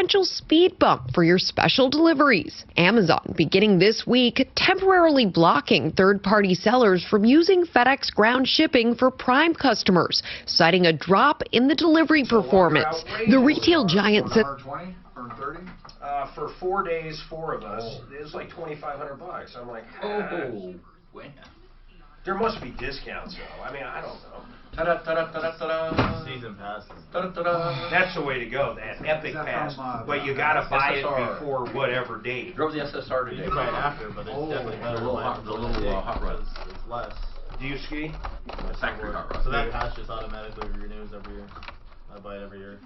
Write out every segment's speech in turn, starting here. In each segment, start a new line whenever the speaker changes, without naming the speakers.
potential speed bump for your special deliveries. Amazon beginning this week temporarily blocking third-party sellers from using FedEx ground shipping for Prime customers, citing a drop in the delivery performance. The retail giant said
for 4 days, 4 of us, it was like $2,500. I'm like, there must be discounts though. I mean, I don't know.
Season passes.
That's the way to go, that Epic Pass. But you gotta buy it before whatever date.
Drove the SSR today.
You can buy it after, but it's definitely better.
The little hot rod.
It's less.
Do you ski?
The factory hot rod.
So that pass just automatically renews every year. I buy it every year.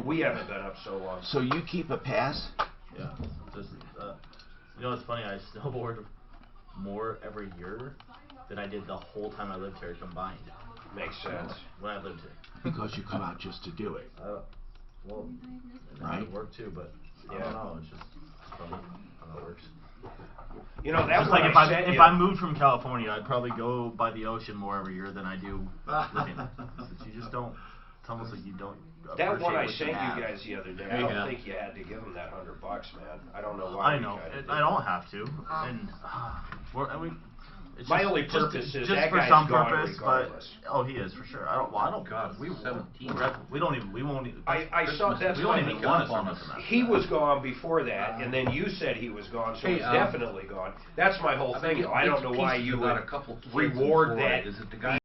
We haven't been up so long.
So you keep a pass?
Yeah. Just, you know what's funny? I snowboard more every year than I did the whole time I lived here combined.
Makes sense.
When I lived here.
Because you come out just to do it.
Well,
right.
It work too, but I don't know. It's just funny how it works.
You know, that's
like if I moved from California, I'd probably go by the ocean more every year than I do living. You just don't. It's almost like you don't.
That one I sent you guys the other day, I don't think you had to give them that $100, man. I don't know why.
I know. I don't have to. And it's
my
just,
only purpose is
just
that
for
guy's
some
gone
purpose,
regardless.
But he is for sure. I don't.
God,
we
17.
We don't even. We won't.
I saw that's
we don't even want
on
He was gone before that, and then you said he was gone, so he's definitely gone. That's my whole thing. Though. I don't know why you would reward that.
Is it the guy?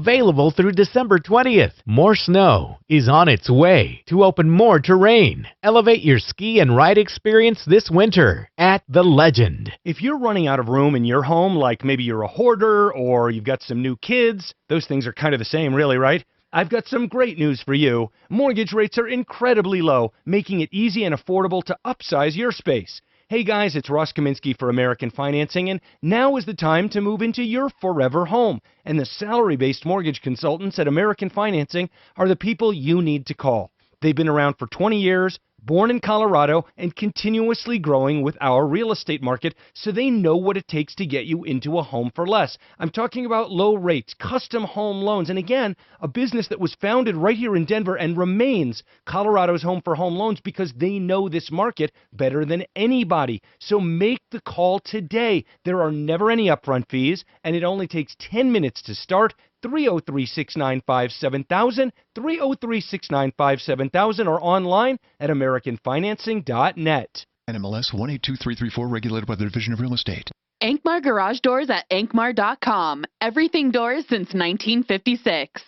Available through December 20th. More snow is on its way to open more terrain. Elevate your ski and ride experience this winter at The Legend.
If you're running out of room in your home, like maybe you're a hoarder or you've got some new kids, those things are kind of the same, really, right? I've got some great news for you. Mortgage rates are incredibly low, making it easy and affordable to upsize your space. Hey guys, it's Ross Kaminsky for American Financing, and now is the time to move into your forever home. And the salary-based mortgage consultants at American Financing are the people you need to call. They've been around for 20 years, born in Colorado, and continuously growing with our real estate market, so they know what it takes to get you into a home for less. I'm talking about low rates, custom home loans, and again, a business that was founded right here in Denver and remains Colorado's home for home loans because they know this market better than anybody. So make the call today. There are never any upfront fees, and it only takes 10 minutes to start. 303-695-7000, 303-695-7000, or online at AmericanFinancing.net.
NMLS 182334, regulated by the Division of Real Estate.
Ankmar Garage Doors at ankmar.com. Everything doors since 1956.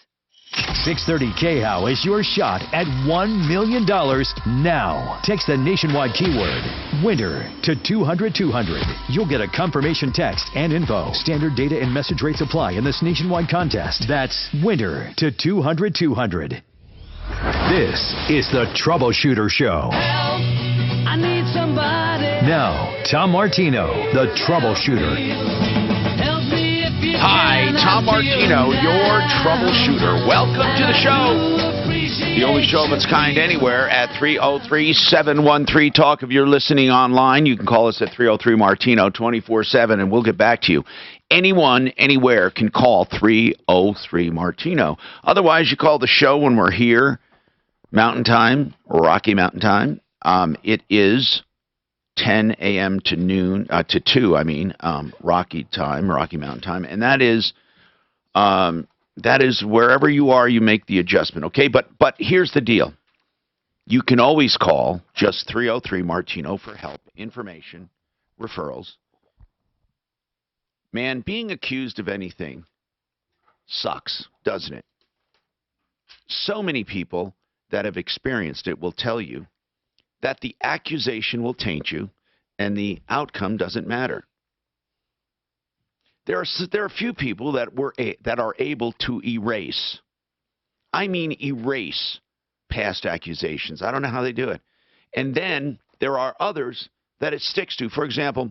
630 KHOW is your shot at $1 million now. Text the nationwide keyword winter to 200-200. You'll get a confirmation text and info. Standard data and message rates apply in this nationwide contest. That's winter to 200-200. This is the Troubleshooter Show.
Help, I need somebody.
Now, Tom Martino, the Troubleshooter.
Hi, Tom Martino, your troubleshooter. Welcome to the show. The only show of its kind anywhere at 303-713-TALK. If you're listening online, you can call us at 303-MARTINO 24/7, and we'll get back to you. Anyone, anywhere can call 303-MARTINO. Otherwise, you call the show when we're here, Mountain Time, Rocky Mountain Time. It is 10 a.m. to noon, to 2, Rocky Mountain time. And that is wherever you are, you make the adjustment. Okay. But here's the deal. You can always call just 303 Martino for help, information, referrals. Man, being accused of anything sucks, doesn't it? So many people that have experienced it will tell you that the accusation will taint you and the outcome doesn't matter. There are few people that are able to erase. I mean erase past accusations. I don't know how they do it. And then there are others that it sticks to. For example,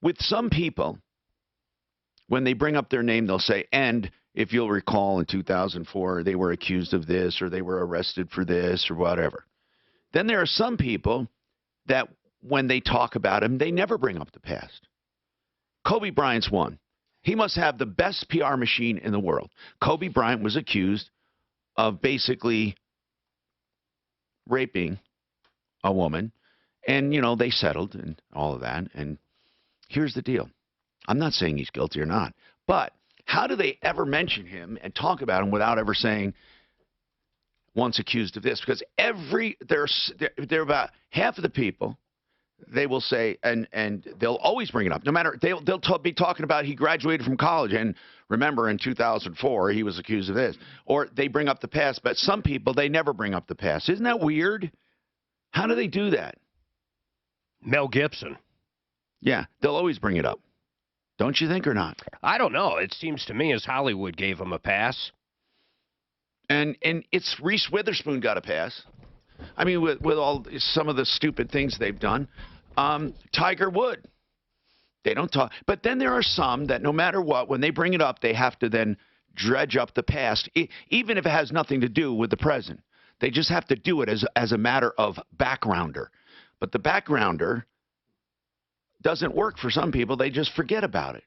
with some people, when they bring up their name, they'll say, and if you'll recall in 2004, they were accused of this or they were arrested for this or whatever. Then there are some people that when they talk about him, they never bring up the past. Kobe Bryant's one. He must have the best PR machine in the world. Kobe Bryant was accused of basically raping a woman, and, they settled and all of that. And here's the deal. I'm not saying he's guilty or not, but how do they ever mention him and talk about him without ever saying once accused of this? Because they're about half of the people, they will say, and they'll always bring it up. No matter, they'll be talking about he graduated from college, and remember in 2004 he was accused of this. Or they bring up the past, but some people, they never bring up the past. Isn't that weird? How do they do that?
Mel Gibson.
Yeah, they'll always bring it up. Don't you think or not?
I don't know. It seems to me as Hollywood gave him a pass.
And it's Reese Witherspoon got a pass. I mean, with all some of the stupid things they've done. Tiger Woods. They don't talk. But then there are some that no matter what, when they bring it up, they have to then dredge up the past, even if it has nothing to do with the present. They just have to do it as a matter of backgrounder. But the backgrounder doesn't work for some people. They just forget about it.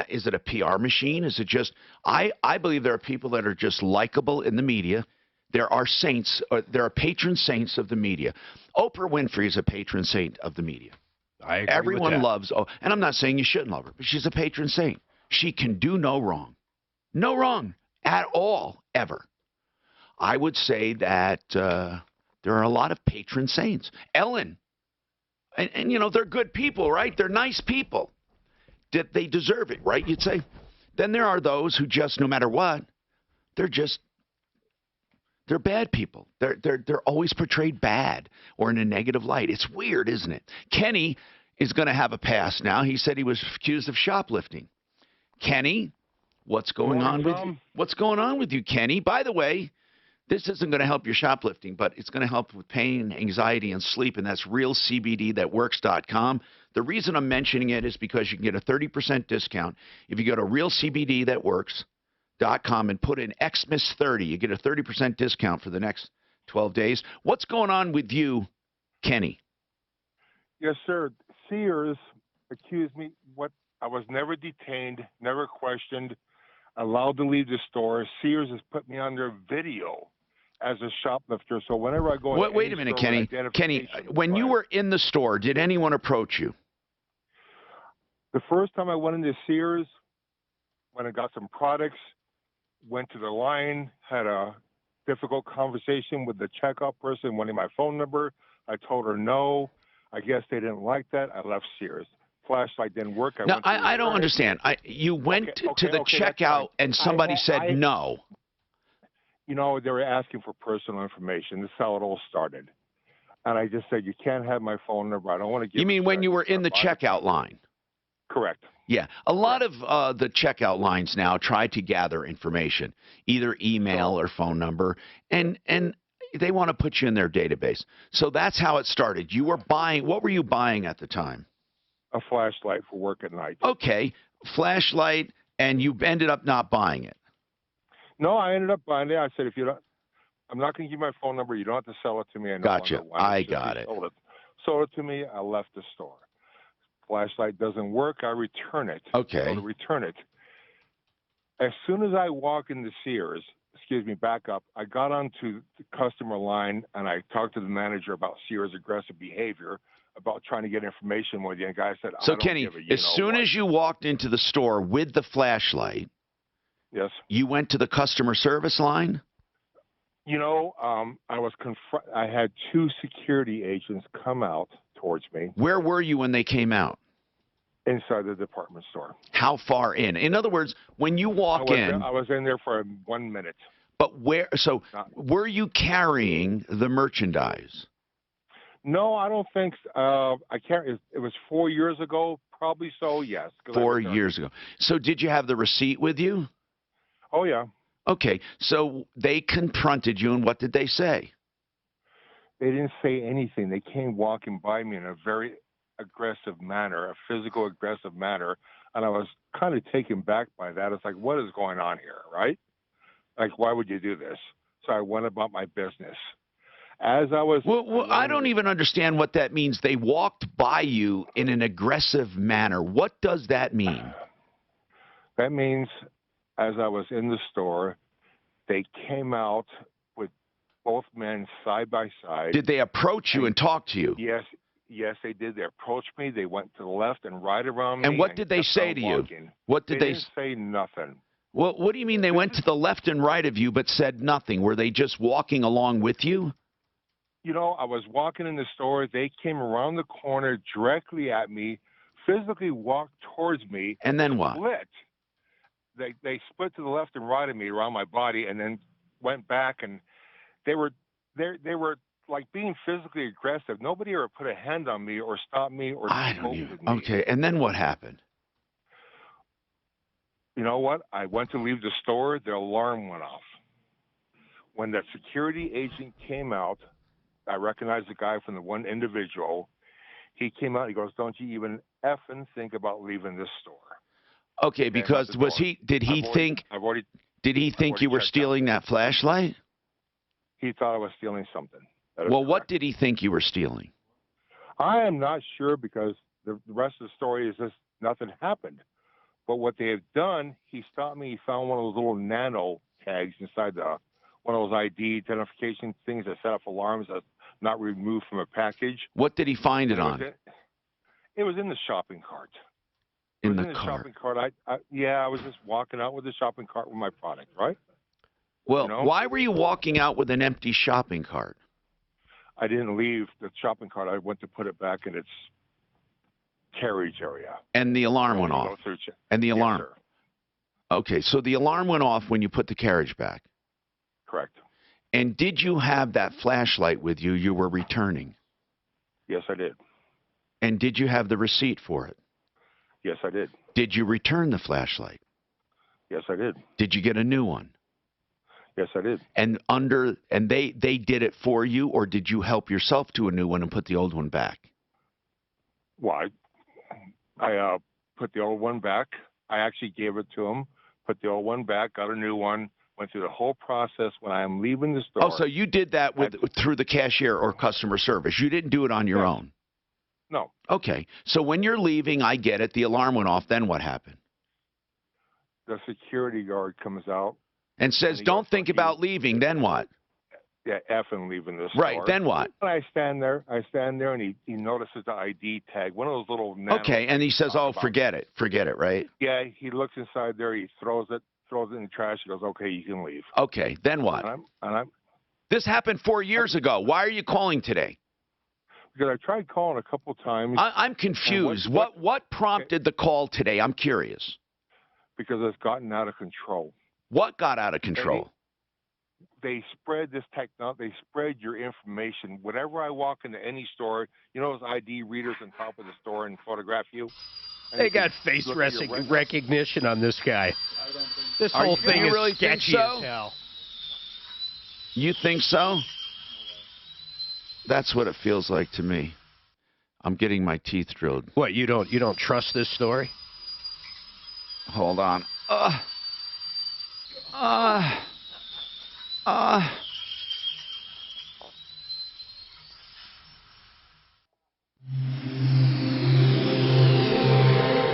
Is it a PR machine? Is it just I believe there are people that are just likable in the media. There are saints. There are patron saints of the media. Oprah Winfrey is a patron saint of the media.
I agree
Everyone
with that.
loves. Oh, and I'm not saying you shouldn't love her, but she's a patron saint. She can do no wrong. No wrong at all, ever. I would say that there are a lot of patron saints. Ellen. And they're good people, right? They're nice people. They deserve it, right? You'd say. Then there are those who just, no matter what, they're bad people. They're always portrayed bad or in a negative light. It's weird, isn't it? Kenny is going to have a pass now. He said he was accused of shoplifting. Kenny, what's going on with you, Kenny? By the way, this isn't going to help your shoplifting, but it's going to help with pain, anxiety, and sleep, and that's realcbdthatworks.com. The reason I'm mentioning it is because you can get a 30% discount. If you go to realcbdthatworks.com and put in Xmas30, you get a 30% discount for the next 12 days. What's going on with you, Kenny?
Yes, sir. Sears accused me. I was never detained, never questioned, allowed to leave the store. Sears has put me under video as a shoplifter. So whenever I go,
wait a minute, Kenny. Kenny, when you were in the store, did anyone approach you?
The first time I went into Sears, when I got some products, went to the line, had a difficult conversation with the checkout person, wanting my phone number. I told her no. I guess they didn't like that. I left Sears. Flashlight didn't work.
I don't understand. You went to the checkout and somebody said no.
They were asking for personal information. This is how it all started. And I just said, you can't have my phone number. I don't want to give
You mean when you were in the checkout line?
Correct.
Yeah. A lot of the checkout lines now try to gather information, either email or phone number, and they want to put you in their database. So that's how it started. You were buying. What were you buying at the time?
A flashlight for work at night.
Okay. Flashlight, and you ended up not buying it.
No, I ended up buying it. I said, I'm not going to give you my phone number. You don't have to sell it to me.
Gotcha. I got it.
Sold it to me. I left the store. Flashlight doesn't work. I return it.
Okay.
So to return it. As soon as I walk into Sears, excuse me, back up. I got onto the customer line and I talked to the manager about Sears' aggressive behavior, about trying to get information with you. And the guy said,
So,
I don't
Kenny,
give a you
as
know
soon
what.
as you walked into the store with the flashlight,
Yes.
you went to the customer service line?
You know, I had 2 security agents come out towards me
Where were you when they came out?
inside the department store.
How far in? In other words, when you walk in,
I was in there for 1 minute.
but where? So, were you carrying the merchandise?
No, I don't think. I can't. It was 4 years ago, probably so. Yes.
4 years ago. So, did you have the receipt with you?
Oh yeah.
Okay. So they confronted you, and what did they say?
They didn't say anything. They came walking by me in a very aggressive manner, a physical aggressive manner, and I was kind of taken back by that. It's like, what is going on here, right? Like, why would you do this? So I went about my business. As I was...
Well, I don't even understand what that means. They walked by you in an aggressive manner. What does that mean?
That means, as I was in the store, they came out with both men side by side.
Did they approach you and talk to you?
Yes, they did. They approached me. They went to the left and right around me.
And what did they say to you? What did
they didn't say nothing.
Well, what do you mean they went to the left and right of you but said nothing? Were they just walking along with you?
You know, I was walking in the store. They came around the corner directly at me, physically walked towards me.
And then what?
Split. They split to the left and right of me around my body, and then went back, and they were like being physically aggressive. Nobody ever put a hand on me or stopped me or spoke with me.
Okay, and then what happened?
You know what? I went to leave the store. The alarm went off. When that security agent came out, I recognized the guy from the one individual. He came out. He goes, "Don't you even effing think about leaving this store."
Okay, because did he think you were stealing that flashlight?
He thought I was stealing something.
Well, what did he think you were stealing?
I am not sure, because the rest of the story is just nothing happened. But what they have done, he stopped me. He found one of those little nano tags inside one of those ID identification things that set off alarms that's not removed from a package.
What did he find it on?
It was in the shopping cart.
In the
car. Shopping cart. I was just walking out with the shopping cart with my product, right?
Well, why were you walking out with an empty shopping cart?
I didn't leave the shopping cart. I went to put it back in its carriage area.
And the alarm went off. And the alarm.
Yes,
okay, so the alarm went off when you put the carriage back.
Correct.
And did you have that flashlight with you you were returning?
Yes, I did.
And did you have the receipt for it?
Yes, I did.
Did you return the flashlight?
Yes, I did.
Did you get a new one?
Yes, I did.
And they did it for you, or did you help yourself to a new one and put the old one back?
Well, I put the old one back. I actually gave it to him, put the old one back, got a new one, went through the whole process. When I am leaving the store.
Oh, so you did that through the cashier or customer service. You didn't do it on your own.
No.
Okay. So when you're leaving, I get it. The alarm went off. Then what happened?
The security guard comes out.
And says, "Don't think about leaving." Then what?
Yeah, effing leaving the store.
Right. Then what?
And I stand there, and he notices the ID tag, one of those little nano.
Okay, and he says, "Oh, forget it, right?"
Yeah, he looks inside there. He throws it in the trash. He goes, "Okay, you can leave."
Okay, then what? This happened 4 years ago. Why are you calling today?
Because I tried calling a couple times.
I'm confused. What prompted the call today? I'm curious.
Because it's gotten out of control.
What got out of control?
They spread this technology. They spread your information. Whenever I walk into any store, you know those ID readers on top of the store and photograph you?
They got face recognition on this guy. This whole thing is
really
sketchy as hell.
You think so? That's what it feels like to me. I'm getting my teeth drilled.
What, you don't trust this story?
Hold on.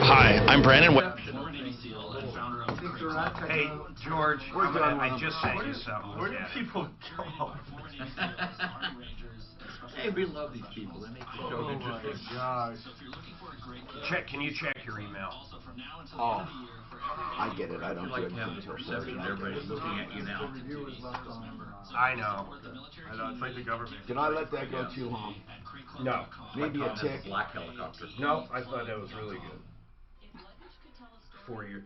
Hi, I'm Brandon.
Hey, George, I just sent you something.
Where do people go?
Hey, we love these people. They make the show interesting.
Gosh.
Can you check your email?
Oh, I get it. I don't do
Like
anything
having
until
perception.
Thursday.
Everybody's looking at you now.
I know.
I know, it's like the government.
Did I let that go too long?
No.
Maybe a
Tom has
tick.
black helicopter.
No, I thought that was really good. For you.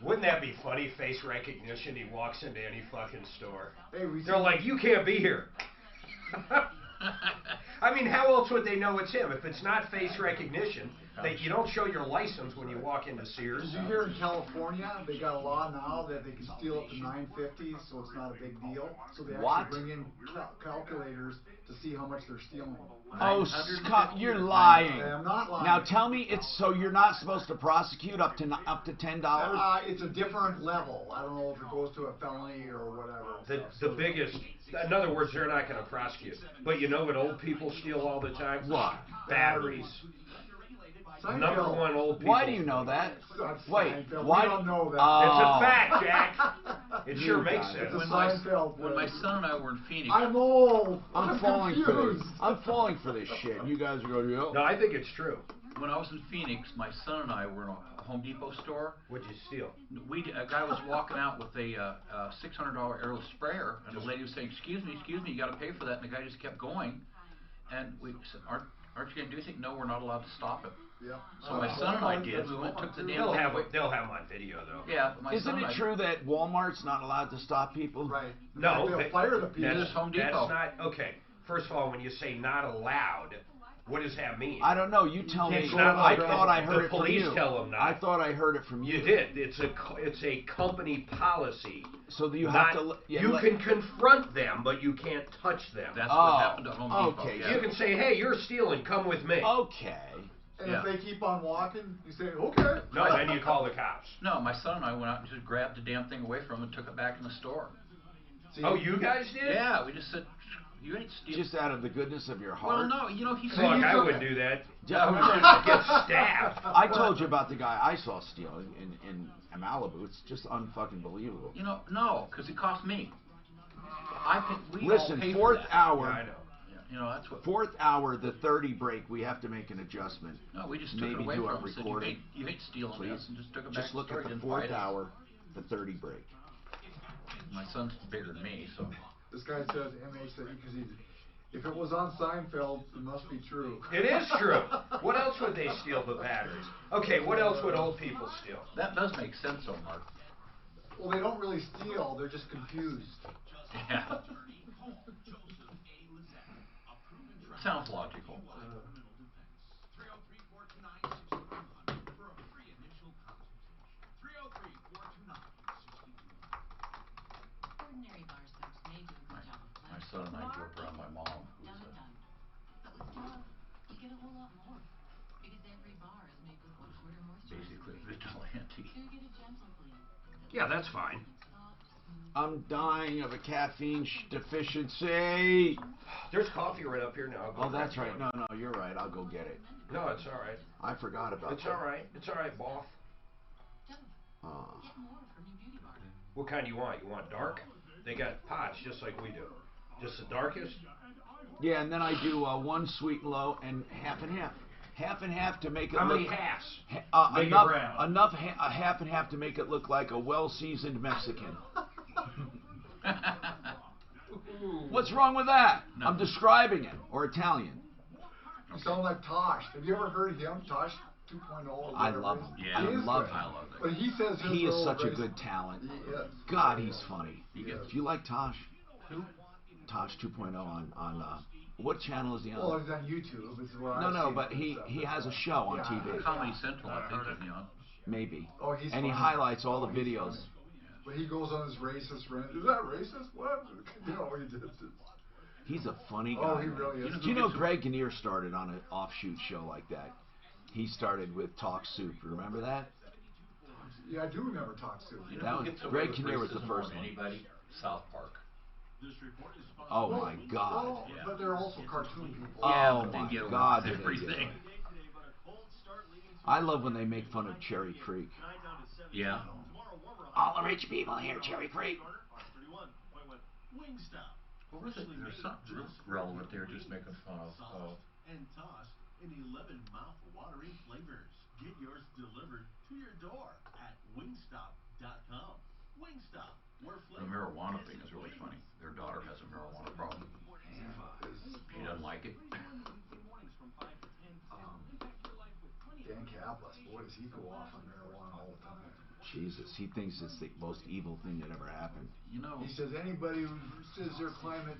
Wouldn't that be funny, face recognition? He walks into any fucking store. They're like, you can't be here. I mean, how else would they know it's him? If it's not face recognition, you don't show your license when you walk into Sears.
Did you hear in California, they got a law now that they can steal up to 950, so it's not a big deal. So they actually bring in calculators to see how much they're stealing.
Oh, Scott, you're lying.
I'm not lying.
Now tell me, so you're not supposed to prosecute up to $10?
It's a different level. I don't know if it goes to a felony or whatever.
The biggest, in other words, they're not going to prosecute. But you know what old people steal all the time?
What?
Batteries. Number one old people.
Why do you know that? Wait,
why don't know that?
It's a fact, Jack. It sure makes sense.
When my
son and I were in Phoenix.
I'm old.
I'm falling for this. I'm falling for this shit. You guys are going, yo.
No, I think it's true.
When I was in Phoenix, my son and I were in a Home Depot store.
What'd you steal?
A guy was walking out with a $600 aerial sprayer, and the lady was saying, excuse me, you got to pay for that. And the guy just kept going. And we said, aren't you going to do anything? No, we're not allowed to stop it.
Yeah.
So my son and I did. We went and took the damn
They'll
thing
have
away.
they'll have them on video though.
Yeah.
Isn't it true that Walmart's not allowed to stop people?
Right.
No,
they'll fire the people.
That's Home Depot.
That's not okay. First of all, when you say not allowed, what does that mean?
I don't know. You tell me.
It's not
I
like
thought I heard
the
it from
police
you.
tell them not.
I thought I heard it from you.
You did. It's a company policy.
So you have to.
You can confront them, but you can't touch them.
That's what happened to Home Depot.
Okay.
You can say, "Hey, you're stealing. Come with me."
Okay.
And if they keep on walking, you say, okay.
No, then you call the cops.
No, my son and I went out and just grabbed the damn thing away from him and took it back in the store.
Oh, you guys did?
Yeah, we just said, you ain't stealing.
Just out of the goodness of your heart?
Well, no, he said...
Look, I wouldn't do that. I would just get stabbed.
I told you about the guy I saw stealing in Malibu. It's just unfucking believable.
No, because it cost me.
Listen, fourth hour...
Yeah, I know.
That's what.
Fourth hour, the 30 break, we have to make an adjustment.
No, we just took
Maybe
it away
do
from
a
him and said,
recording.
you hate stealing
Please.
this, and just took it back
Just
to
look
the store.
at the
Didn't
fourth
fight us.
hour, the 30 break.
My son's bigger than me, so.
This guy says MH that because if it was on Seinfeld, it must be true.
It is true. What else would they steal but batteries? Okay, what else would old people steal?
That does make sense, though, Mark.
Well, they don't really steal. They're just confused.
Yeah. Sounds logical. My son and I grew up around my mom, who's basically a vigilante.
Yeah, that's fine.
I'm dying of a caffeine deficiency.
There's coffee right up here now.
Oh, that's right. No, you're right. I'll go get it.
No, it's all right.
I forgot about
It's
that.
all right. It's all right, boss. What kind do you want? You want dark? They got pots just like we do. Just the darkest?
Yeah, and then I do one sweet and low and half and half. Half and half to make it
How
look...
many halves?
Enough,
Make it brown.
enough half and half to make it look like a well-seasoned Mexican. What's wrong with that?
No.
I'm describing it. Or Italian.
You sound like Tosh. Have you ever heard of him? Tosh 2.0 or
I
whatever
love
it is?
him.
Yeah,
I love him.
I love it.
But he says his
He is
little
such a
race-
good talent.
He is.
God, he's funny.
He
Do
is.
you like Tosh?
Who?
Tosh 2.0 on what channel is he on?
Well, he's on YouTube. Is where
No,
I've
no,
seen
but
it and
he
stuff.
has a show on
Yeah.
TV.
Comedy Central, I think, is on.
Maybe.
Oh, he's
And he
funny.
highlights all the
Oh, he's
videos.
funny. But he goes on his racist rant. Is that racist? What? You know, he did it.
He's a funny guy.
Oh, he really is.
Do you know Greg Kinnear started on an offshoot show like that? He started with Talk Soup. Remember that?
Yeah, I do remember Talk Soup.
You
That
know who
was-
gets away
Greg
with
Kinnear was the
racism
first
more than
one.
anybody? South Park.
Oh my God.
Well,
Yeah.
but they're also cartoon people.
Yeah,
Oh
but they
my
get away
God,
with
did they get
everything.
away. I love when they make fun of Cherry Creek.
Yeah.
All the rich people here, Cherry Creek.
What was it? There's something real relevant there, just making fun of.
And tossed in 11 mouth-watering flavors. Get yours delivered to your door at wingstop.com. Wingstop, where
The marijuana thing is really funny. Their daughter has a marijuana problem. She doesn't like it.
Dan Kaplan, boy, does he go off on marijuana all the time.
Jesus, he thinks it's the most evil thing that ever happened.
You know,
He says anybody who says they're climate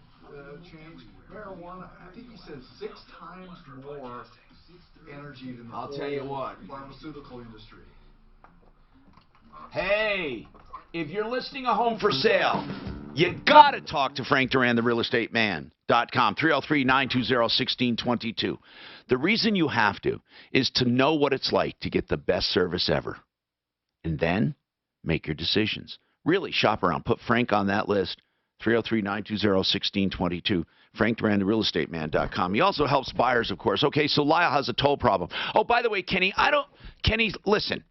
change, marijuana, I think he says 6 times more energy than the
I'll tell you what.
pharmaceutical industry.
Hey, if you're listing a home for sale, you got to talk to Frank Duran, the realestateman.com, 303-920-1622. The reason you have to is to know what it's like to get the best service ever. And then make your decisions. Really shop around. Put Frank on that list, 303-920-1622. Frank Duran, the realestateman.com. He also helps buyers, of course. Okay, so Lyle has a toll problem. Oh, by the way, Kenny, listen.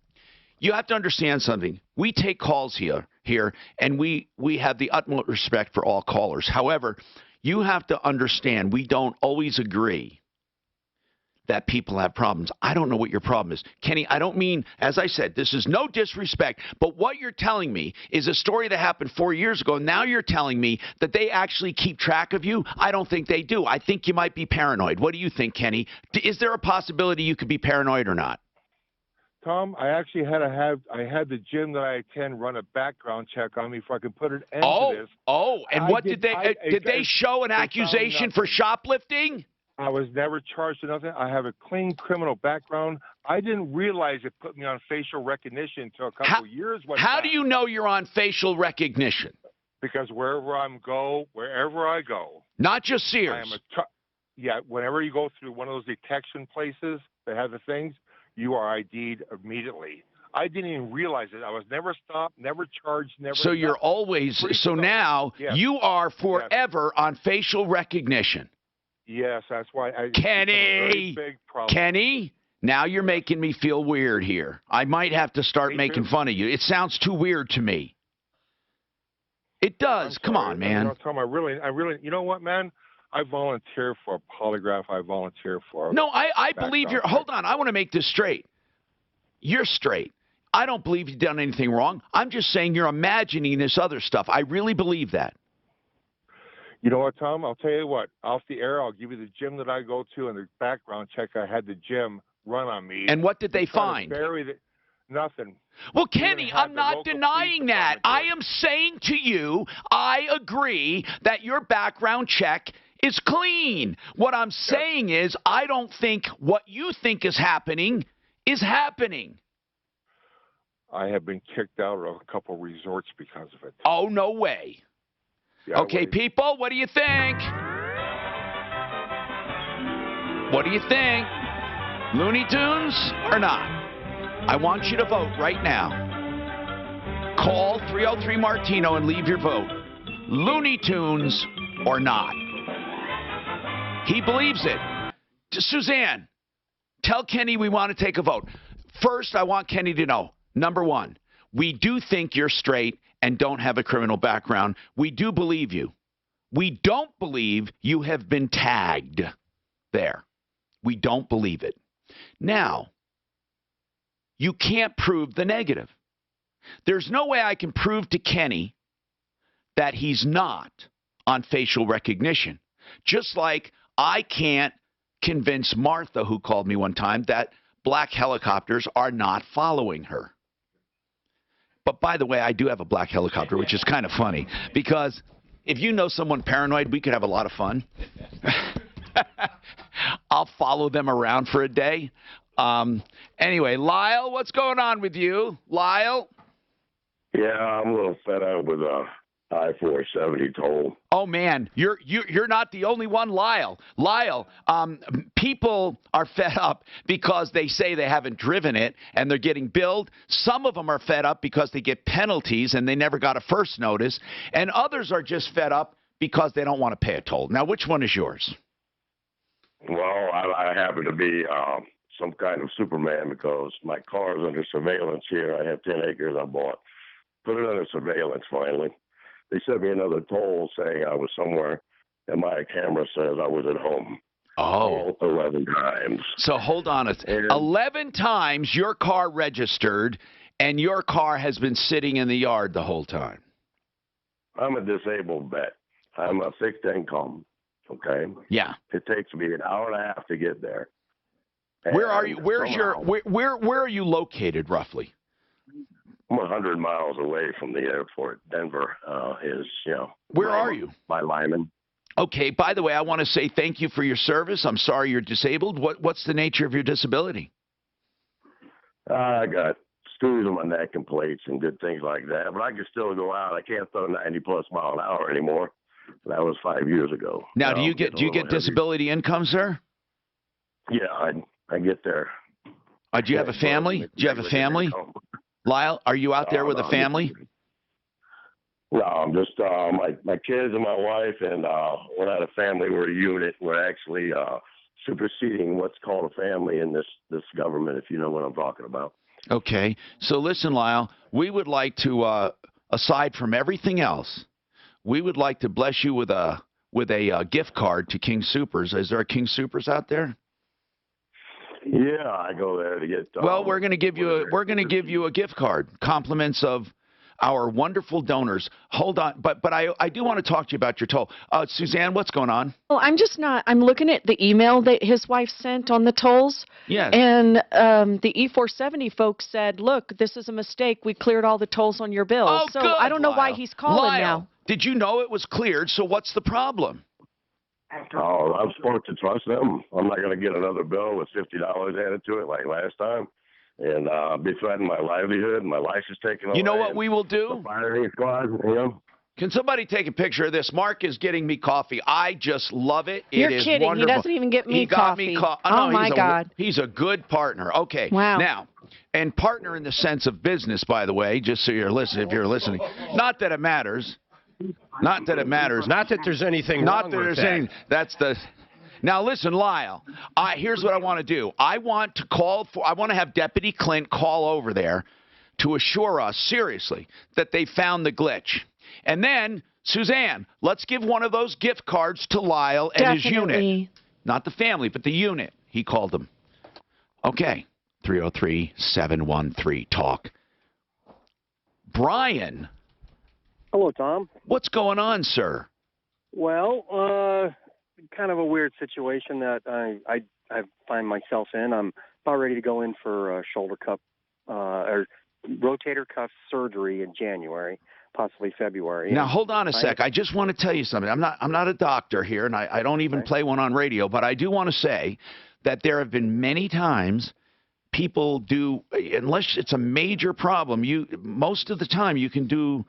You have to understand something. We take calls here, and we have the utmost respect for all callers. However, you have to understand we don't always agree that people have problems. I don't know what your problem is. Kenny, I don't mean, as I said, this is no disrespect, but what you're telling me is a story that happened 4 years ago. Now you're telling me that they actually keep track of you. I don't think they do. I think you might be paranoid. What do you think, Kenny? Is there a possibility you could be paranoid or not?
Tom, I actually had the gym that I attend run a background check on me before I could put an end to this.
And what did they show an accusation for shoplifting?
I was never charged with nothing. I have a clean criminal background. I didn't realize it put me on facial recognition until a couple of years went
How
by.
do you know you're on facial recognition?
Because wherever I go,
not just Sears.
Whenever you go through one of those detection places that have the things, you are ID'd immediately. I didn't even realize it. I was never stopped, never charged, never.
So you're always. So now you are forever on facial recognition.
Yes, that's why I.
Kenny,
big problem.
Kenny, now you're making me feel weird here. I might have to start making fun of you. It sounds too weird to me. It does. Come on, man.
You know, Tom, I really, you know what, man? I volunteer for a polygraph. I volunteer for.
No, I believe you're. Hold on. I want to make this straight. You're straight. I don't believe you've done anything wrong. I'm just saying you're imagining this other stuff. I really believe that.
You know what, Tom? I'll tell you what. Off the air, I'll give you the gym that I go to and the background check. I had the gym run on me.
And what did they find?
Nothing.
Well, Kenny, I'm not denying that. I am saying to you, I agree that your background check is clean. What I'm saying is I don't think what you think is happening is happening.
I have been kicked out of a couple resorts because of it.
Oh, no way.
Yeah,
okay, people, what do you think? What do you think? Looney Tunes or not? I want you to vote right now. Call 303-MARTINO and leave your vote. Looney Tunes or not? He believes it. Suzanne, tell Kenny we want to take a vote. First, I want Kenny to know, number one, we do think you're straight and don't have a criminal background. We do believe you. We don't believe you have been tagged there. We don't believe it. Now, you can't prove the negative. There's no way I can prove to Kenny that he's not on facial recognition. Just like I can't convince Martha, who called me one time, that black helicopters are not following her. But by the way, I do have a black helicopter, which is kind of funny, because if you know someone paranoid, we could have a lot of fun. I'll follow them around for a day. Anyway, Lyle, what's going on with you? Lyle?
Yeah, I'm a little fed up with I-470 toll.
Oh man, you're not the only one, Lyle. Lyle, people are fed up because they say they haven't driven it and they're getting billed. Some of them are fed up because they get penalties and they never got a first notice, and others are just fed up because they don't want to pay a toll. Now, which one is yours?
Well, I happen to be some kind of Superman because my car is under surveillance here. I have 10 acres I bought put it under surveillance finally. They sent me another toll saying I was somewhere, and my camera says I was at home.
Oh.
All 11 times.
So hold on. 11 times your car registered, and your car has been sitting in the yard the whole time.
I'm a disabled vet. I'm a fixed income. Okay.
Yeah.
It takes me an hour and a half to get there.
Where are you? Where's
somehow,
your where are you located roughly?
I'm 100 miles away from the airport. Denver is,
Where are you?
By Lyman.
Okay. By the way, I want to say thank you for your service. I'm sorry you're disabled. What's the nature of your disability?
I got screws in my neck and plates and good things like that, but I can still go out. I can't throw 90+ mile an hour anymore. That was 5 years ago.
Now, do you get disability income, sir?
Yeah, I get there.
Do you have a family? Do you have a family? Lyle, are you out there with a family?
No, I'm just my kids and my wife, and we're not a family. We're a unit. We're actually superseding what's called a family in this government, if you know what I'm talking about.
Okay. So listen, Lyle, we would like to, aside from everything else, we would like to bless you with a gift card to King Soopers. Is there a King Soopers out there?
Yeah, I go there to get.
Well, we're going to give you a gift card, compliments of our wonderful donors. Hold on, but I do want to talk to you about your toll. Suzanne, what's going on?
Well, I'm looking at the email that his wife sent on the tolls.
Yes.
And the E470 folks said, look, this is a mistake. We cleared all the tolls on your bill.
Oh,
so
good,
I don't know why
Lyle.
he's calling
Lyle,
now.
did you know it was cleared? So what's the problem?
Oh, I'm supposed to trust them. I'm not going to get another bill with $50 added to it like last time, and be threatening my livelihood and my license taken away.
You know what we will do?
The firing squad,
Can somebody take a picture of this? Mark is getting me coffee. I just love it.
You're
it is
kidding.
wonderful.
He doesn't even get me
He got
coffee.
me
Oh, my God.
He's a good partner. Okay.
Wow.
Now, and partner in the sense of business, by the way, just so you're listening, if you're listening. Not that it matters. Not that it matters.
Not that there's anything wrong with that.
That's the. Now listen, Lyle. Here's what I want to do. I want to have Deputy Clint call over there to assure us seriously that they found the glitch, and then Suzanne, let's give one of those gift cards to Lyle and his unit, not the family, but the unit. He called them. Okay, 303-713-TALK. Brian.
Hello, Tom.
What's going on, sir?
Well, kind of a weird situation that I find myself in. I'm about ready to go in for shoulder cuff or rotator cuff surgery in January, possibly February.
Now hold on a sec. I just want to tell you something. I'm not a doctor here, and I don't even play one on radio, but I do want to say that there have been many times people do, unless it's a major problem, most of the time you can do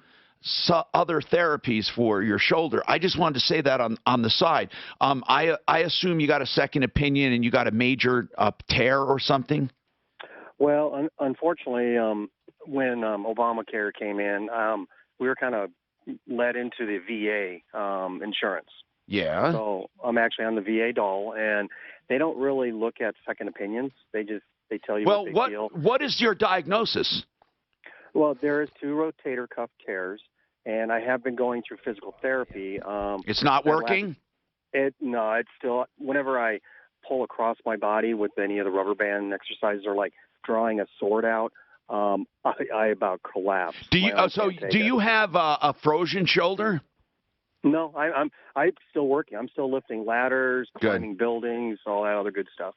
other therapies for your shoulder. I just wanted to say that on the side. I assume you got a second opinion and you got a major tear or something?
Well, unfortunately, when Obamacare came in, we were kind of led into the VA insurance.
Yeah.
So I'm actually on the VA dole, and they don't really look at second opinions. They tell you what they feel.
What is your diagnosis?
Well, there is 2 rotator cuff tears, and I have been going through physical therapy.
It's not working?
No, it's still, whenever I pull across my body with any of the rubber band exercises or like drawing a sword out, I about collapse.
Do you have a frozen shoulder?
No, I'm still working. I'm still lifting ladders, climbing buildings, all that other good stuff.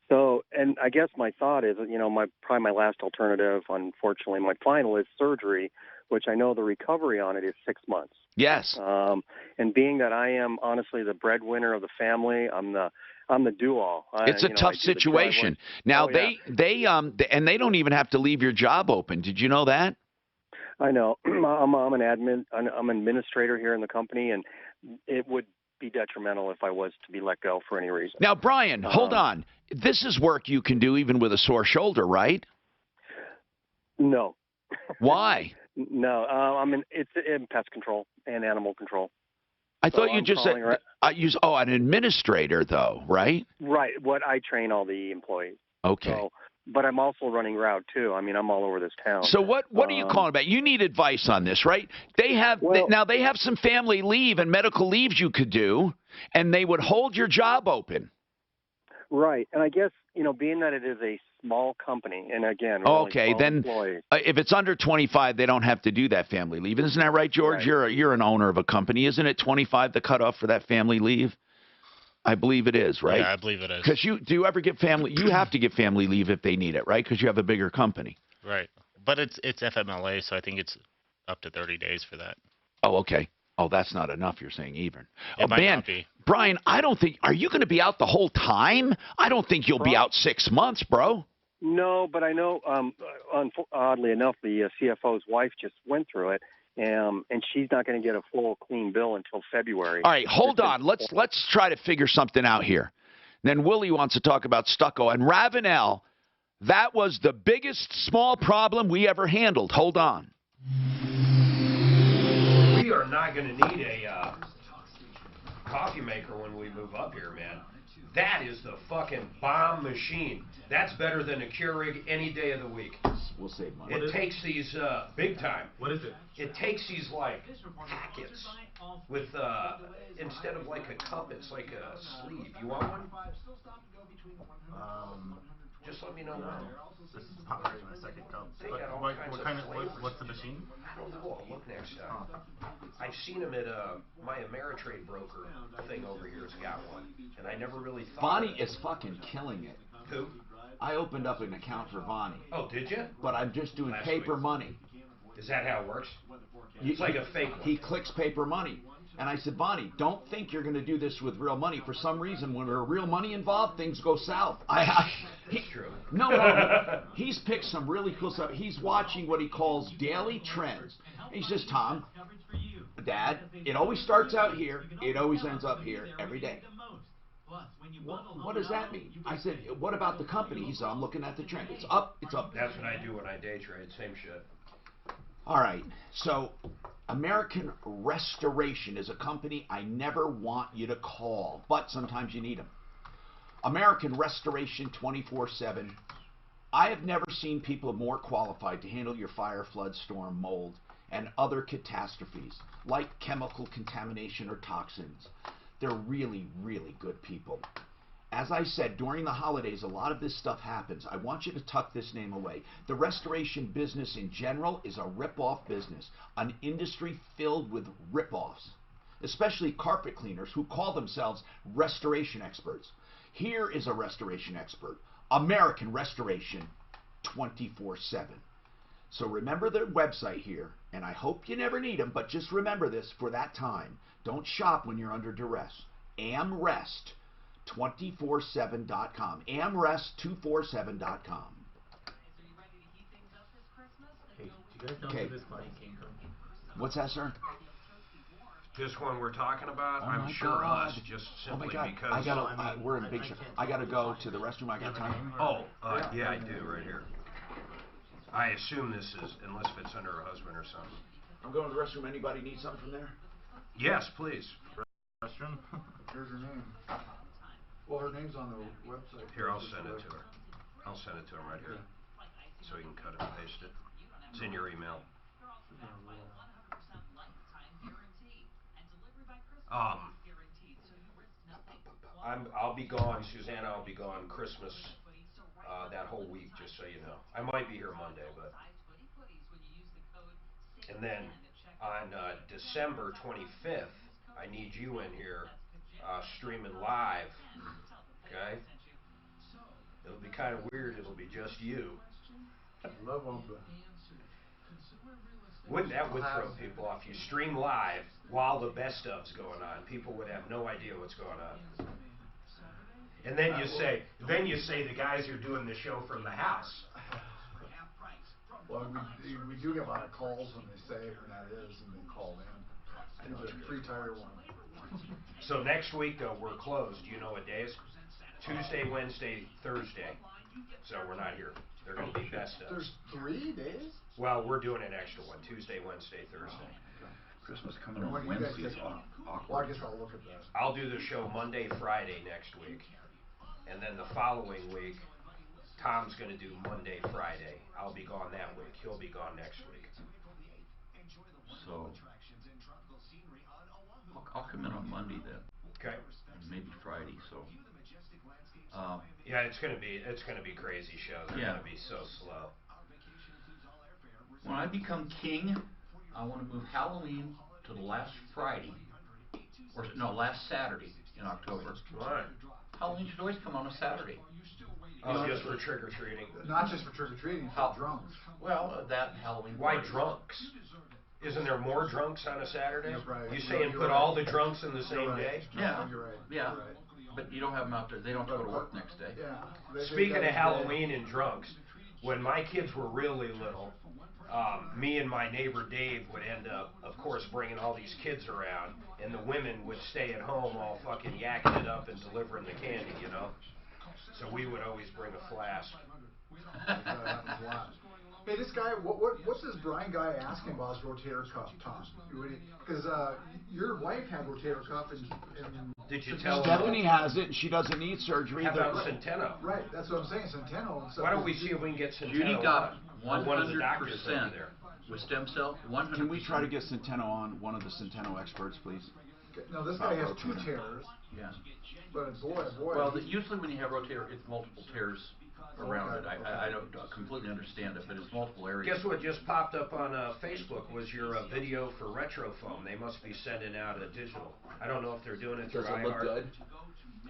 So, and I guess my thought is, probably my last alternative, unfortunately, my final is surgery, which I know the recovery on it is 6 months.
Yes.
And being that I am honestly the breadwinner of the family, I'm the do-all.
It's a tough situation. Now they don't even have to leave your job open. Did you know that?
I know. I'm an admin. I'm an administrator here in the company, and it would be detrimental if I was to be let go for any reason.
Now, Brian, hold on. This is work you can do even with a sore shoulder, right?
No.
Why?
No, it's in pest control and animal control.
I thought you just said an administrator though, right?
Right. What I train all the employees.
Okay.
So but I'm also running route too. I mean, I'm all over this town.
So what are you calling about? You need advice on this, right? They have now they have some family leave and medical leaves you could do, and they would hold your job open.
Right, and I guess being that it is a small company, and again, we're only 12
then
employees.
If it's under 25, they don't have to do that family leave. Isn't that right, George?
Right.
You're an owner of a company, isn't it? 25 the cutoff for that family leave. I believe it is, right?
Yeah, I believe it is.
Because do you ever give family? You have to give family leave if they need it, right? Because you have a bigger company.
Right, but it's FMLA, so I think it's up to 30 days for that.
Oh, okay. Oh, that's not enough, you're saying, even.
It might not be.
Brian, I don't think, are you going to be out the whole time? I don't think you'll be out 6 months, bro.
No, but I know, oddly enough, the CFO's wife just went through it, and she's not going to get a full clean bill until February.
All right, hold on. Let's try to figure something out here. Then Willie wants to talk about stucco. And Ravenel, that was the biggest small problem we ever handled. Hold on.
We are not going to need a coffee maker when we move up here, man. That is the fucking bomb machine. That's better than a Keurig any day of the week.
We'll save money.
It takes these big time.
What is it?
It takes these like packets with instead of like a cup, it's like a sleeve. You want one? Just let me know when.
This is not right in a second cup.
They got all kinds of flavors.
What's the machine?
I don't know. I'll look next time. I've seen them at my Ameritrade broker thing over here has got one, and I never really thought.
Bonnie is fucking killing it.
Who?
I opened up an account for Bonnie.
Oh, did you?
But I'm just doing paper money.
Is that how it works? It's like a fake one.
He clicks paper money. And I said, Bonnie, don't think you're going to do this with real money. For some reason, when there's real money involved, things go south.
It's true.
No, he's picked some really cool stuff. He's watching what he calls daily trends. He says, Tom, Dad, it always starts out here. It always ends up here every day. What does that mean? I said, what about the company? He said, I'm looking at the trend. It's up, it's up.
That's what I do when I day trade. Same shit.
All right, so American Restoration is a company I never want you to call, but sometimes you need them. American Restoration 24/7. I have never seen people more qualified to handle your fire, flood, storm, mold, and other catastrophes like chemical contamination or toxins. They're really, really good people. As I said, during the holidays, a lot of this stuff happens. I want you to tuck this name away. The restoration business in general is a rip-off business, an industry filled with rip-offs, especially carpet cleaners who call themselves restoration experts. Here is a restoration expert, American Restoration 24/7. So remember the website here, and I hope you never need them, but just remember this for that time. Don't shop when you're under duress. AmRest247.com. AmRest247.com.
Hey, do you guys know who this money came from?
What's that, sir?
This one we're talking about,
Oh
I'm
my
sure
God.
us, just
Oh my
simply
God.
because.
We're in big trouble. I gotta go to the restroom. I got time.
Oh, yeah, I do right here. I assume this is, unless it's under her husband or something.
I'm going to the restroom. Anybody need something from there?
Yes, please.
Restroom?
Here's her name. Well, her name's on the website.
Here, I'll send it to her. I'll send it to him right here, so he can cut it and paste it. It's in your email. I'll be gone, Susanna. I'll be gone Christmas that whole week, just so you know. I might be here Monday, but. And then on December 25th, I need you in here streaming live. Okay. It'll be kind of weird. It'll be just you.
Love them.
Wouldn't that would throw people off? You stream live while the best of's going on. People would have no idea what's going on. And then you say the guys are doing the show from the house.
Well, we do get a lot of calls when they say who that is, and they call in. It's a free tire one.
So next week, though, we're closed. Do you know what days? Tuesday, Wednesday, Thursday. So we're not here. They're going to be best of.
There's 3 days?
Well, we're doing an extra one. Tuesday, Wednesday, Thursday.
Christmas coming on Wednesday is awkward.
Well, I guess I'll look at that.
I'll do the show Monday, Friday next week. And then the following week, Tom's going to do Monday, Friday. I'll be gone that week. He'll be gone next week.
So I'll come in on Monday then.
Okay.
And maybe Friday. So.
Yeah, it's gonna be crazy show. They're gonna be so slow.
When I become king, I want to move Halloween to the last Friday, or no, last Saturday in October.
Right.
Halloween should always come on a Saturday.
Oh, just for trick or treating.
Not just for trick or treating, for drunks.
Well, that Halloween.
Why
party.
drunks? Isn't there more drunks on a Saturday?
Right.
You saying put all the drunks in the same day?
Yeah.
You're right.
Yeah.
You're right.
But you don't have them out there. They don't have to go to work next day.
Yeah.
Speaking of Halloween and drunks, when my kids were really little, me and my neighbor Dave would end up, of course, bringing all these kids around, and the women would stay at home all fucking yakking it up and delivering the candy, you know? So we would always bring a flask.
That happens a lot. Hey, this guy, what's this Brian guy asking about his rotator cuff, Tom? Because your wife had rotator cuff, and
did you tell
Stephanie has it, and she doesn't need surgery.
How about Centeno?
Right, that's what I'm saying, Centeno. And stuff.
Why don't we see if we can get Centeno?
Judy got
on? One of the doctors over
100%
there.
with stem cell. 100%.
Can we try to get Centeno on, one of the Centeno experts, please?
No, this guy has 2 tears.
Yeah.
But boy.
Well, usually when you have rotator, it's multiple tears around it. I don't completely understand it, but it's multiple areas.
Guess what just popped up on Facebook was your video for Retrofoam. They must be sending out a digital. I don't know if they're doing it through iHeart.
Does it look good?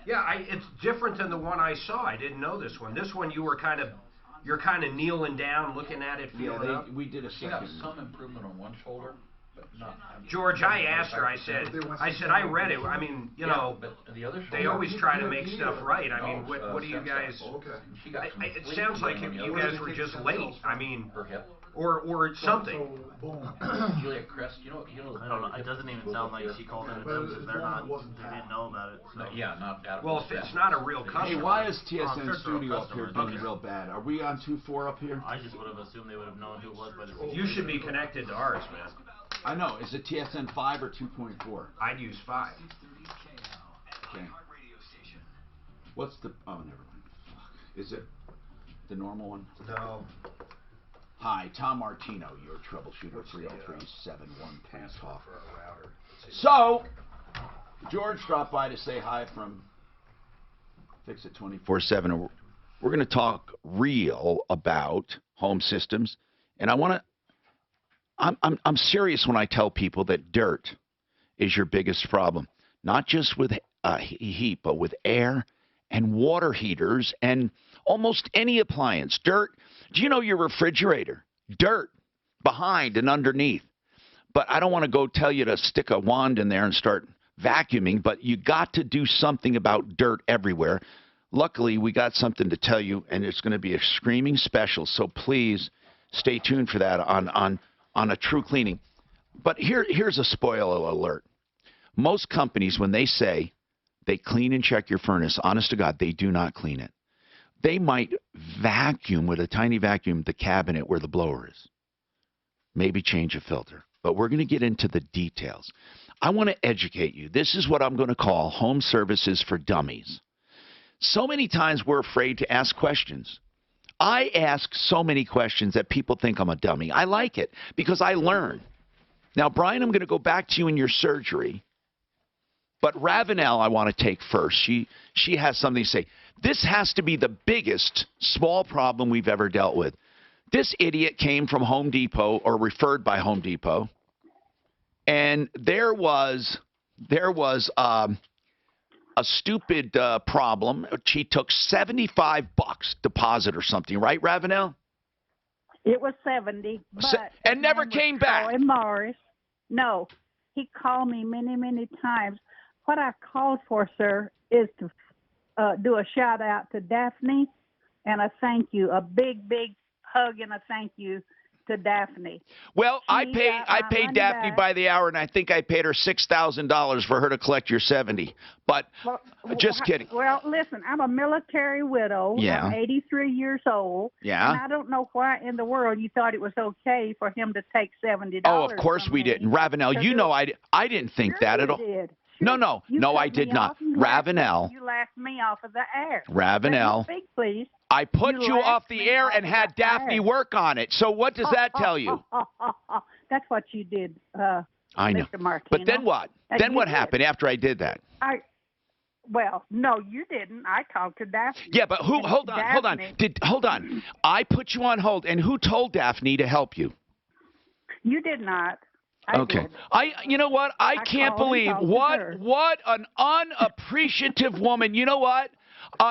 Yeah, it's different than the one I saw. I didn't know this one. This one you're kind of kneeling down, looking at it, feeling it up.
We did a
She got
second.
some improvement on one shoulder, but not.
George, I asked her. I said, I read it. I mean, you know,
but the other
they always try to make stuff right. I mean, what do you guys?
She got
It sounds like you guys were just late. I mean,
her hip.
or something.
Julia Crest, you know.
I don't know. It doesn't even sound like she called in because they didn't know about it. So.
Yeah, not out of
Well, if it's not a real customer.
Hey, why is TSN Studio up here doing real bad? Are we on 2.4 up here?
I just would have assumed they would have known who it was by the.
You should be connected to ours, man.
I know. Is it TSN 5 or 2.4?
I'd use 5.
Okay. What's the? Oh, never mind. Fuck. Is it the normal one?
No.
Hi, Tom Martino, your troubleshooter, 30371 pass off. So, George dropped by to say hi from Fix It 24/7. We're going to talk real about home systems, and I want to. I'm serious when I tell people that dirt is your biggest problem, not just with heat, but with air and water heaters and almost any appliance. Dirt. Do you know your refrigerator? Dirt behind and underneath. But I don't want to go tell you to stick a wand in there and start vacuuming, but you got to do something about dirt everywhere. Luckily, we got something to tell you, and it's going to be a screaming special, so please stay tuned for that on a true cleaning. But here's a spoiler alert. Most companies, when they say they clean and check your furnace, honest to God, they do not clean it. They might vacuum with a tiny vacuum the cabinet where the blower is. Maybe change a filter. But we're going to get into the details. I want to educate you. This is what I'm going to call home services for dummies. So many times we're afraid to ask questions. I ask so many questions that people think I'm a dummy. I like it because I learn. Now, Brian, I'm going to go back to you in your surgery. But Ravenel, I want to take first. She has something to say. This has to be the biggest small problem we've ever dealt with. This idiot came from Home Depot or referred by Home Depot, and there was a stupid problem. She took $75 deposit or something, right, Ravenel?
It was 70, but
and never came back.
Morris, no, he called me many times. What I called for, sir, is to do a shout out to Daphne and a thank you, a big hug and a thank you to Daphne.
Well, I paid Daphne by the hour, and I think I paid her $6,000 for her to collect your 70. But just kidding.
Well, listen, I'm a military widow.
Yeah.
I'm 83 years old.
Yeah.
And I don't know why in the world you thought it was okay for him to take $70.
Oh, of course we didn't. Ravenel, you know I didn't think that at all. No,
You
no,
cut
I did
me
not.
off. You
Ravenel.
You laughed me off of the air.
Ravenel.
Let me speak, please.
I put you
laughed
off the
me
air
off
and
of
had
the
Daphne
air.
work on it. So what does that tell you?
That's what you did,
I know.
Mr. Martino.
But then what? Then
You
what
did.
happened after I did that?
Well, no, you didn't. I talked to Daphne.
Yeah, but who?
And
Hold on. Hold on. I put you on hold, and who told Daphne to help you?
You did not. I
Okay.
did.
You know what? I can't
called and
believe
talked to her.
what an unappreciative woman. You know what?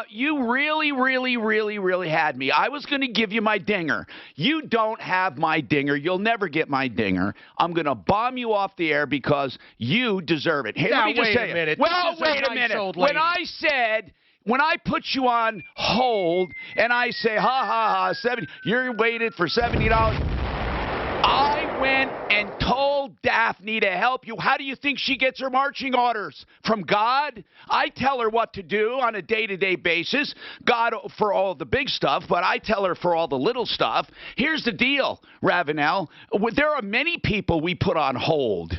You really, really, really, really had me. I was going to give you my dinger. You don't have my dinger. You'll never get my dinger. I'm going to bomb you off the air because you deserve it. Hey,
Now,
let me just
wait
say
a minute.
Well,
This is
wait
a
a
nice
minute.
old lady.
When I put you on hold and I say, ha, 70, you're waited for $70. I went and told Daphne to help you. How do you think she gets her marching orders? From God? I tell her what to do on a day-to-day basis. God for all the big stuff, but I tell her for all the little stuff. Here's the deal, Ravenel. There are many people we put on hold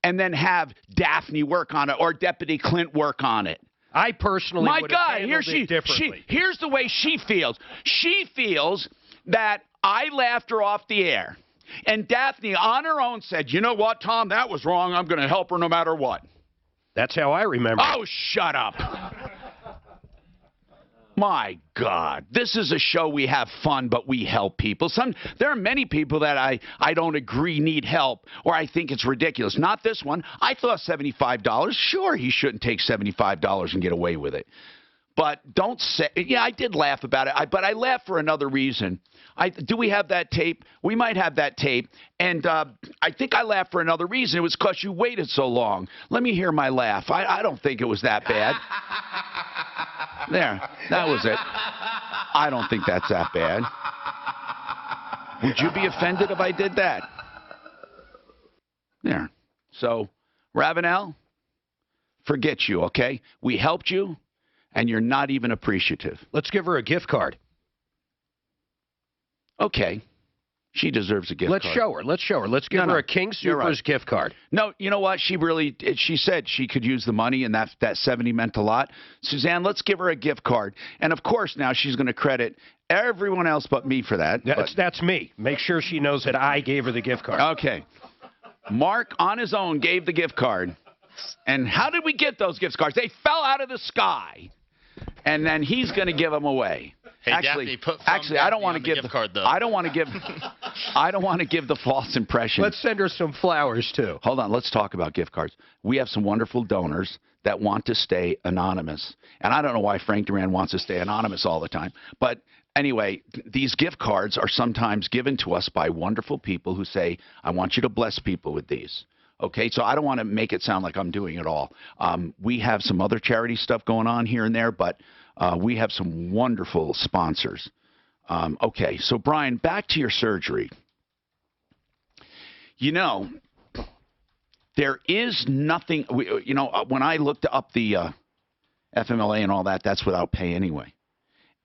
and then have Daphne work on it or Deputy Clint work on it.
I personally
My
would have
God,
handled it differently.
here's the way she feels. She feels that I laughed her off the air. And Daphne, on her own, said, you know what, Tom, that was wrong. I'm going to help her no matter what.
That's how I remember.
Oh, shut up. My God, this is a show we have fun, but we help people. There are many people that I don't agree need help, or I think it's ridiculous. Not this one. I thought $75. Sure, he shouldn't take $75 and get away with it. But don't say, yeah, I did laugh about it, but I laughed for another reason. Do we have that tape? We might have that tape. And I think I laughed for another reason. It was because you waited so long. Let me hear my laugh. I don't think it was that bad. There, that was it. I don't think that's that bad. Would you be offended if I did that? There. So, Ravenel, forget you, okay? We helped you. And you're not even appreciative.
Let's give her a gift card.
Okay. She deserves a gift card.
Let's show her. Let's give her a King Soopers gift card.
No, you know what? She said she could use the money, and that 70 meant a lot. Suzanne, let's give her a gift card. And, of course, now she's going to credit everyone else but me for that.
That's me. Make sure she knows that I gave her the gift card.
Okay. Mark, on his own, gave the gift card. And how did we get those gift cards? They fell out of the sky. And then he's going to give them away.
Hey,
Actually,
Daphne,
I don't want to give
the card though.
I don't want to give. I don't want to give the false impression.
Let's send her some flowers too.
Hold on. Let's talk about gift cards. We have some wonderful donors that want to stay anonymous, and I don't know why Frank Duran wants to stay anonymous all the time. But anyway, these gift cards are sometimes given to us by wonderful people who say, "I want you to bless people with these." Okay, so I don't want to make it sound like I'm doing it all. We have some other charity stuff going on here and there, but we have some wonderful sponsors. Okay, so Brian, back to your surgery. You know, there is nothing, when I looked up the FMLA and all that, that's without pay anyway.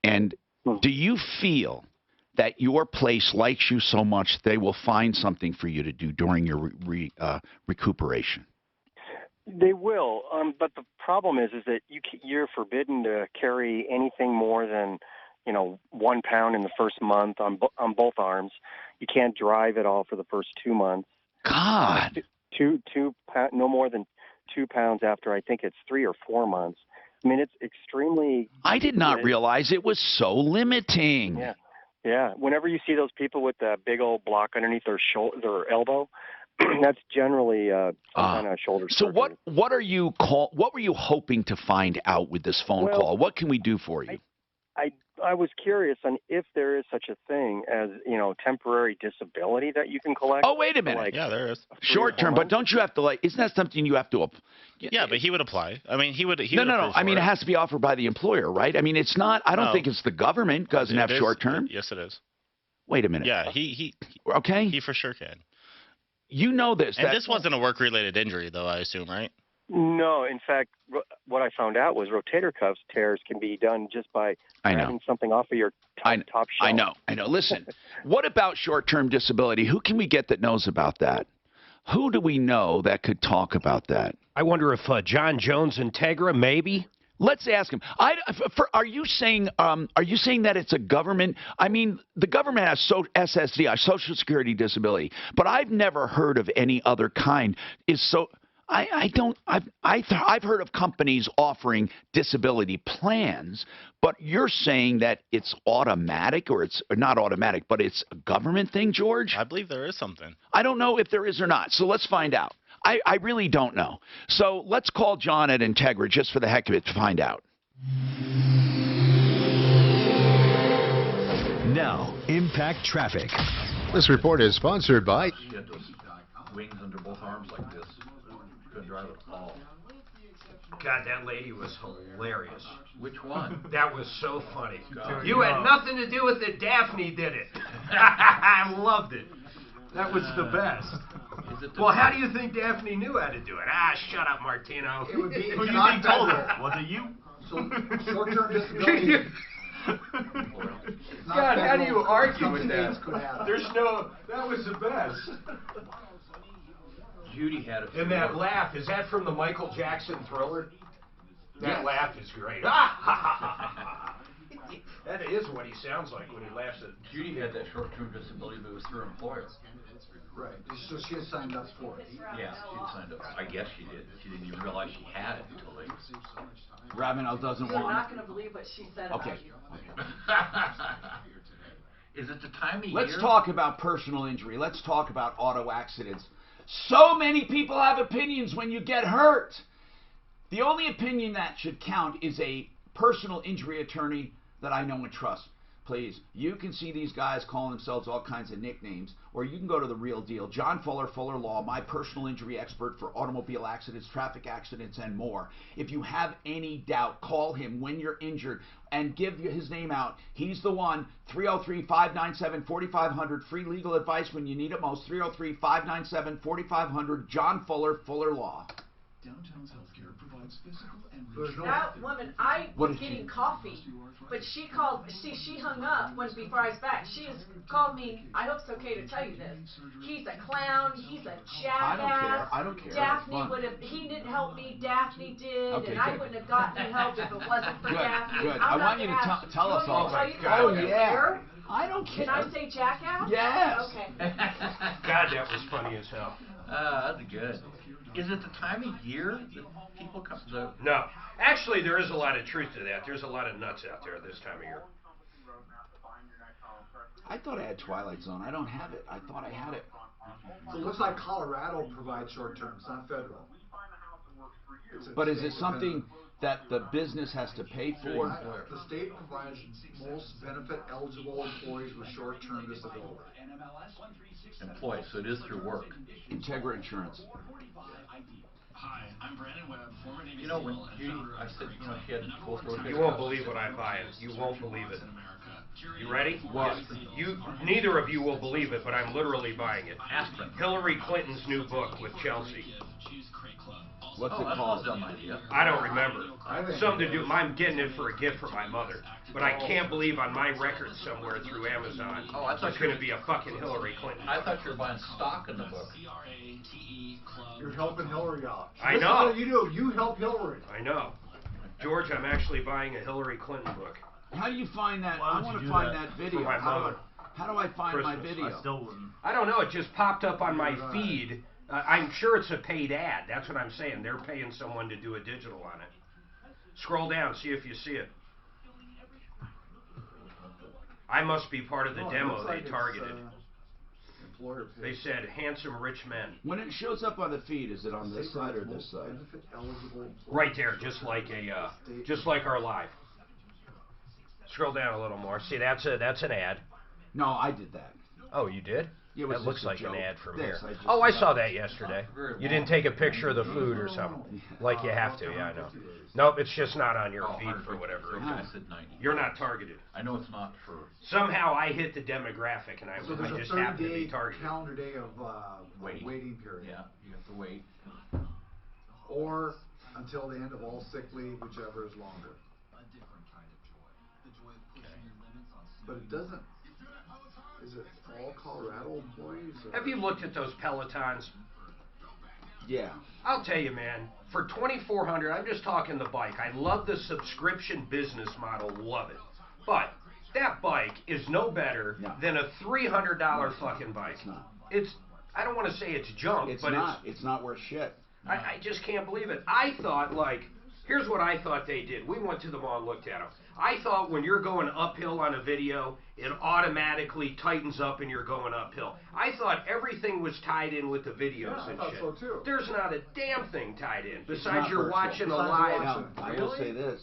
And do you feel that your place likes you so much they will find something for you to do during your recuperation?
They will, but the problem is that you're forbidden to carry anything more than 1 pound in the first month on both arms. You can't drive at all for the first 2 months.
God,
no more than 2 pounds after I think it's 3 or 4 months. I mean, it's extremely.
I did not realize it was so limiting.
Yeah. Yeah, whenever you see those people with that big old block underneath their elbow, that's generally some kind of shoulder surgery.
So what were you hoping to find out with this phone call? What can we do for you?
I was curious on if there is such a thing as temporary disability that you can collect.
Oh, wait a minute.
Yeah, there is.
Short term, but don't you have to isn't that something you have to?
Yeah, but he would apply. I mean, he would.
No. I mean, it has to be offered by the employer, right? I mean, it's not. I don't think it's the government doesn't have short term.
Yes, it is.
Wait a minute.
Yeah, he
okay.
He for sure can.
You know this.
And this wasn't a work-related injury, though, I assume, right?
No, in fact, what I found out was rotator cuff tears can be done just by grabbing something off of your top shelf.
I know. Listen, what about short-term disability? Who can we get that knows about that? Who do we know that could talk about that?
I wonder if John Jones Integra, maybe?
Let's ask him. Are you saying that it's a government? I mean, the government has SSDI, Social Security Disability, but I've never heard of any other kind. I've heard of companies offering disability plans, but you're saying that it's automatic, or it's not automatic, but it's a government thing, George?
I believe there is something.
I don't know if there is or not, so let's find out. I really don't know. So let's call John at Integra just for the heck of it to find out.
Now, Impact Traffic.
This report is sponsored by...
She had those wings under both arms like this. Couldn't drive at all.
God, that lady was hilarious.
Which one?
That was so funny.
God.
You had nothing to do with it. Daphne did it. I loved it. That was the best. Well, how do you think Daphne knew how to do it? Ah, shut up, Martino.
It would be
Who do you think told her? Was it you?
So short-term disability.
God, how do you argue with
States
that?
could have it.
There's no. That was the best.
Judy had it.
And that laugh, is that from the Michael Jackson Thriller? That
Yes.
laugh is great. That is what he sounds like when he laughs at.
Judy had that short-term disability, but it was through her employer.
Right. So she had signed up for it.
Yeah, she had signed up. I guess she did. She didn't even realize she had it until later.
Ravenel doesn't
You're
want
not going to believe what she said
Okay.
about you.
Is it the time of year?
Let's talk about personal injury. Let's talk about auto accidents. So many people have opinions when you get hurt. The only opinion that should count is a personal injury attorney that I know and trust. Please, you can see these guys calling themselves all kinds of nicknames, or you can go to the real deal. John Fuller, Fuller Law, my personal injury expert for automobile accidents, traffic accidents, and more. If you have any doubt, call him when you're injured and give his name out. He's the one. 303-597-4500. Free legal advice when you need it most. 303-597-4500. John Fuller, Fuller Law.
Downtown's Healthcare provides physical and
That woman, I was getting coffee, but she called, she hung up before I was back. She has called me, I hope it's okay to tell you this. He's a clown, he's a jackass.
I don't care.
Daphne he didn't help me, Daphne did,
Okay,
and I
good.
wouldn't have gotten the help if it wasn't for
Good,
Daphne.
good.
I'm
I
not
want you to
gonna
tell us all.
Oh,
Yeah. I don't care.
Can I say jackass?
Yes.
Okay.
God, that was funny as hell.
That's good. Is it the time of year that people come to?
No. Actually, there is a lot of truth to that. There's a lot of nuts out there this time of year.
I thought I had Twilight Zone. I don't have it. I thought I had it.
So it looks like Colorado provides short-term. It's not federal.
But is it something that the business has to pay for?
The state provides most benefit-eligible employees with short-term disability.
Employees, so it is through work.
Integra Insurance.
Hi, I'm Brandon Webb, former Navy
You know, when
SEAL and
Judy,
founder
I
of
said, you know, she had full throat.
You won't believe what I buy. You won't believe it. You ready? What? Neither of you will believe it, but I'm literally buying it.
Aspen.
Hillary Clinton's new book with Chelsea.
What's it
that's
called?
a dumb idea.
I don't remember. Something to do. I'm getting it for a gift for my mother. But I can't believe on my record somewhere through Amazon,
Oh, I thought
it's going to be a fucking Hillary Clinton.
I thought you were buying stock in the book.
You're helping Hillary out.
I
This is
know.
what you do. You help Hillary.
I know. George, I'm actually buying a Hillary Clinton book.
How do you find that?
Why
I
would
want
you
to
do
find
that?
that video.
For my mother.
How do I find my
Christmas.
video?
I still wouldn't.
I don't know. It just popped up on my feed. I'm sure it's a paid ad. That's what I'm saying. They're paying someone to do a digital on it. Scroll down, see if you see it. I must be part of the demo they targeted. They said handsome rich men.
When it shows up on the feed, is it on this side or this side?
Right there, just like our live. Scroll down a little more. See, that's an ad.
No, I did that.
Oh, you did?
Yeah, it was
that looks
just a
like
joke.
an ad from
This,
here.
I just
Oh, I
did
saw
that.
that yesterday. You didn't take a picture of the food or something, like you have to. Yeah, I know. Nope, it's just not on your feed for whatever reason.
I said 90.
You're not targeted.
I know it's not for.
Somehow I hit the demographic, and I
So there's
just
a
happened to
30-day
be targeted.
calendar day of
Waiting.
waiting period.
Yeah, you have to wait.
Or until the end of all sick leave, whichever is longer. But it doesn't. Is it all Colorado employees? Or?
Have you looked at those Pelotons?
Yeah.
I'll tell you, man, for $2,400, I'm just talking the bike. I love the subscription business model, love it. But that bike is no better than a $300 fucking bike. It's, I don't want to say it's junk, but
it's not worth shit.
I just can't believe it. I thought, like, here's what I thought they did. We went to the mall and looked at them. I thought when you're going uphill on a video, it automatically tightens up and you're going uphill. I thought everything was tied in with the videos and shit.
So too.
There's not a damn thing tied in besides you're watching a live.
Now, I will say this,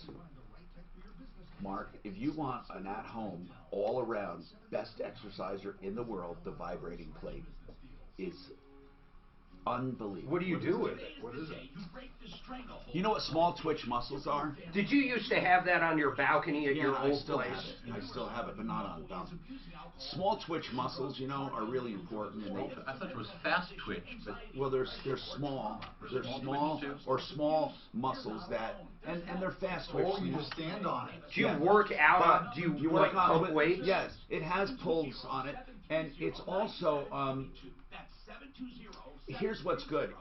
Mark, if you want an at-home, all-around, best exerciser in the world, the vibrating plate is unbelievable.
What do you do with it?
What is it?
You know what small twitch muscles are?
Did you used to have that on your balcony at your
I
old
still
place?
have it. I still have it, but not on dumb. Small twitch muscles, you know, are really important. And
I thought it was fast twitch, but
well, they're small. They're small or small muscles that, and they're fast twitch.
Oh, you just stand on it.
Do you work out? Do you
work
like
on
pump weights?
Yes, it has pulls on it, and it's also. Here's what's good.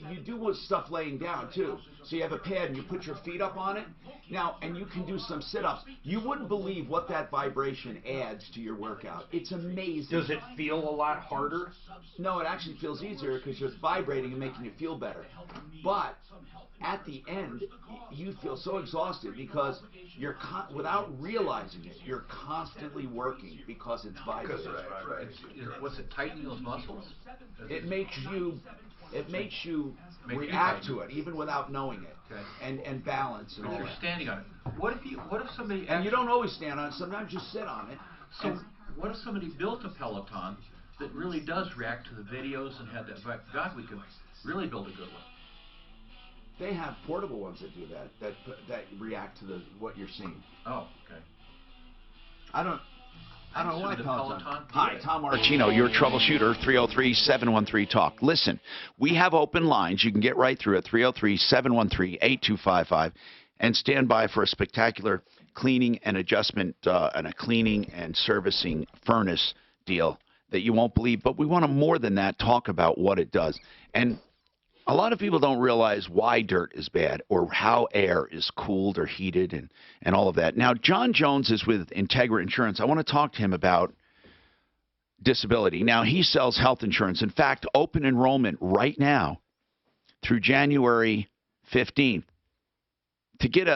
You do with stuff laying down too. So you have a pad and you put your feet up on it. Now, and you can do some sit-ups. You wouldn't believe what that vibration adds to your workout. It's amazing.
Does it feel a lot harder?
No, it actually feels easier because you're vibrating and making you feel better. But at the end, you feel so exhausted because you're without realizing it, you're constantly working because it's vibrating.
What's it, tightening those muscles?
It makes you react to it even without knowing it, and balance and
But
all
you're
that.
standing on it. What if somebody
And you don't always stand on it. Sometimes you sit on it.
So what if somebody built a Peloton that really does react to the videos and had that? God, we could really build a good one.
They have portable ones that do that react to what you're seeing.
Oh, okay.
I don't know why
Peloton.
Hi, Tom Martino, your troubleshooter, 303-713-TALK. Listen, we have open lines. You can get right through at 303-713-8255 and stand by for a spectacular cleaning and adjustment and a cleaning and servicing furnace deal that you won't believe. But we want to more than that talk about what it does. And a lot of people don't realize why dirt is bad or how air is cooled or heated and all of that. Now, John Jones is with Integra Insurance. I want to talk to him about disability. Now, he sells health insurance. In fact, open enrollment right now through January 15th. To get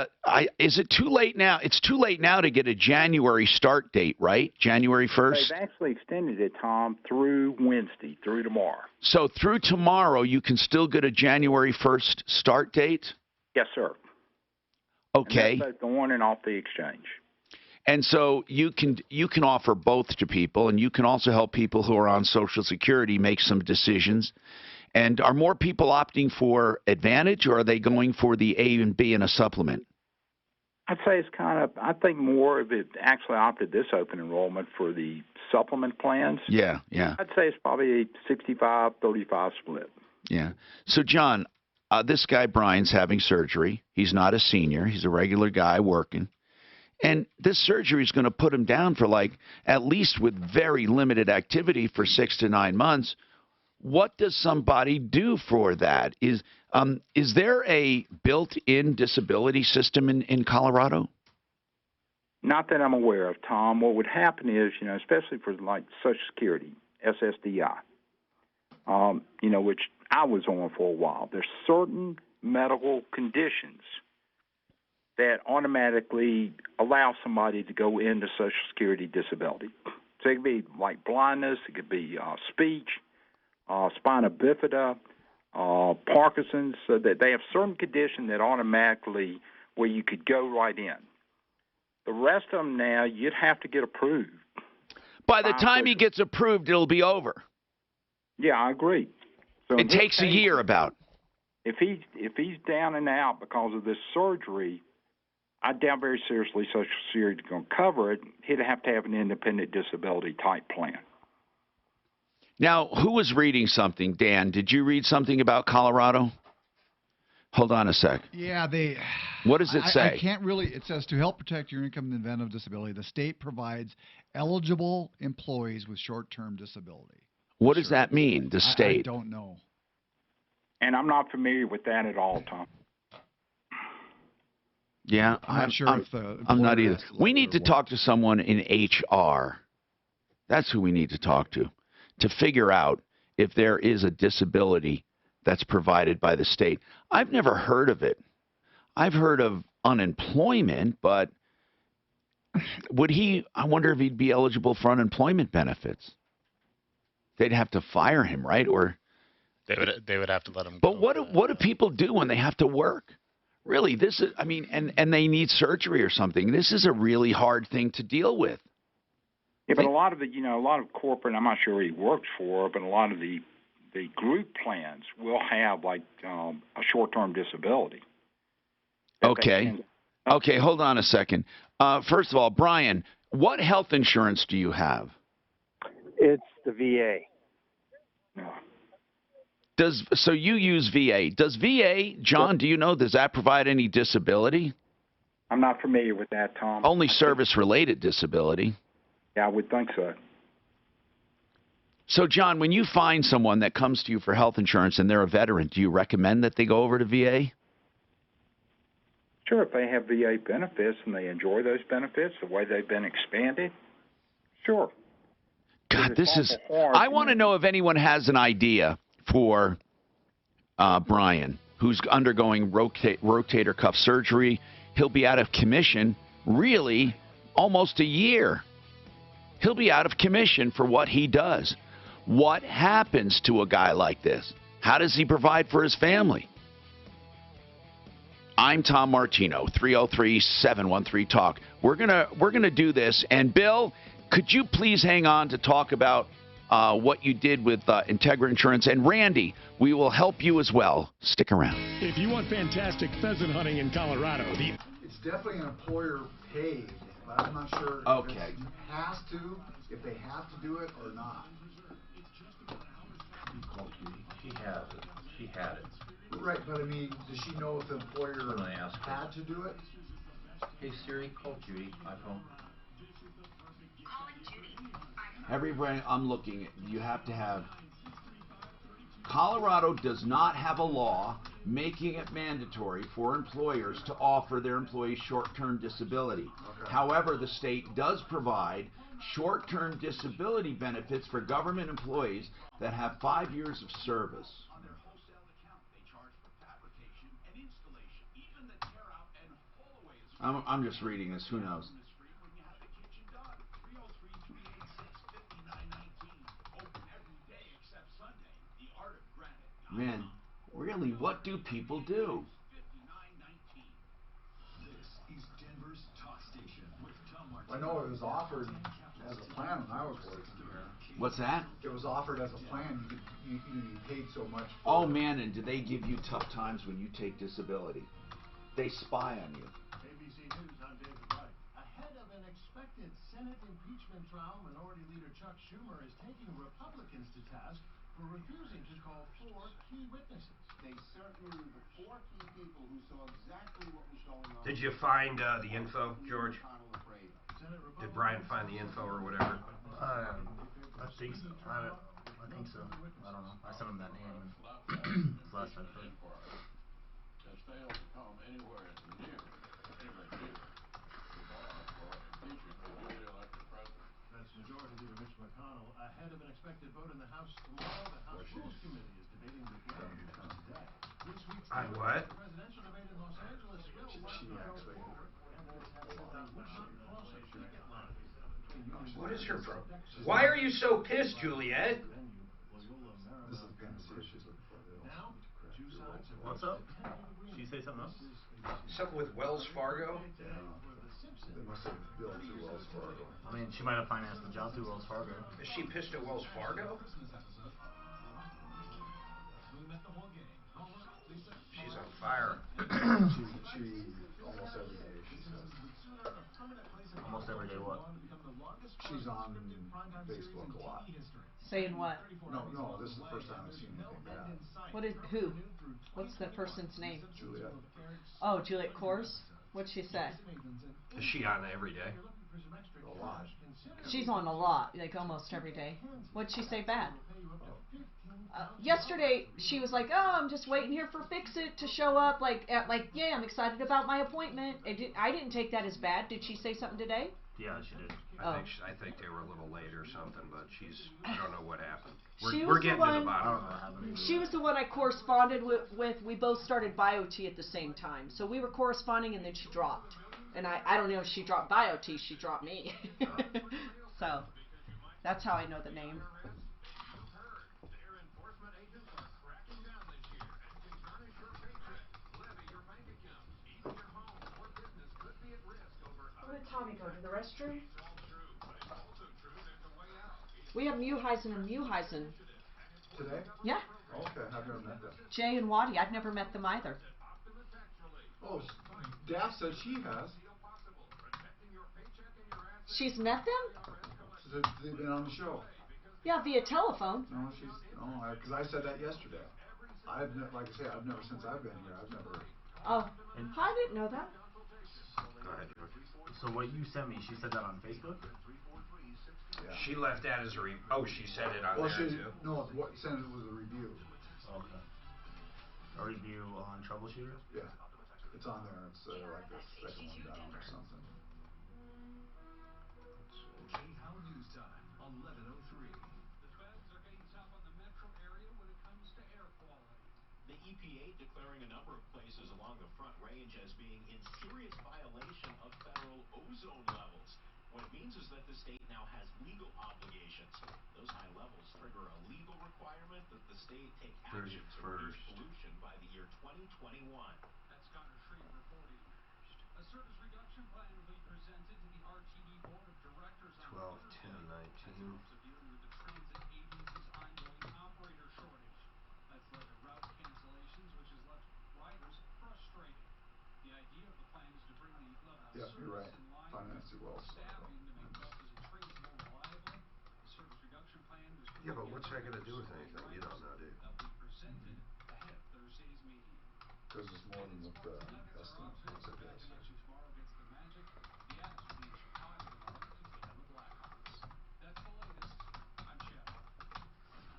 is it too late now? It's too late now to get a January start date, right? January 1st?
They've actually extended it, Tom, through Wednesday, through tomorrow.
So through tomorrow, you can still get a January 1st start date?
Yes, sir.
Okay.
And that's both on and off the exchange.
And so you can offer both to people, and you can also help people who are on Social Security make some decisions. And are more people opting for Advantage, or are they going for the A and B and a supplement?
I'd say it's I think more of it actually opted this open enrollment for the supplement plans.
Yeah.
I'd say it's probably a 65-35 split.
Yeah. So, John, this guy Brian's having surgery. He's not a senior. He's a regular guy working. And this surgery is going to put him down for at least with very limited activity for 6 to 9 months. What does somebody do for that? Is there a built-in disability system in Colorado?
Not that I'm aware of, Tom. What would happen is, especially for Social Security, SSDI, which I was on for a while, there's certain medical conditions that automatically allow somebody to go into Social Security disability. So it could be like blindness, it could be speech, spina bifida, Parkinson's, so that they have certain conditions that automatically where you could go right in. The rest of them now, you'd have to get approved.
By the time he gets approved, it'll be over.
Yeah, I agree. So
it takes a year about.
If he's down and out because of this surgery, I doubt very seriously Social Security is going to cover it. He'd have to have an independent disability type plan.
Now, who was reading something? Dan, did you read something about Colorado? Hold on a sec.
Yeah,
What does it say?
I can't really. It says to help protect your income in the event of disability, the state provides eligible employees with short-term disability.
What does that mean, the state?
I don't know.
And I'm not familiar with that at all, Tom.
Yeah,
I'm not sure if the
I'm not
employer
either.
has to
We
let
need
her
to
work.
talk to someone in HR. That's who we need to talk to figure out if there is a disability that's provided by the state. I've never heard of it. I've heard of unemployment, but I wonder if he'd be eligible for unemployment benefits. They'd have to fire him, right? Or
They would have to let him
But
go.
what do people do when they have to work? Really, this is, I mean, and they need surgery or something. This is a really hard thing to deal with.
Yeah, but a lot of a lot of corporate, I'm not sure he works for, but a lot of the group plans will have like a short-term disability.
Okay. Okay, hold on a second. First of all, Brian, what health insurance do you have?
It's the VA.
So you use VA. Does VA, John, do you know, does that provide any disability?
I'm not familiar with that, Tom.
Only service-related disability.
Yeah, I would think so.
So, John, when you find someone that comes to you for health insurance and they're a veteran, do you recommend that they go over to VA?
Sure, if they have VA benefits and they enjoy those benefits the way they've been expanded, sure.
God, this is... I want to know if anyone has an idea for Brian, who's undergoing rotator cuff surgery. He'll be out of commission, really, almost a year. He'll be out of commission for what he does. What happens to a guy like this? How does he provide for his family? I'm Tom Martino, 303-713-TALK. We're gonna do this. And Bill, could you please hang on to talk about what you did with Integra Insurance? And Randy, we will help you as well. Stick around.
If you want fantastic pheasant hunting in Colorado,
it's definitely an employer paid, but I'm not sure if it has to, if they have to do it or not.
She has it. She had it.
Right, but I mean, does she know if the employer had to do it?
Hey Siri, call Judy. iPhone.
Everybody, I'm looking at, you have to have, Colorado does not have a law making it mandatory for employers to offer their employees short-term disability. Okay. However, the state does provide short-term disability benefits for government employees that have 5 years of service. I'm just reading this, who knows? Man, really, what do people do?
I know it was offered as a plan when I was working here.
What's that?
It was offered as a plan. You paid so much.
Oh man, and do they give you tough times when you take disability? They spy on you.
ABC News, I'm David Wright. Ahead of an expected Senate impeachment trial, Minority Leader Chuck Schumer is taking Republicans to task for refusing to call 4 key witnesses. They certainly were the 4 key people who saw exactly what was going on.
Did you find the info, George? Did Brian find the info or whatever?
I think so. I think so. I don't know. I sent him that name and it's last I've heard.
Has failed to come anywhere near That's Majority Leader Mitch McConnell. Ahead of an expected vote in the House tomorrow, the House Rules Committee is debating the bill today. This week's
what?
presidential debate in Los Angeles will likely go forward.
What is her problem? Why are you so pissed, Juliet?
This is the kind of serious she's looking for.
What's up? Did she say something else?
Something with Wells Fargo?
They must have billed through Wells Fargo.
I mean, she might have financed the job through Wells Fargo.
Is she pissed at Wells Fargo? She's on fire.
she almost every day, she says.
Almost every day what?
She's on Facebook a lot.
Saying what?
No, this is the first time I've seen anything bad.
Who? What's that person's name?
Juliet.
Oh, Juliet Kors? What'd she say?
Is she on every day?
A lot.
She's on a lot, like almost every day. What'd she say bad? Yesterday she was like, "Oh, I'm just waiting here for Fix-It to show up." Like, yeah, I'm excited about my appointment. I didn't take that as bad. Did she say something today?
Yeah, she did.
I think they were a little late or something, but I don't know what happened.
She
We're
was
getting
the
to
one.
the bottom of it.
She was the one I corresponded with. We both started BioT at the same time, so we were corresponding, and then she dropped. And I don't know if she dropped BioT, she dropped me. So that's how I know the name. Where did Tommy go? To the restroom? We have Mueheisen and Mueheisen.
Today?
Yeah.
Okay, I've never met them.
Jay and Waddy, I've never met them either.
Oh, Daff says she has.
She's met them?
She said they've been on the show.
Yeah, via telephone.
No, because I said that yesterday. Like I say, I've never, since I've been here, I've never.
Oh, I didn't know that.
Go ahead, George.
So what you sent me, she said that on Facebook?
Yeah.
She left that as a she said it on there too?
No, what sent it was a review.
Okay. A review on Troubleshooter?
Yeah. It's on there. It's like the second one down or something.
KHOW News Time, 11:03. The feds are getting tough on the metro area when it comes to air quality.
The EPA declaring a number of places along the Front Range as being in serious violation of federal ozone levels. What it means is that the state now has legal obligations. Those high levels trigger a legal requirement that the state take action to reduce pollution by the year 2021.
That's Connor Shreve reporting. A service reduction plan will be presented to the RTD Board of Directors on
12/10/19.
also dealing with the transit agency's ongoing operator shortage. That's led to route cancellations, which has left riders frustrated. The idea of the plan is to bring the level of service in line with staffing to make buses and trains more reliable. The service reduction plan was put
Yeah, but what's that going to do with anything? You don't know, dude.
That'll be presented ahead of Thursday's meeting.
Because it's more than what the estimate was, I guess.
Tomorrow gets the Magic. The Avs will be in Chicago tomorrow to take on the Blackhawks. That's the latest. I'm Chad.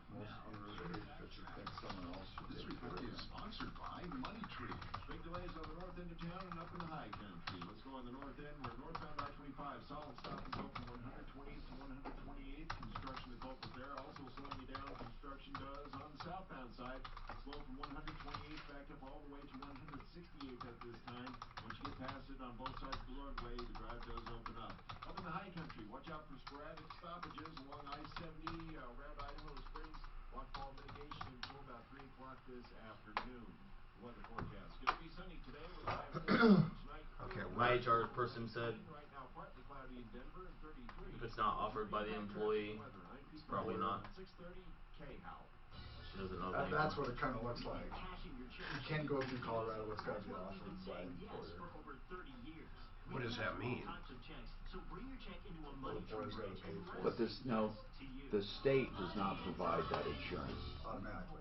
Most underrated pitcher thinks someone else should
This
take
report
care
is
of him.
sponsored by Money Tree.
Big delays on the north end of town and up in the high country. Let's go on the north end. We're northbound I-25. Solid stop and go from 120th to 128th. Construction the culprit there. Also slowing you down. Construction does on the southbound side. Slow from 128th back up all the way to 168th at this time. Once you get past it on both sides of the roadway, the drive does open up. Up in the high country, watch out for sporadic stoppages along I-70 around Idaho Springs. Rockfall mitigation until about 3 o'clock this afternoon. Weather forecast. Going to be sunny today with a high of 40 tonight.
Okay, my HR person said
right now partly cloudy in Denver and 33.
if it's not offered by the employee, it's probably not.
6:30 KHOW.
She doesn't know.
That's what it kind of looks like. You can go through Colorado. It's got to be offered by the employer.
What does that mean?
Well, the employer's got to pay for it.
But the state does not provide that insurance.
Automatically.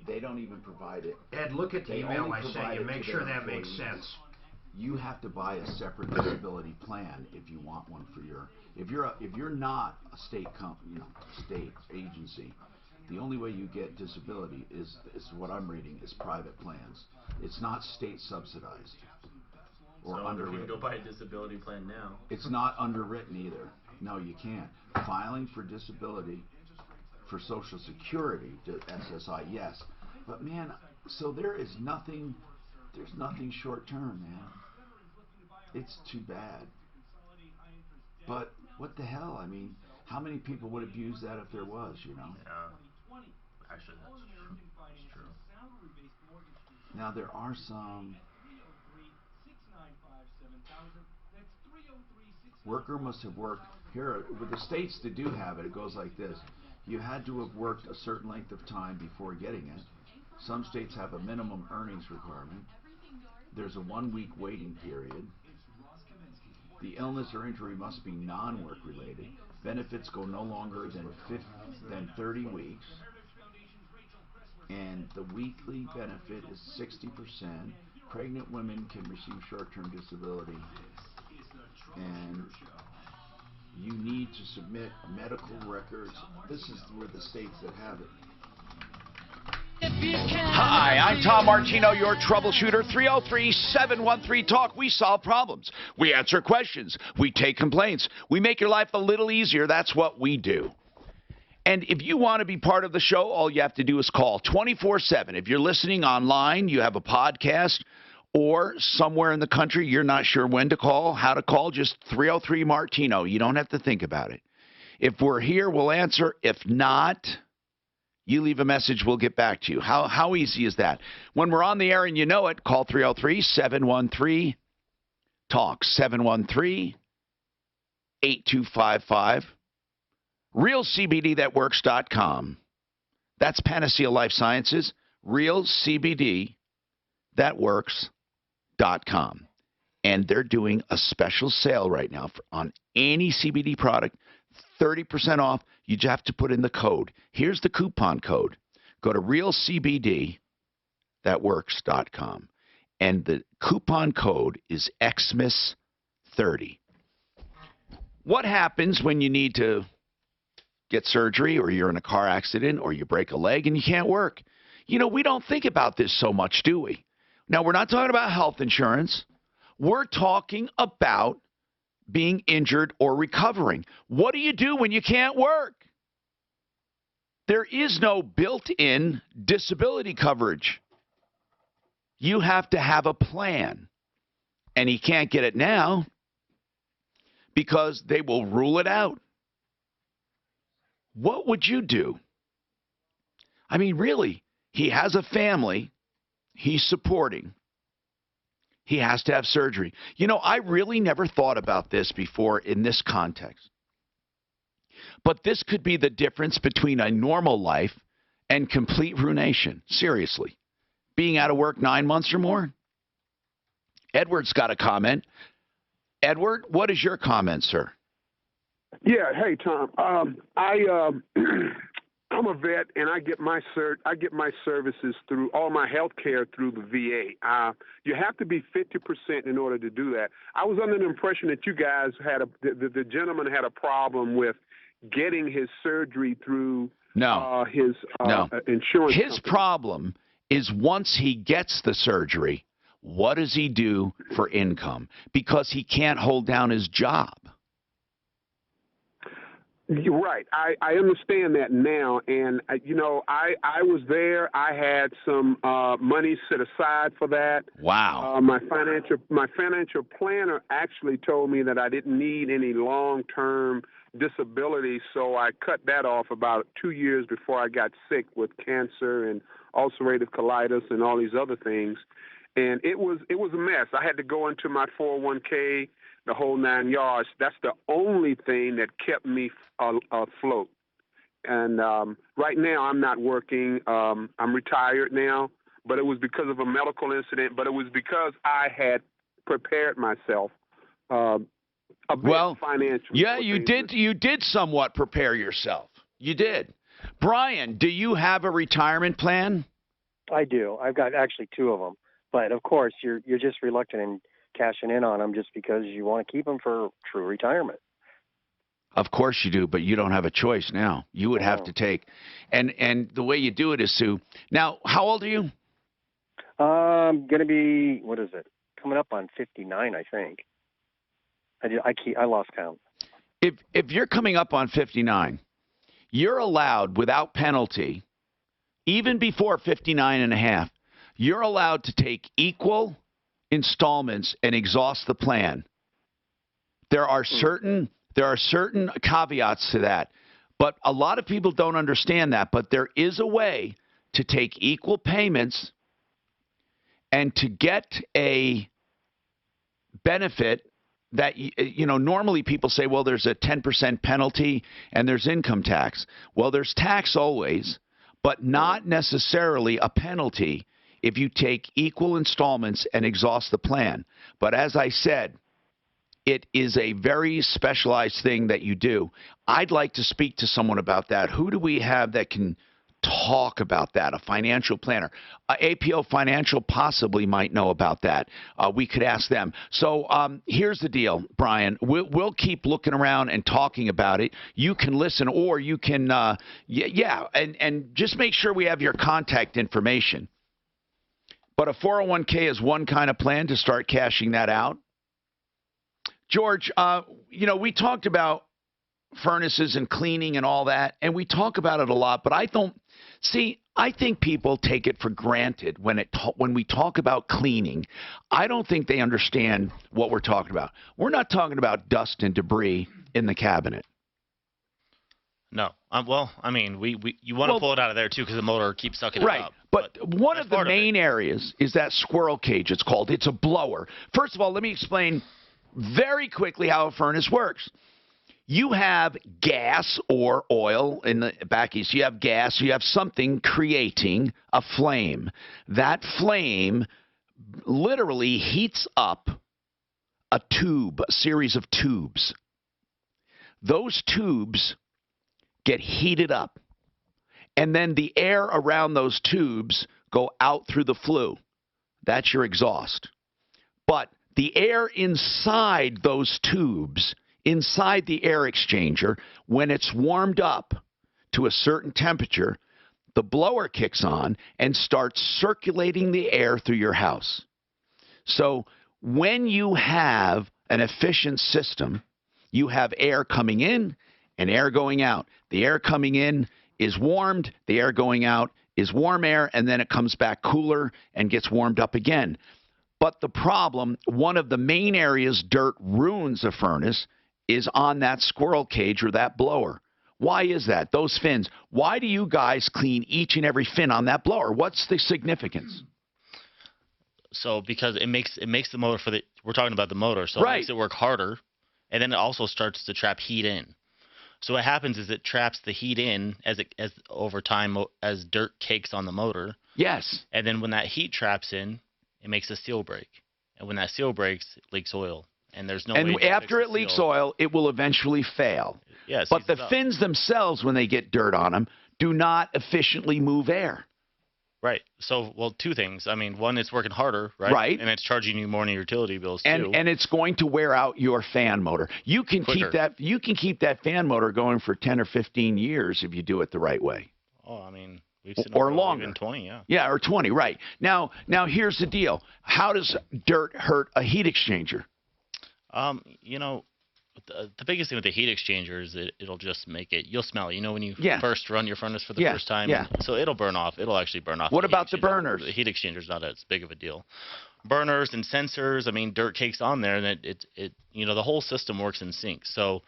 They don't even provide it.
Ed, look at the email I sent you. Make sure that makes sense.
You have to buy a separate disability plan if you want one for your. If you're not a state state agency, the only way you get disability is what I'm reading is private plans. It's not state subsidized or
so
underwritten.
you can go buy a disability plan now.
It's not underwritten either. No, you can't. Filing for disability. For Social Security, to SSI, yes, but man, so there's nothing short term, man. It's too bad. But what the hell? I mean, how many people would abuse that if there was, you know?
Yeah. Actually, that's true.
Now there are some. Worker must have worked here with the states that do have it. It goes like this: you had to have worked a certain length of time before getting it. Some states have a minimum earnings requirement. There's a 1-week waiting period. The illness or injury must be non-work related. Benefits go no longer than 30 weeks. And the weekly benefit is 60%. Pregnant women can receive short-term disability. And You need to submit medical records. This is where the states that have it. Hi, I'm Tom Martino, your troubleshooter. 303-713-TALK. We solve problems. We answer questions. We take complaints. We make your life a little easier. That's what we do. And if you want to be part of the show, all you have to do is call 24/7. If you're listening online, you have a podcast, or somewhere in the country you're not sure when to call, how to call, just 303-MARTINO. You don't have to think about it. If we're here, we'll answer. If not, you leave a message, we'll get back to you. How easy is that? When we're on the air and you know it, call 303-713-TALK, 713-8255. RealCBDThatWorks.com. That's Panacea Life Sciences. RealCBDThatWorks.com. And they're doing a special sale right now on any CBD product, 30% off. You just have to put in the code. Here's the coupon code. Go to RealCBDThatWorks.com. And the coupon code is Xmas30. What happens when you need to get surgery, or you're in a car accident, or you break a leg and you can't work? You know, we don't think about this so much, do we? Now, we're not talking about health insurance. We're talking about being injured or recovering. What do you do when you can't work? There is no built-in disability coverage. You have to have a plan. And he can't get it now because they will rule it out. What would you do? I mean, really, he has a family he's supporting. He has to have surgery. You know, I really never thought about this before in this context. But this could be the difference between a normal life and complete ruination. Seriously. Being out of work 9 months or more? Edward's got a comment. Edward, what is your comment, sir?
Yeah, hey Tom. I'm a vet, and I get my services through all my health care through the VA. You have to be 50% in order to do that. I was under the impression that you guys had the gentleman had a problem with getting his surgery through his insurance.
His problem is once he gets the surgery, what does he do for income? Because he can't hold down his job.
You're right. I understand that now, and I was there. I had some money set aside for that.
Wow.
My financial planner actually told me that I didn't need any long-term disability, so I cut that off about 2 years before I got sick with cancer and ulcerative colitis and all these other things, and it was a mess. I had to go into my 401k. The whole 9 yards. That's the only thing that kept me afloat. And right now, I'm not working. I'm retired now, but it was because of a medical incident. But it was because I had prepared myself a bit financially.
Yeah, you did. You did somewhat prepare yourself. You did. Brian, do you have a retirement plan?
I do. I've got actually 2 of them. But of course, you're just reluctant in cashing in on them just because you want to keep them for true retirement.
Of course you do, but you don't have a choice now. You would have to take, and the way you do it is to, now, how old are you?
I'm going to be, what is it? Coming up on 59, I think. I lost count.
If you're coming up on 59, you're allowed without penalty, even before 59 and a half, you're allowed to take equal installments and exhaust the plan. There are certain caveats to that, but a lot of people don't understand that. But there is a way to take equal payments and to get a benefit that, normally people say, well, there's a 10% penalty and there's income tax. Well, there's tax always, but not necessarily a penalty if you take equal installments and exhaust the plan. But as I said, it is a very specialized thing that you do. I'd like to speak to someone about that. Who do we have that can talk about that. A financial planner, APO Financial possibly might know about that. We could ask them. So here's the deal, Brian. We'll keep looking around and talking about it. You can listen, or you can, and just make sure we have your contact information. But a 401k is one kind of plan to start cashing that out. George, we talked about furnaces and cleaning and all that, and we talk about it a lot, but I think people take it for granted when we talk about cleaning. I don't think they understand what we're talking about. We're not talking about dust and debris in the cabinet.
No. Well, I mean, you want to pull it out of there, too, because the motor keeps sucking it up.
Right. But one of the main areas is that squirrel cage, it's called. It's a blower. First of all, let me explain very quickly how a furnace works. You have gas or oil in the back east. You have gas. You have something creating a flame. That flame literally heats up a tube, a series of tubes. Those tubes get heated up, and then the air around those tubes go out through the flue. That's your exhaust. But the air inside those tubes, inside the air exchanger, when it's warmed up to a certain temperature, the blower kicks on and starts circulating the air through your house. So when you have an efficient system, you have air coming in and air going out. The air coming in is warmed, the air going out is warm air, and then it comes back cooler and gets warmed up again. But the problem, one of the main areas dirt ruins a furnace, is on that squirrel cage or that blower. Why is that? Those fins. Why do you guys clean each and every fin on that blower? What's the significance?
So because it makes the motor we're talking about the motor, so it makes it work harder, and then it also starts to trap heat in. So what happens is it traps the heat in as over time as dirt cakes on the motor.
Yes.
And then when that heat traps in, it makes a seal break. And when that seal breaks, it leaks oil. And there's no way to
after
fix
it
the
leaks
seal.
oil, it will eventually fail.
Yeah,
but the fins themselves, when they get dirt on them, do not efficiently move air.
Right. So, well, two things. I mean, one, it's working harder, right?
Right.
And it's charging you more in your utility bills too.
And it's going to wear out your fan motor. You can keep that fan motor going for 10 or 15 years if you do it the right way.
Oh, I mean, we've seen
or longer.
Even 20, yeah.
Yeah, or 20, right. Now here's the deal. How does dirt hurt a heat exchanger?
The biggest thing with the heat exchanger is it'll just make it, you'll smell it. You know, when you first run your furnace for the first time, so it'll burn off. It'll actually burn off.
What about the burners?
The heat exchanger is not as big of a deal. Burners and sensors, I mean, dirt cakes on there, and the whole system works in sync. So,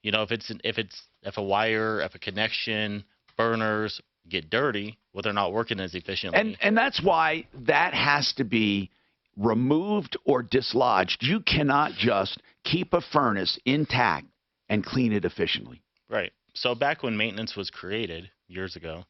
if a wire, if a connection, burners get dirty, well, they're not working as efficiently.
And that's why that has to be removed or dislodged. You cannot just keep a furnace intact and clean it efficiently.
Right. So back when maintenance was created years ago,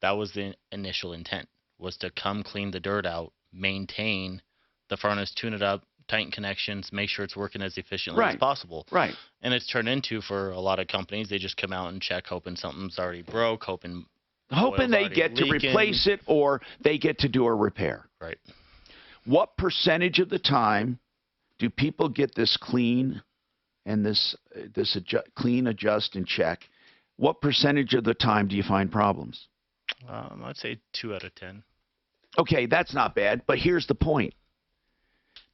that was the initial intent, was to come clean the dirt out, maintain the furnace, tune it up, tighten connections, make sure it's working as efficiently as possible.
Right.
And it's turned into, for a lot of companies, they just come out and check, hoping something's already broke, hoping
they get to replace it or they get to do a repair.
Right.
What percentage of the time do people get this clean and this clean, adjust, and check? What percentage of the time do you find problems?
I'd say 2 out of 10.
Okay, that's not bad, but here's the point.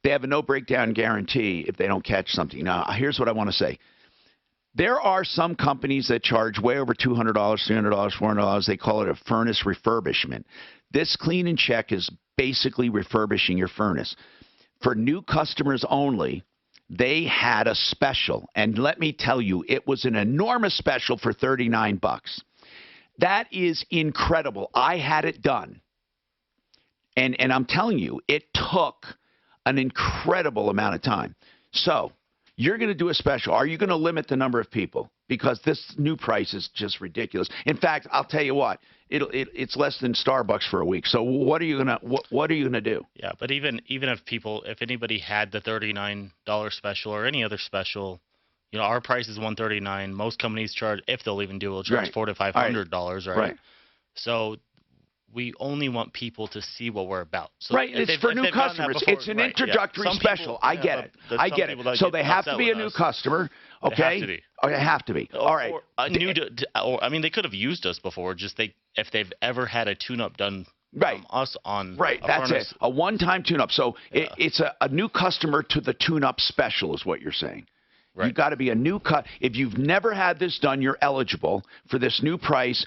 They have a no breakdown guarantee if they don't catch something. Now, here's what I want to say. There are some companies that charge way over $200, $300, $400. They call it a furnace refurbishment. This clean and check is basically refurbishing your furnace. For new customers only, they had a special. And let me tell you, it was an enormous special for $39. That is incredible. I had it done. And I'm telling you, it took an incredible amount of time. So you're going to do a special. Are you going to limit the number of people? Because this new price is just ridiculous. In fact, I'll tell you what. It's less than Starbucks for a week. So what are you gonna do?
Yeah, but even if anybody had the $39 special or any other special, our price is $139. Most companies charge, if they'll even do it, will charge $400 to $500, right? So we only want people to see what we're about. So
right,
if
it's for new customers.
Before,
It's an
right,
introductury
Some
special.
People,
I get it. I get it. So they have to be a new customer, okay?
They have to be.
Oh, they have to be. All right.
Or new or I mean, they could have used us before. Just if they've ever had a tune-up done from us on
right. That's
furnace.
it. A one-time tune-up. So it's a new customer to the tune-up special, is what you're saying. Right. You've got to be a new cut. If you've never had this done, you're eligible for this new price.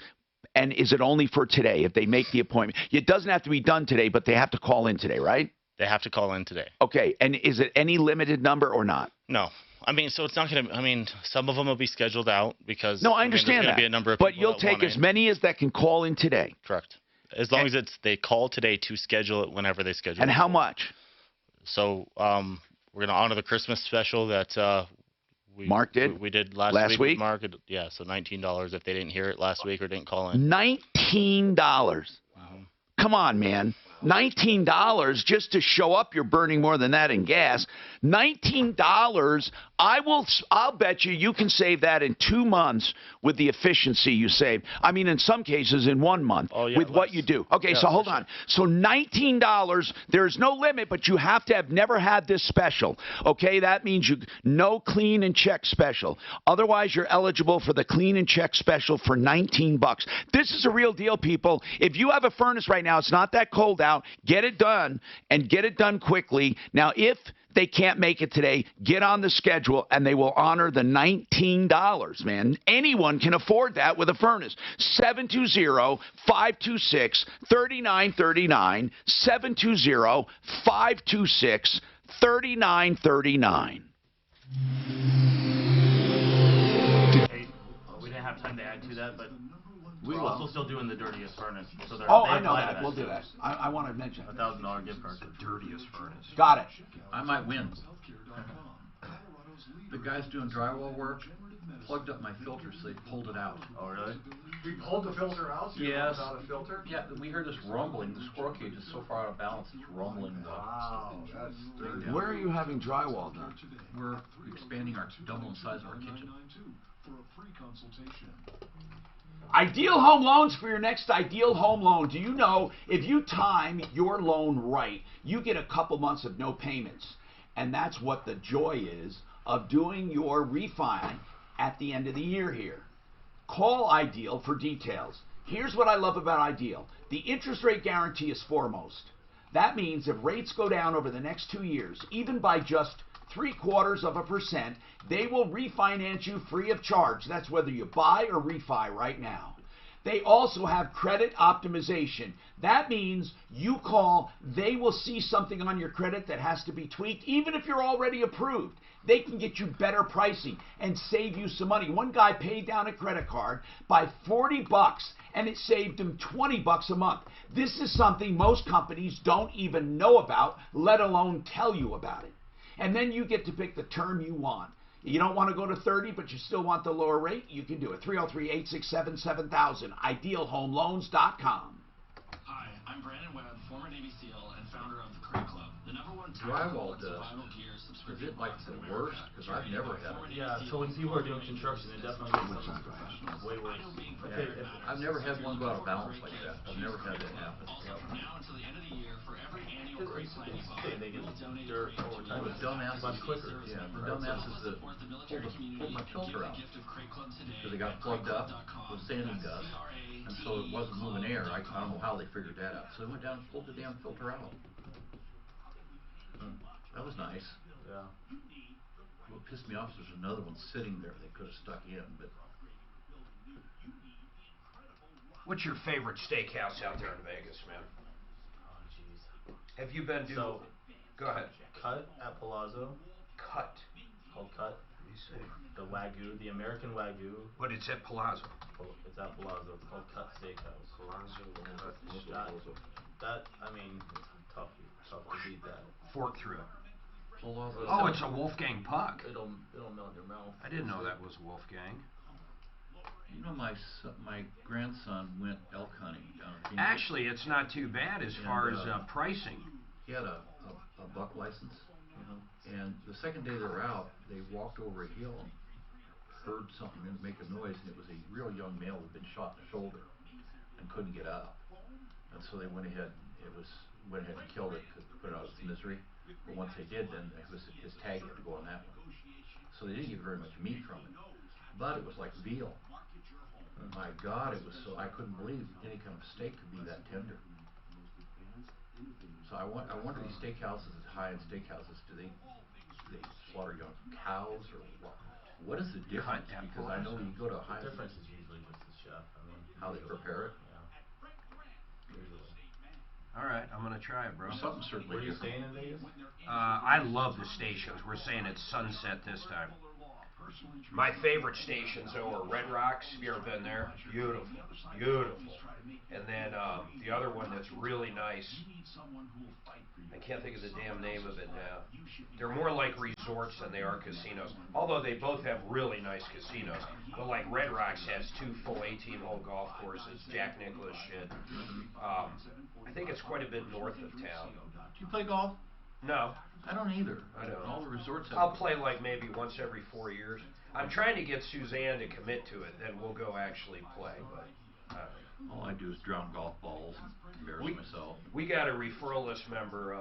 And is it only for today if they make the appointment? It doesn't have to be done today, but they have to call in today, right?
They have to call in today.
Okay. And is it any limited number or not?
No. I mean, so it's not going to – I mean, some of them will be scheduled out because –
No, I understand
there's going to be a number of
but
people
you'll take as many as that can call in today.
Correct. As long as they call today to schedule it whenever they schedule it.
And how much?
So we're going to honor the Christmas special that
Mark did?
We did last week? Mark, yeah, so $19 if they didn't hear it last week or didn't call in.
$19. Wow. Come on, man. $19 just to show up, you're burning more than that in gas. $19, I'll bet you can save that in 2 months with the efficiency you save. I mean, in some cases, in 1 month with what you do. Okay, so hold on. So $19, there's no limit, but you have to have never had this special. Okay, that means no clean and check special. Otherwise, you're eligible for the clean and check special for $19. This is a real deal, people. If you have a furnace right now, it's not that cold out. Get it done and get it done quickly. Now, if they can't make it today, get on the schedule and they will honor the $19, man. Anyone can afford that with a furnace. 720-526-3939. 720-526-3939.
Hey, we didn't have time to add to that, but we're also still doing the dirtiest furnace. So
I know that. We'll do that. I want to mention
a $1,000 gift card.
The dirtiest furnace.
Got it.
I might win. The guys doing drywall work plugged up my filter, so they pulled it out.
Oh, really?
You pulled the filter out? So
yes.
Without a filter?
Yeah, we heard this rumbling. The squirrel cage is so far out of balance, it's rumbling.
Wow, that's dirty.
Where are you having drywall done?
We're expanding doubling the size of our kitchen.
Ideal Home Loans for your next Ideal Home Loan. Do you know if you time your loan right, you get a couple months of no payments. And that's what the joy is of doing your refi at the end of the year here. Call Ideal for details. Here's what I love about Ideal. The interest rate guarantee is foremost. That means if rates go down over the next 2 years, even by just 0.75%, they will refinance you free of charge. That's whether you buy or refi right now. They also have credit optimization. That means you call, they will see something on your credit that has to be tweaked, even if you're already approved. They can get you better pricing and save you some money. One guy paid down a credit card by $40 and it saved him $20 a month. This is something most companies don't even know about, let alone tell you about it. And then you get to pick the term you want. You don't want to go to 30, but you still want the lower rate? You can do it. 303-867-7000. IdealHomeLoans.com.
Hi, I'm Brandon Webb, former Navy SEAL and founder of the Creek Club, the #1
drywall
tactical survival gear
Is
subscription
it like the worst? Because I've never had it.
Yeah, so when people are doing construction, it definitely gets way worse.
I've never had one go out of balance like that. I've never had that happen.
Also, from now until the end of the year, for every annual Creek plan you buy,
they get
we'll donate
dirt over time.
The dumbass
much quicker.
Yeah, the dumbass is that pulled my filter out because they got plugged up with sanding dust, and so it wasn't moving air. I don't know how they figured that out. So they went down and pulled the damn filter out. That was nice.
Yeah.
What pissed me off is there's another one sitting there they could have stuck in, but.
What's your favorite steakhouse out there in Vegas, man?
Oh, jeez.
Have you been to?
So,
go ahead.
Cut at Palazzo.
Cut.
Called Cut.
Let me see.
The Wagyu, the American Wagyu.
But it's at Palazzo.
It's at Palazzo. It's called Cut Steakhouse.
Palazzo.
That, I mean, it's tough to beat that.
Fork through it.
Palazzo.
Oh, it's a Wolfgang Puck.
It'll melt your mouth.
I didn't know that was Wolfgang.
You know, my grandson went elk hunting down in Phoenix.
Actually, it's not too bad as far as pricing.
He had a buck license, and the second day they were out, they walked over a hill and heard something make a noise, and it was a real young male who had been shot in the shoulder. and couldn't get up. And so they went ahead and killed it to put it out of its misery. But once they did, then his tag had to go on that one. So they didn't get very much meat from it. But it was like veal. My God, it was so, I couldn't believe any kind of steak could be that tender. So I wonder, these steakhouses, high-end steakhouses, do they slaughter young cows or what? What is the difference? Because I know you go to a high.
The difference is usually just the chef. I mean,
how they prepare it.
Yeah. Usually.
All right, I'm gonna try it, bro.
Something certainly.
Were you staying in Vegas?
I love the stations. We're staying at Sunset this time. My favorite stations, though, are Red Rocks. Have you ever been there? Beautiful, beautiful. And then the other one that's really nice, I can't think of the damn name of it now. They're more like resorts than they are casinos, although they both have really nice casinos. But like Red Rocks has 2 full 18-hole golf courses, Jack Nicklaus shit. I think it's quite a bit north of town.
Do you play golf?
No.
I don't either.
I don't.
All the resorts have.
I'll play like maybe once every 4 years. I'm trying to get Suzanne to commit to it, then we'll go actually play. But
all I do is drown golf balls and embarrass myself.
We got a referral list member,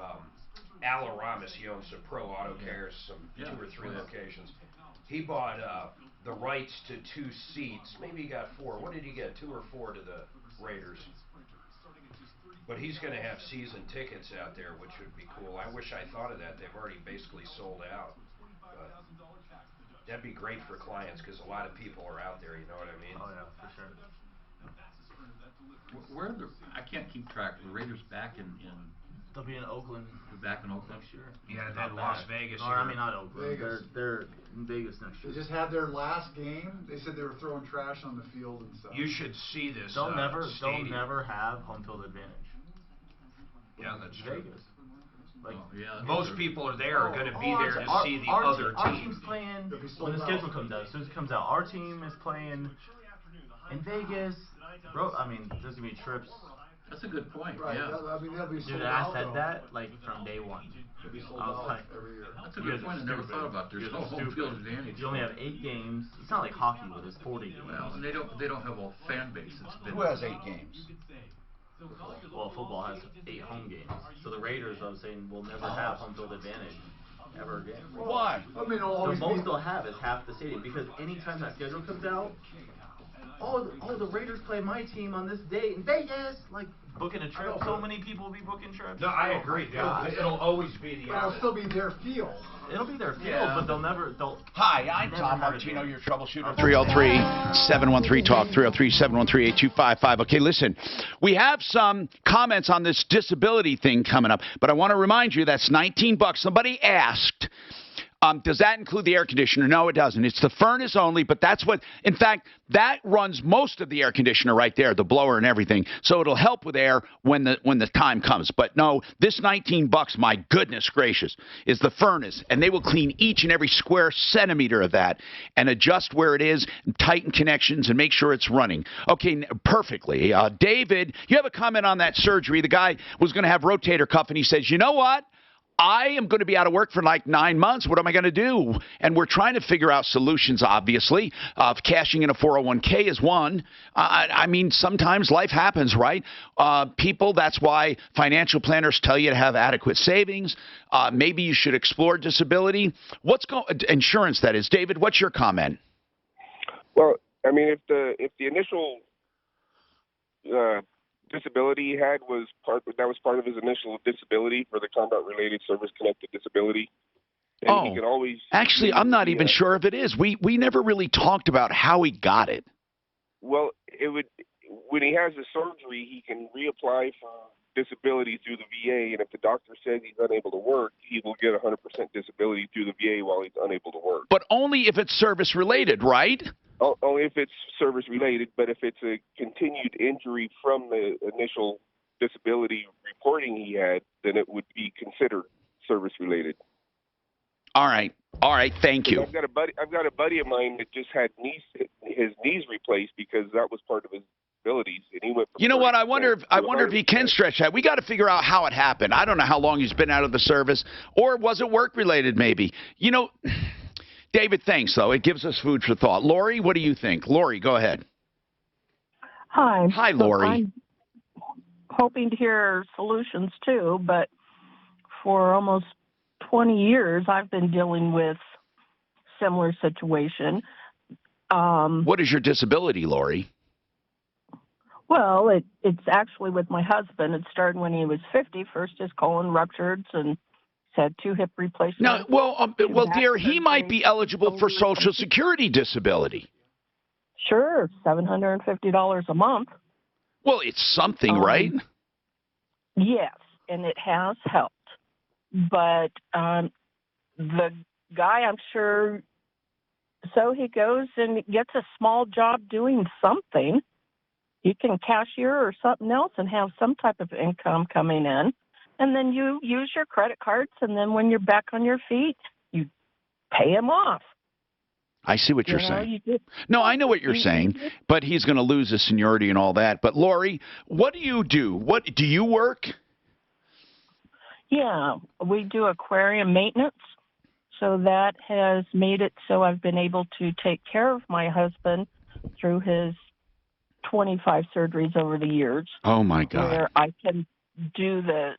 Al Aramis. He owns some Pro Auto Cares, some 2 or 3 locations. He bought the rights to 2 seats. Maybe he got 4. What did he get? 2 or 4 to the Raiders. But he's going to have season tickets out there, which would be cool. I wish I thought of that. They've already basically sold out. But that'd be great for clients because a lot of people are out there, you know what I mean?
Oh, yeah, for sure.
Where are the, I can't keep track. The Raiders back in
They'll be in Oakland.
They're back in Oakland
next year.
Yeah, then Las Vegas.
No, I mean not Oakland.
Vegas.
They're in Vegas next year.
They just had their last game. They said they were throwing trash on the field and stuff.
You should see this.
They'll never have home field advantage.
Yeah, that's
Vegas. Like,
most people are there are going to be there to see the other
Our
team.
team's playing when the schedule comes out. As soon as it comes out, our team is playing in Vegas. Bro, I mean, there's gonna be trips.
That's a good point.
Right.
Yeah.
I mean, they'll be sold
Dude,
out.
I said that like from day one.
They'll be sold
I was
out
like,
every year.
That's a good point. I never thought about. There's no home field advantage.
You only have 8 games. It's not like hockey where there's 40 games.
Well, and they don't have a fan base.
Who has 8 games?
Well, football has 8 home games. So the Raiders, I was saying, will never have home field advantage ever again.
Why?
I mean,
the most they'll have is half the stadium because anytime that schedule comes out, the Raiders play my team on this day in Vegas. Like booking a trip, so many people will be booking trips.
No, I agree. It'll always be the.
But it'll still be their field.
It'll be their field, but they'll.
Hi, I'm Tom Martino, your troubleshooter. 303-713-TALK, 303-713-8255. Okay, listen, we have some comments on this disability thing coming up, but I want to remind you that's $19. Somebody asked, does that include the air conditioner? No, it doesn't. It's the furnace only, but that's what, in fact, that runs most of the air conditioner right there, the blower and everything. So it'll help with air when the time comes. But no, this $19, my goodness gracious, is the furnace. And they will clean each and every square centimeter of that and adjust where it is, tighten connections, and make sure it's running. Okay, perfectly. David, you have a comment on that surgery. The guy was going to have rotator cuff, and he says, you know what? I am going to be out of work for like 9 months. What am I going to do? And we're trying to figure out solutions, obviously. Cashing in a 401k is one. I mean, sometimes life happens, right? People, that's why financial planners tell you to have adequate savings. Maybe you should explore disability. Insurance, that is. David, what's your comment?
Well, I mean, if the initial disability he had was part of his initial disability for the combat related service connected disability. And he can always
actually, I'm not even sure if it is. We never really talked about how he got it.
Well, when he has the surgery, he can reapply for disability through the VA, and if the doctor says he's unable to work, he will get 100% disability through the VA while he's unable to work.
But only if it's service related, right?
Only if it's service related, but if it's a continued injury from the initial disability reporting he had, then it would be considered service related.
All right. Thank you.
I've got a buddy of mine that just had his knees replaced because that was part of his abilities, and he went.
You know what? I wonder if he can stretch that. We got to figure out how it happened. I don't know how long he's been out of the service, or was it work related? Maybe. You know. David, thanks, though. It gives us food for thought. Lori, what do you think? Lori, go ahead.
Hi.
Hi, Lori.
I'm hoping to hear solutions too, but for almost 20 years, I've been dealing with similar situation.
What is your disability, Lori?
Well, it's actually with my husband. It started when he was 50. First, his colon ruptured and he's had 2 hip replacements.
No, well, dear, he might be eligible for Social Security disability.
Sure, $750 a month.
Well, it's something, right?
Yes, and it has helped. But the guy, I'm sure, so he goes and gets a small job doing something. You can cashier or something else and have some type of income coming in. And then you use your credit cards, and then when you're back on your feet, you pay them off.
I see what you're
You know,
saying.
you just-
No, I know what you're saying, but he's going to lose his seniority and all that. But, Lori, what do you do? What do you work?
Yeah, we do aquarium maintenance. So that has made it so I've been able to take care of my husband through his 25 surgeries over the years.
Oh, my God.
Where I can do the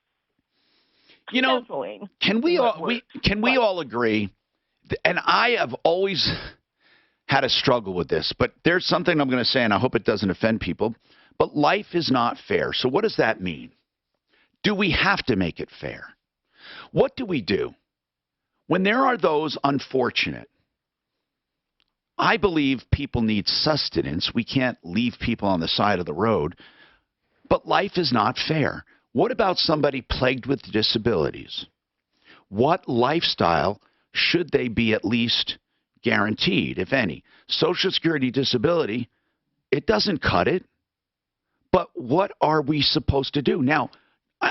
scheduling.
Can we all agree? And I have always had a struggle with this, but there's something I'm going to say, and I hope it doesn't offend people. But life is not fair. So what does that mean? Do we have to make it fair? What do we do? When there are those unfortunate, I believe people need sustenance. We can't leave people on the side of the road. But life is not fair. What about somebody plagued with disabilities? What lifestyle should they be at least guaranteed, if any? Social Security disability, it doesn't cut it. But what are we supposed to do? Now,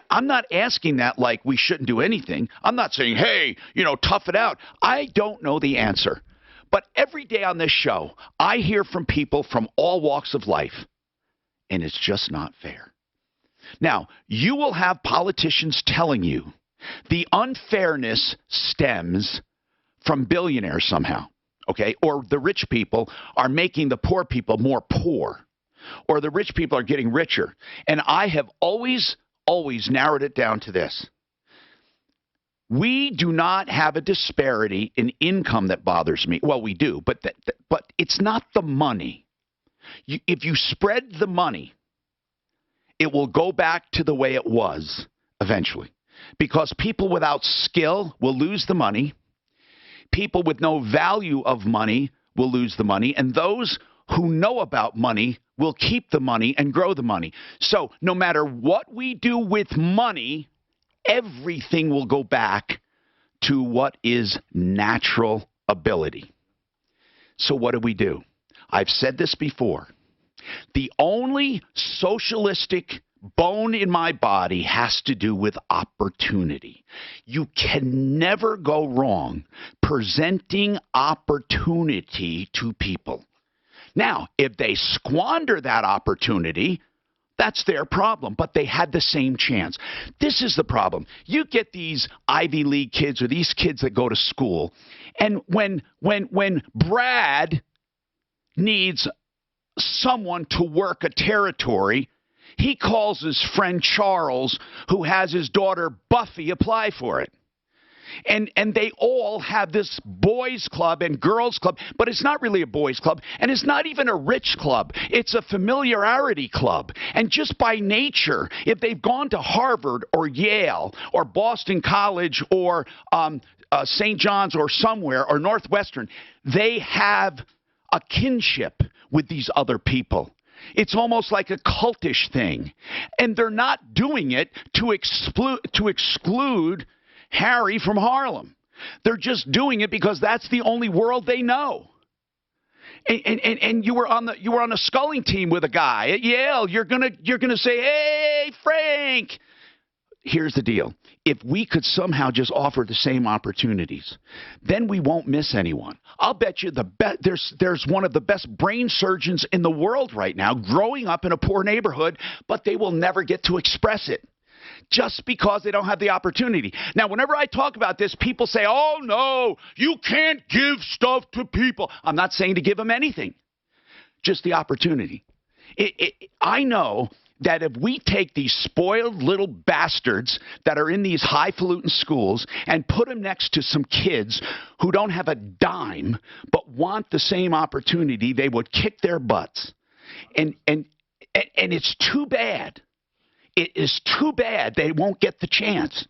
I'm not asking that like we shouldn't do anything. I'm not saying, hey, tough it out. I don't know the answer. But every day on this show, I hear from people from all walks of life, and it's just not fair. Now, you will have politicians telling you the unfairness stems from billionaires somehow, okay? Or the rich people are making the poor people more poor, or the rich people are getting richer. And I have always narrowed it down to this. We do not have a disparity in income that bothers me. Well, we do, but it's not the money. If you spread the money, it will go back to the way it was eventually. Because people without skill will lose the money. People with no value of money will lose the money. And those who know about money will keep the money and grow the money. So no matter what we do with money, everything will go back to what is natural ability. So what do? I've said this before. The only socialistic bone in my body has to do with opportunity. You can never go wrong presenting opportunity to people. Now, if they squander that opportunity, that's their problem, but they had the same chance. This is the problem. You get these Ivy League kids or these kids that go to school, and when Brad needs someone to work a territory, he calls his friend Charles, who has his daughter Buffy, apply for it. And they all have this boys club and girls club, but it's not really a boys club, and it's not even a rich club. It's a familiarity club. And just by nature, if they've gone to Harvard or Yale or Boston College or St. John's or somewhere or Northwestern, they have a kinship with these other people. It's almost like a cultish thing. And they're not doing it to exclude Harry from Harlem. They're just doing it because that's the only world they know. And you were on a sculling team with a guy at Yale. You're gonna say, "Hey, Frank." Here's the deal. If we could somehow just offer the same opportunities, then we won't miss anyone. I'll bet you there's one of the best brain surgeons in the world right now growing up in a poor neighborhood, but they will never get to express it just because they don't have the opportunity. Now, whenever I talk about this, people say, "Oh, no, you can't give stuff to people." I'm not saying to give them anything, just the opportunity. I know that if we take these spoiled little bastards that are in these highfalutin schools and put them next to some kids who don't have a dime but want the same opportunity, they would kick their butts. And it's too bad. It is too bad they won't get the chance.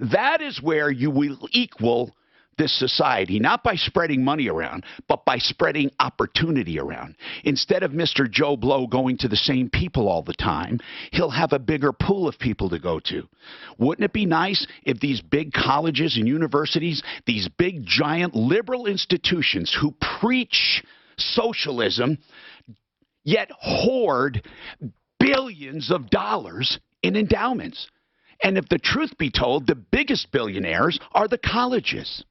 That is where you will equal this society, not by spreading money around, but by spreading opportunity around. Instead of Mr. Joe Blow going to the same people all the time, he'll have a bigger pool of people to go to. Wouldn't it be nice if these big colleges and universities, these big giant liberal institutions who preach socialism, yet hoard billions of dollars in endowments? And if the truth be told, the biggest billionaires are the colleges.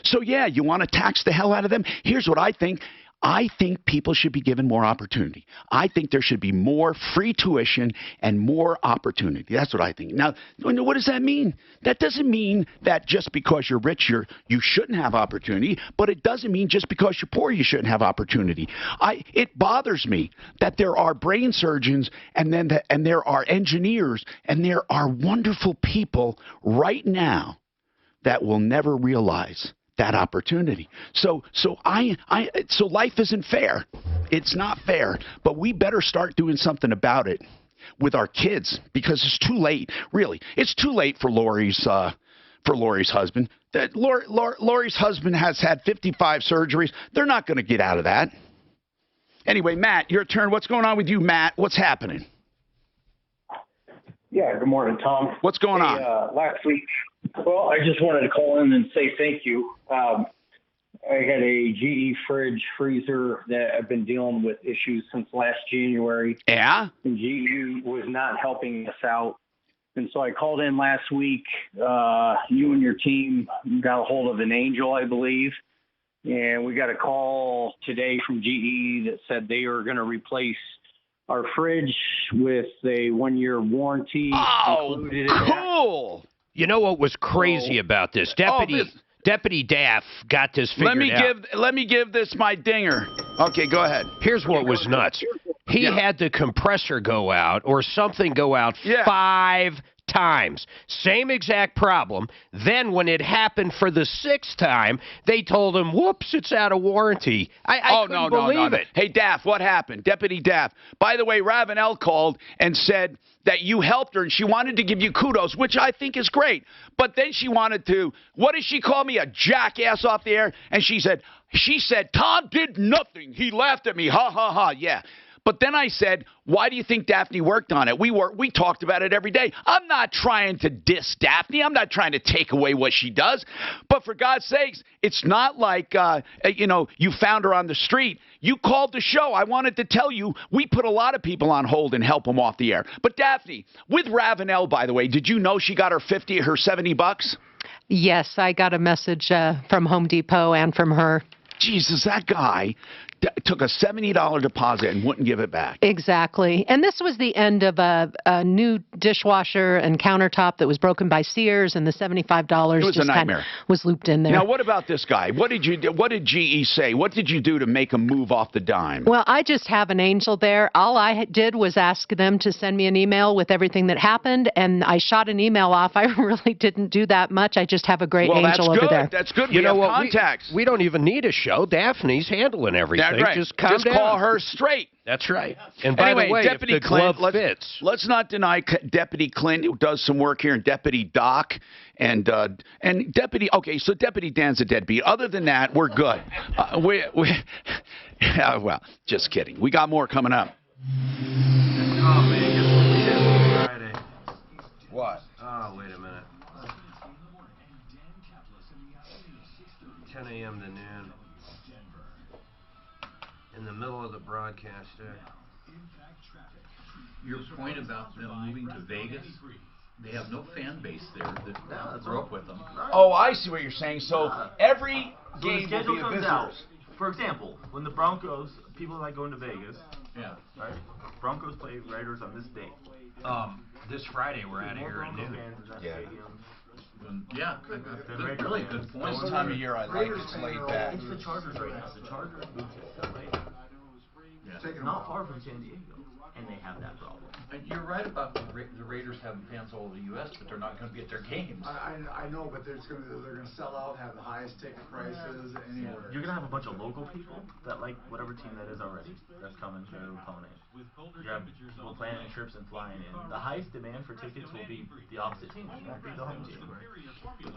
So, yeah, you want to tax the hell out of them? Here's what I think. I think people should be given more opportunity. I think there should be more free tuition and more opportunity. That's what I think. Now, what does that mean? That doesn't mean that just because you're rich, you shouldn't have opportunity, but it doesn't mean just because you're poor, you shouldn't have opportunity. It bothers me that there are brain surgeons and there are engineers and there are wonderful people right now that will never realize that opportunity. So life isn't fair. It's not fair. But we better start doing something about it with our kids, because it's too late. Really, it's too late for Lori's husband. Lori's husband has had 55 surgeries. They're not going to get out of that. Anyway, Matt, your turn. What's going on with you, Matt? What's happening?
Yeah. Good morning, Tom.
What's going on?
Last week. Well, I just wanted to call in and say thank you. I had a GE fridge freezer that I've been dealing with issues since last January.
Yeah?
And GE was not helping us out. And so I called in last week. You and your team got a hold of an angel, I believe. And we got a call today from GE that said they are going to replace our fridge with a 1-year warranty.
Oh, cool.
You know what was crazy about this? Deputy Daff got this figured out.
Let me give this my dinger. Okay, go ahead.
Here's what was nuts. He had the compressor go out or something go out 5 times. Same exact problem. Then when it happened for the 6th time, they told him, whoops, it's out of warranty. I couldn't believe it.
Hey, Daff, what happened? Deputy Daff. By the way, Ravenel called and said that you helped her and she wanted to give you kudos, which I think is great. But then she wanted to, what did she call me, a jackass off the air? And she said, Tom did nothing. He laughed at me. Ha, ha, ha. Yeah. But then I said, why do you think Daphne worked on it? We talked about it every day. I'm not trying to diss Daphne. I'm not trying to take away what she does. But for God's sakes, it's not like, you found her on the street. You called the show. I wanted to tell you, we put a lot of people on hold and help them off the air. But Daphne, with Ravenel, by the way, did you know she got her $70?
Yes, I got a message from Home Depot and from her.
Jesus, that guy took a $70 deposit and wouldn't give it back.
Exactly. And this was the end of a new dishwasher and countertop that was broken by Sears, and the $75
it was
just
a nightmare.
Was looped in there.
Now, what about this guy? What did you do? What did GE say? What did you do to make him move off the dime?
Well, I just have an angel there. All I did was ask them to send me an email with everything that happened, and I shot an email off. I really didn't do that much. I just have a great angel over there.
That's good.
You know what?
Contacts.
We don't even need a show. Daphne's handling everything.
That's right.
Just calm down.
Call her straight.
That's right. And by
anyway,
the way,
Deputy
if the glove
Clint,
fits.
Let's not deny Deputy Clint who does some work here, and Deputy Doc, and Deputy. Okay, so Deputy Dan's a deadbeat. Other than that, we're good. Well, just kidding. We got more coming up.
Oh man, guess what we did Friday?
What?
Oh, wait a minute. 10 a.m. to noon. In the middle of the broadcast there.
Your point about them moving to Vegas, they have no fan base there that grew up with them.
Oh, I see what you're saying. So every game will be a visitor.
For example, when the Broncos, people like going to Vegas.
Yeah.
Right? Broncos play Raiders on this date.
This Friday we're out of here at noon.
Yeah.
Yeah, really good point.
This time of year I like it's laid back.
It's the Chargers right now. The Chargers moved to LA. not far from San Diego, and they have that problem.
And you're right about the Raiders having fans all over the U.S., but they're not going to be at their games.
I know, but they're gonna sell out, have the highest ticket prices anywhere.
You're gonna have a bunch of local people that like whatever team that is already that's coming to opponent. You have people planning trips and flying in. The highest demand for tickets will be the opposite team. It won't be the home team.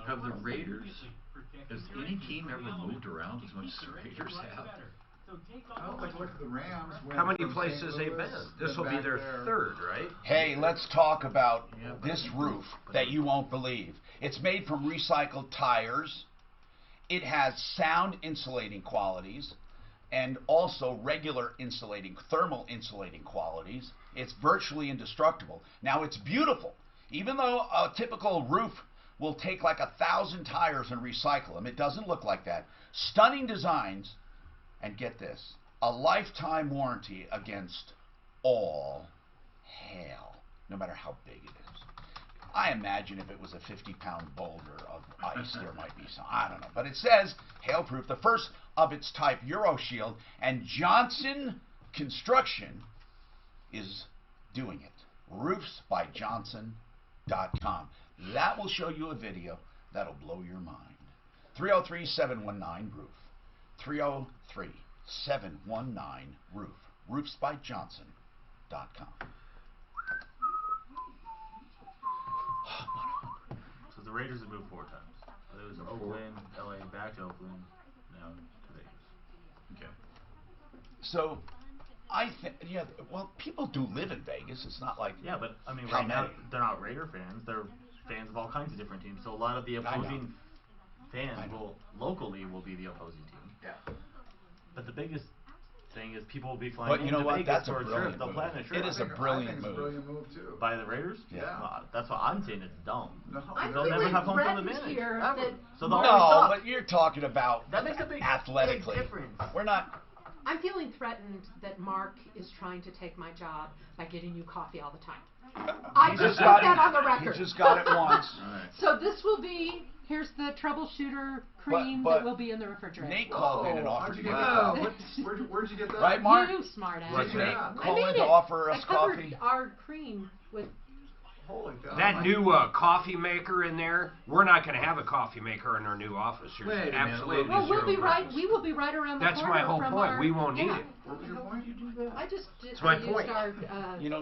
Have the Raiders, has any team ever moved around as much as the Raiders have?
Like look at the Rams.
How many places they've been? This will be their third, right?
Hey, let's talk about this roof that you won't believe. It's made from recycled tires. It has sound insulating qualities and also regular insulating, thermal insulating qualities. It's virtually indestructible. Now, it's beautiful. Even though a typical roof will take like 1,000 tires and recycle them, it doesn't look like that. Stunning designs. And get this, a lifetime warranty against all hail, no matter how big it is. I imagine if it was a 50-pound boulder of ice, there might be some, I don't know. But it says, hail-proof, the first of its type Euro Shield, and Johnson Construction is doing it. Roofsbyjohnson.com. That will show you a video that'll blow your mind. 303-719-ROOF. 303-719-ROOF. Roofsbyjohnson.com.
So the Raiders have moved 4 times. It was Oakland, LA, back to Oakland, now to Vegas.
Okay.
So, I think, yeah, well, people do live in Vegas. It's not like...
Yeah, but, I mean, right now, they're not Raider fans. They're fans of all kinds of different teams. So a lot of the opposing fans locally will be the opposing team.
Yeah.
But the biggest thing is people will be flying
But you know
into
what?
Vegas
That's
for
a
a
brilliant
trip. They'll
move.
plan a trip.
It is a brilliant
It's a brilliant move too.
By the Raiders?
Yeah.
That's what I'm saying. It's dumb.
I'm
They'll never have home field
threatened
advantage.
here
Ever.
that
So they'll
No, but you're talking about
that makes a big
athletically.
difference.
We're not...
I'm feeling threatened that Mark is trying to take my job by getting you coffee all the time. I just put that on the record.
He just got it once.
So this will be, here's the Troubleshooter cream
but
that will be in the refrigerator.
Nate called in and offered to give us
Where'd you get that?
Right, Mark?
You smart ass.
Did Nate
I
call
made
in to
it.
offer us
I covered
coffee?
our cream with...
Holy cow.
That new coffee maker in there, we're not going to have a coffee maker in our new office. There's absolutely
Well,
zero
we
purpose.
will be right around the
That's
corner
my whole
from
point.
our...
We won't need it.
What was your point?
I just did,
my
used
point.
our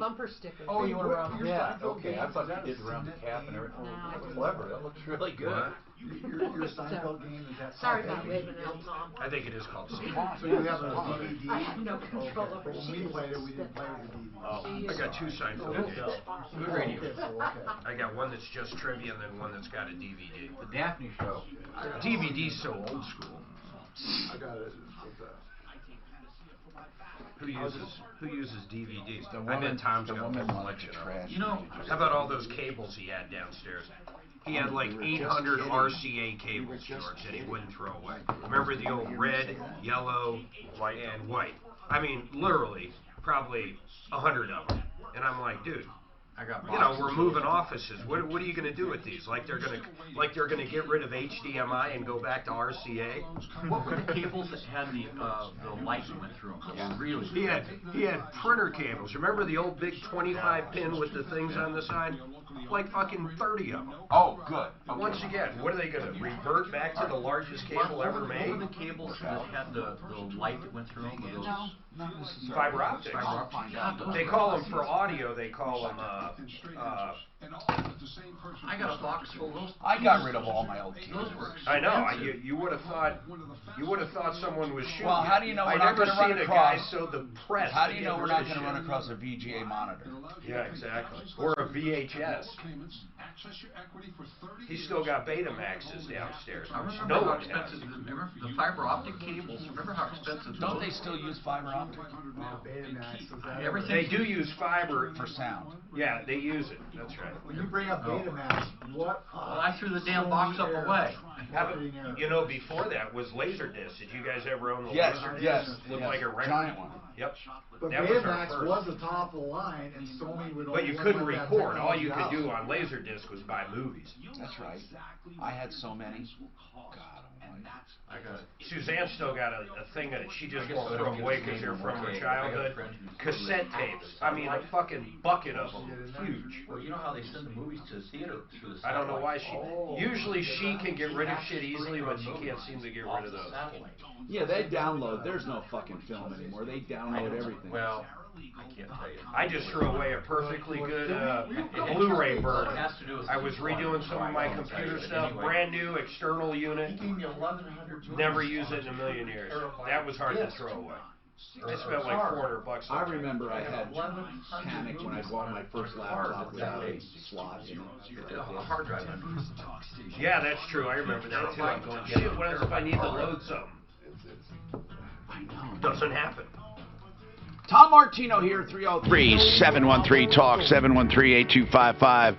bumper stickers.
Oh, you went around?
Yeah,
Okay, I thought you did around the cap and everything.
No, I didn't.
Clever. That looks really good.
Your Seinfeld game, is that
Sorry about waving it out, Tom.
I think it is called
So you have a DVD?
I have no control over
When we played it, we didn't play with the DVD.
I got 2 Seinfeld games.
Good radio.
I got one that's just trivia and then one that's got a DVD.
The Daphne Show.
DVD's so old school.
I got it. What's that?
Who uses DVDs?
The
I
woman,
bet Tom's
the
got a
woman
whole
wanted to
collection of
trash.
them. You know, how about all those cables he had downstairs? He had like 800 RCA cables, George, that he wouldn't throw away. Remember the old red, yellow, and white? I mean, literally, probably 100 of them. And I'm like, dude,
I got
you know, we're moving offices. What are you going to do with these? Like they're going to get rid of HDMI and go back to RCA?
What were the cables that had the light that went through them? Yeah. Really?
He had printer cables. Remember the old big 25 pin with the things on the side? Like fucking 30 of them.
Oh, good. Okay.
Once again, what are they going to revert back to the largest cable ever made?
What were the cables that had the light that went through them? Were those
fiber optics. They call them for audio. They call them.
I got a box full of those.
I got rid of all my old cables.
I know. You would have thought someone was shooting.
Well, how do you know we're not going to run across?
I never seen a guy so depressed.
How do you know we're not going to run across a VGA monitor?
Yeah, exactly. Or a VHS. He's still got Betamaxes downstairs.
I remember how expensive. Remember the fiber optic cables? Remember how expensive?
Don't they still use fiber optic?
Everything.
They do use fiber
for sound.
Yeah, they use it. That's right.
When you bring up Betamax, what?
Well, I threw the damn box up away.
You know, before that was Laserdisc. Did you guys ever own the
Laserdisc?
Laserdisc?
Yes.
Looked like a record.
Giant one.
Yep.
But
That was our
Betamax
first.
was the top of the line, and Sony would
But you
only
couldn't
let that
record. All you
technology
could do
out.
on Laserdisc was buy movies.
That's right. I had so many. God almighty.
Suzanne still got a thing that she just won't throw away because they're from her childhood. Cassette tapes. I mean, a fucking bucket of them. Huge.
Well, you know how they send the movies to the theater through the
I don't know why
satellite?
she. Usually she can get rid of shit easily, but she can't seem to get rid of those.
Yeah, they download. There's no fucking film anymore. They download everything.
Well, I can't tell you.
I just threw away a perfectly good Blu-ray burn. I was redoing some of my computer stuff, brand new external unit. Never use it in a million years. That was hard to throw away. I spent like $400.
I remember I had panic when I bought my first laptop without a slot in it.
A hard drive.
Yeah, that's true. I remember that too. I'm going, shit, what if I need to load something?
I know.
Doesn't happen.
Tom Martino here, 303-713-TALK, 713-8255.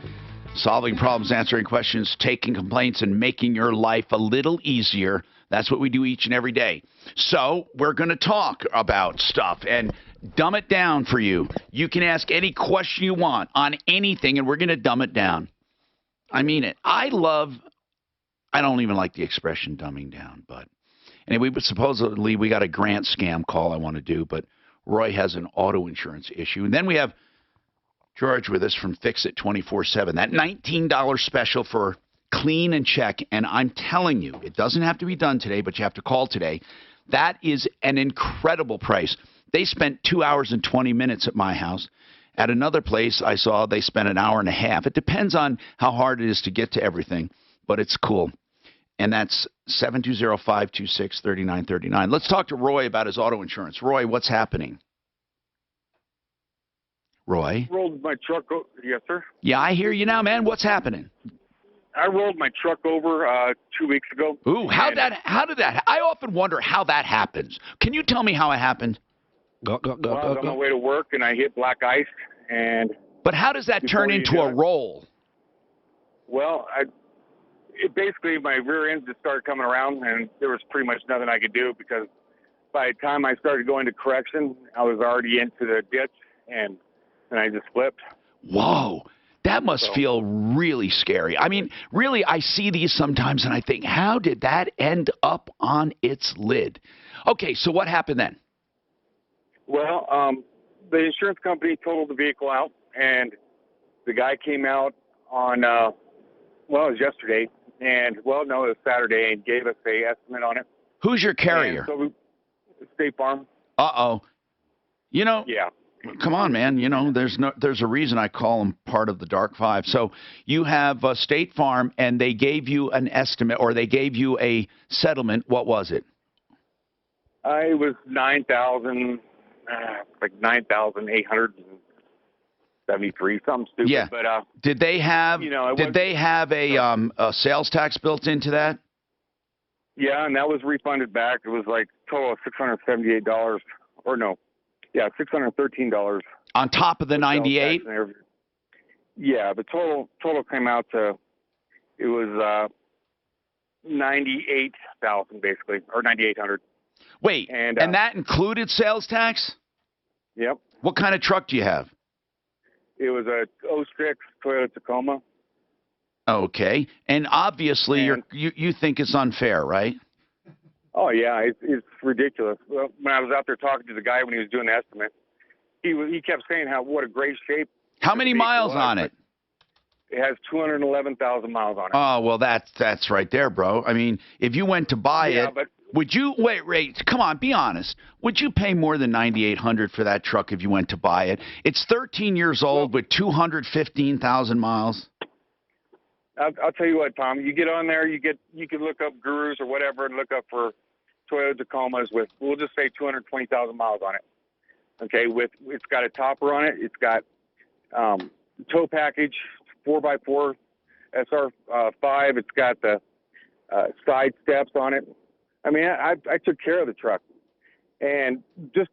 Solving problems, answering questions, taking complaints, and making your life a little easier. That's what we do each and every day. So we're going to talk about stuff and dumb it down for you. You can ask any question you want on anything, and we're going to dumb it down. I mean it. I don't even like the expression dumbing down, but anyway, supposedly we got a grant scam call I want to do, but Roy has an auto insurance issue. And then we have George with us from Fix It 24/7. That $19 special for clean and check. And I'm telling you, it doesn't have to be done today, but you have to call today. That is an incredible price. They spent 2 hours and 20 minutes at my house. At another place I saw they spent an hour and a half. It depends on how hard it is to get to everything, but it's cool. And that's 720-526-3939. Let's talk to Roy about his auto insurance. Roy, what's happening? Roy?
Rolled my truck. Yes, sir.
Yeah, I hear you now, man. What's happening?
I rolled my truck over 2 weeks ago.
Ooh, how did that? I often wonder how that happens. Can you tell me how it happened?
I was on my way to work and I hit black ice.
But how does that turn into a roll?
Well, basically my rear end just started coming around, and there was pretty much nothing I could do because by the time I started going to correction, I was already into the ditch, and I just flipped.
Whoa. That must feel really scary. I mean, really, I see these sometimes and I think, how did that end up on its lid? Okay, so what happened then?
Well, the insurance company totaled the vehicle out, and the guy came out on, it was yesterday, and, it was Saturday, and gave us an estimate on it.
Who's your carrier?
So State Farm.
Uh-oh. You know,
yeah.
Come on, man. You know, there's a reason I call them part of the Dark Five. So you have State Farm, and they gave you an estimate, or they gave you a settlement. What was it?
It was $9,000, like $9,873, something stupid.
Yeah.
But
did they have a sales tax built into that?
Yeah, and that was refunded back. It was like total of $678, or no. Yeah, $613.
On top of the 98?
Yeah, the total came out to, it was 98,000 basically, or 9,800.
Wait, and that included sales tax?
Yep.
What kind of truck do you have?
It was a 06 Toyota Tacoma.
Okay, and obviously you think it's unfair, right?
Oh yeah, it's ridiculous. Well, when I was out there talking to the guy when he was doing the estimate, he kept saying what a great shape.
How many miles on it?
It has 211,000 miles on it.
Oh well, that's right there, bro. I mean, if you went to buy it, would you wait? Come on, be honest. Would you pay more than $9,800 for that truck if you went to buy it? It's 13 years old with 215,000 miles.
I'll tell you what, Tom. You get on there, you can look up gurus or whatever, and look up for Toyota Tacomas with, we'll just say 220,000 miles on it. Okay, it's got a topper on it. It's got tow package, 4x4 SR5. It's got the side steps on it. I mean, I took care of the truck, and just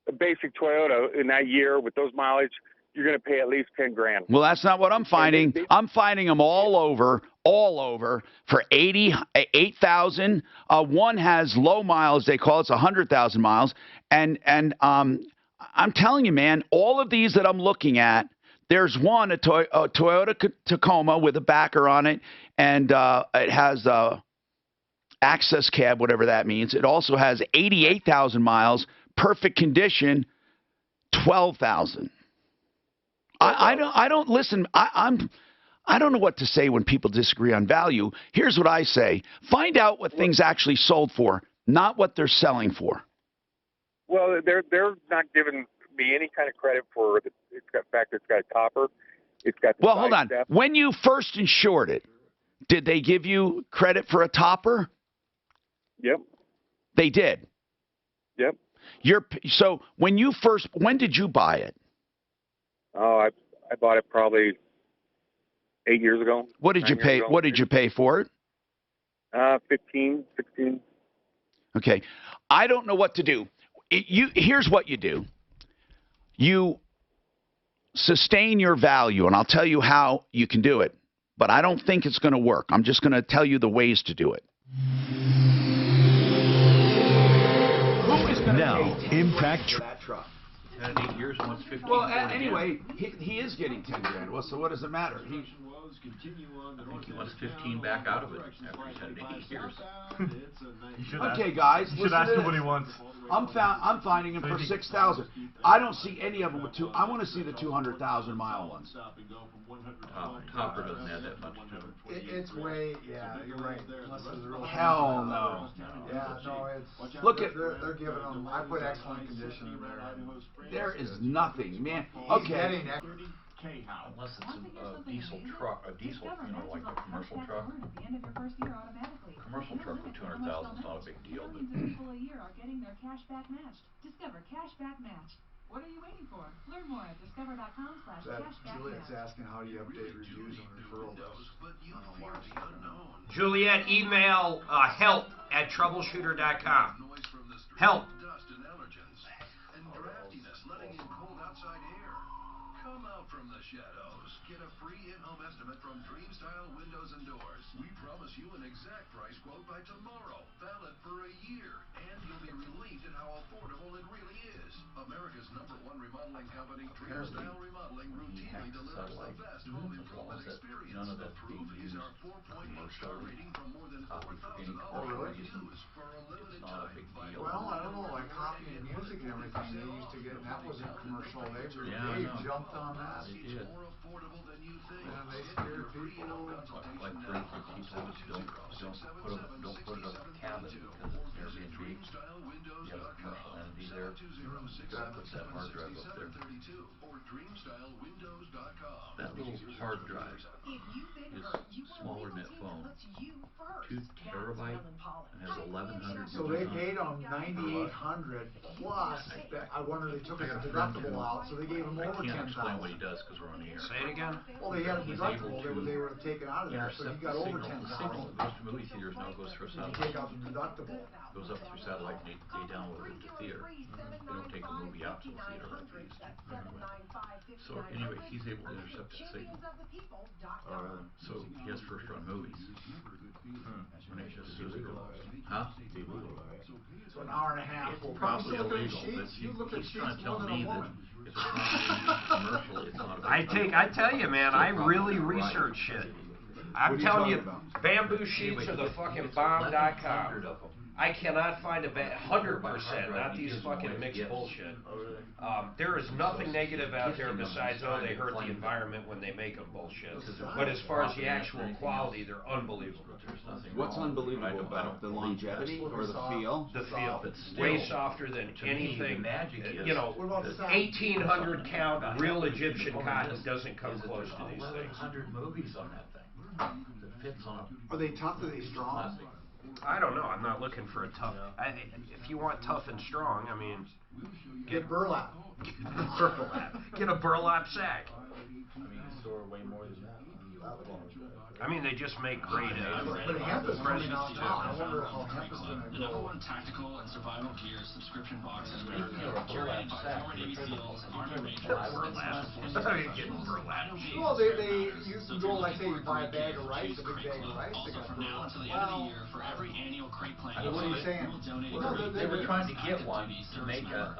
a basic Toyota in that year with those mileage, you're going to pay at least 10 grand.
Well, that's not what I'm finding. I'm finding them all over for 88,000. One has low miles, they call it, it's 100,000 miles. And I'm telling you, man, all of these that I'm looking at, there's one, a Toyota Tacoma with a backer on it, and it has access cab, whatever that means. It also has 88,000 miles, perfect condition, 12,000. I don't listen. I don't know what to say when people disagree on value. Here's what I say: find out what things actually sold for, not what they're selling for.
Well, they're not giving me any kind of credit for the fact it's got a topper. It's got the
hold on.
step.
When you first insured it, did they give you credit for a topper?
Yep.
They did.
Yep.
So when did you buy it?
Oh, I bought it probably 8 years ago.
What did you pay? What did you pay for it?
15, 16.
Okay. I don't know what to do. Here's what you do. You sustain your value, and I'll tell you how you can do it. But I don't think it's going to work. I'm just going to tell you the ways to do it.
Now, Impact
That truck. And 8 years and wants 15.
Well, anyway, he is getting 10 grand. Well, so what does it matter?
I think he wants 15 back out of it after he's had it 8 years.
Okay, guys.
You should ask him what he wants.
I'm finding him for 6,000. I don't see any of them with I want to see the 200,000 mile ones.
Topper doesn't add that much to it.
It's way, yeah, you're right. Unless there's a real
Hell no.
Yeah, no, it's.
Look at.
They're giving them. I put excellent condition in there.
There is nothing, man.
He's getting
Unless it's a diesel truck, like a commercial truck. Commercial truck with 200,000 is not a big deal.
What are you waiting for? Learn more at discover.com/cashback.
Juliet's asking how do you update reviews on referral lists.
Juliet, email help at troubleshooter.com. Help.
Come out from the shadows. Get a free in-home estimate from Dream Style Windows and Doors. We promise you an exact price quote by tomorrow, valid for a year, and you'll be relieved at how affordable it really is. America's #1 remodeling company, Dream Style Remodeling, routinely delivers the best home improvement experience. The proof is our 4.8-star rating from more than 4,000 reviews for a limited time.
Well, I don't know, like copying music and everything they used to get, and that wasn't commercial. They jumped on that.
They did.
And they scared people.
Like for instance, he told us don't put it up a cabin because it's Airbnb. You have a commercial entity there. Don't put that hard drive up there. That little hard drive is smaller than that phone. 2 terabyte and has 1,100.
So they paid them $9,800 plus. I wonder they took a deductible out, so they gave him over $10,000.
I can't explain what he does because we're on the air.
Say it again.
Well, they had a deductible. They were taken out of there, so he got over $10,000.
The signal that goes to movie theaters now goes through a
You
satellite.
take out the deductible.
Goes up through satellite and they download it to theater. They don't take the movie out to the theater like they used to. So anyway, he's able to intercept that signal. So he has first run movies. When it's just illegal. Huh?
So an hour and a half.
It's probably illegal, but he's trying to tell me that if it's not commercial, it's not a big deal.
I tell you, man, I really research shit. I'm telling you, bamboo sheets are the fucking bomb.com. I cannot find 100%, not these fucking mixed bullshit. There is nothing negative out there besides, oh, they hurt the environment when they make them bullshit. But as far as the actual quality, they're unbelievable.
What's unbelievable about the longevity or the feel?
The feel. Way softer than anything. You know, 1,800 count real Egyptian cotton doesn't come close to these things.
1,100 movies on that thing. That fits on a...
Are they tough? Are they strong?
I don't know. I'm not looking for a tough. If you want tough and strong, I mean,
get burlap.
Get a burlap sack.
I mean, you store way more than that.
I mean, they just make great
But hemp is coming out now. I wonder how hemp is going to
The
go.
#1 tactical and survival gear subscription boxes are curated by former Navy SEALs, Army Rangers, and
burlap.
Well, you go, like, say, you buy a bag of rice, a big bag of rice. They got
from now until the end of the year, for every annual crate plant,
what are you saying?
They were trying to get one to make a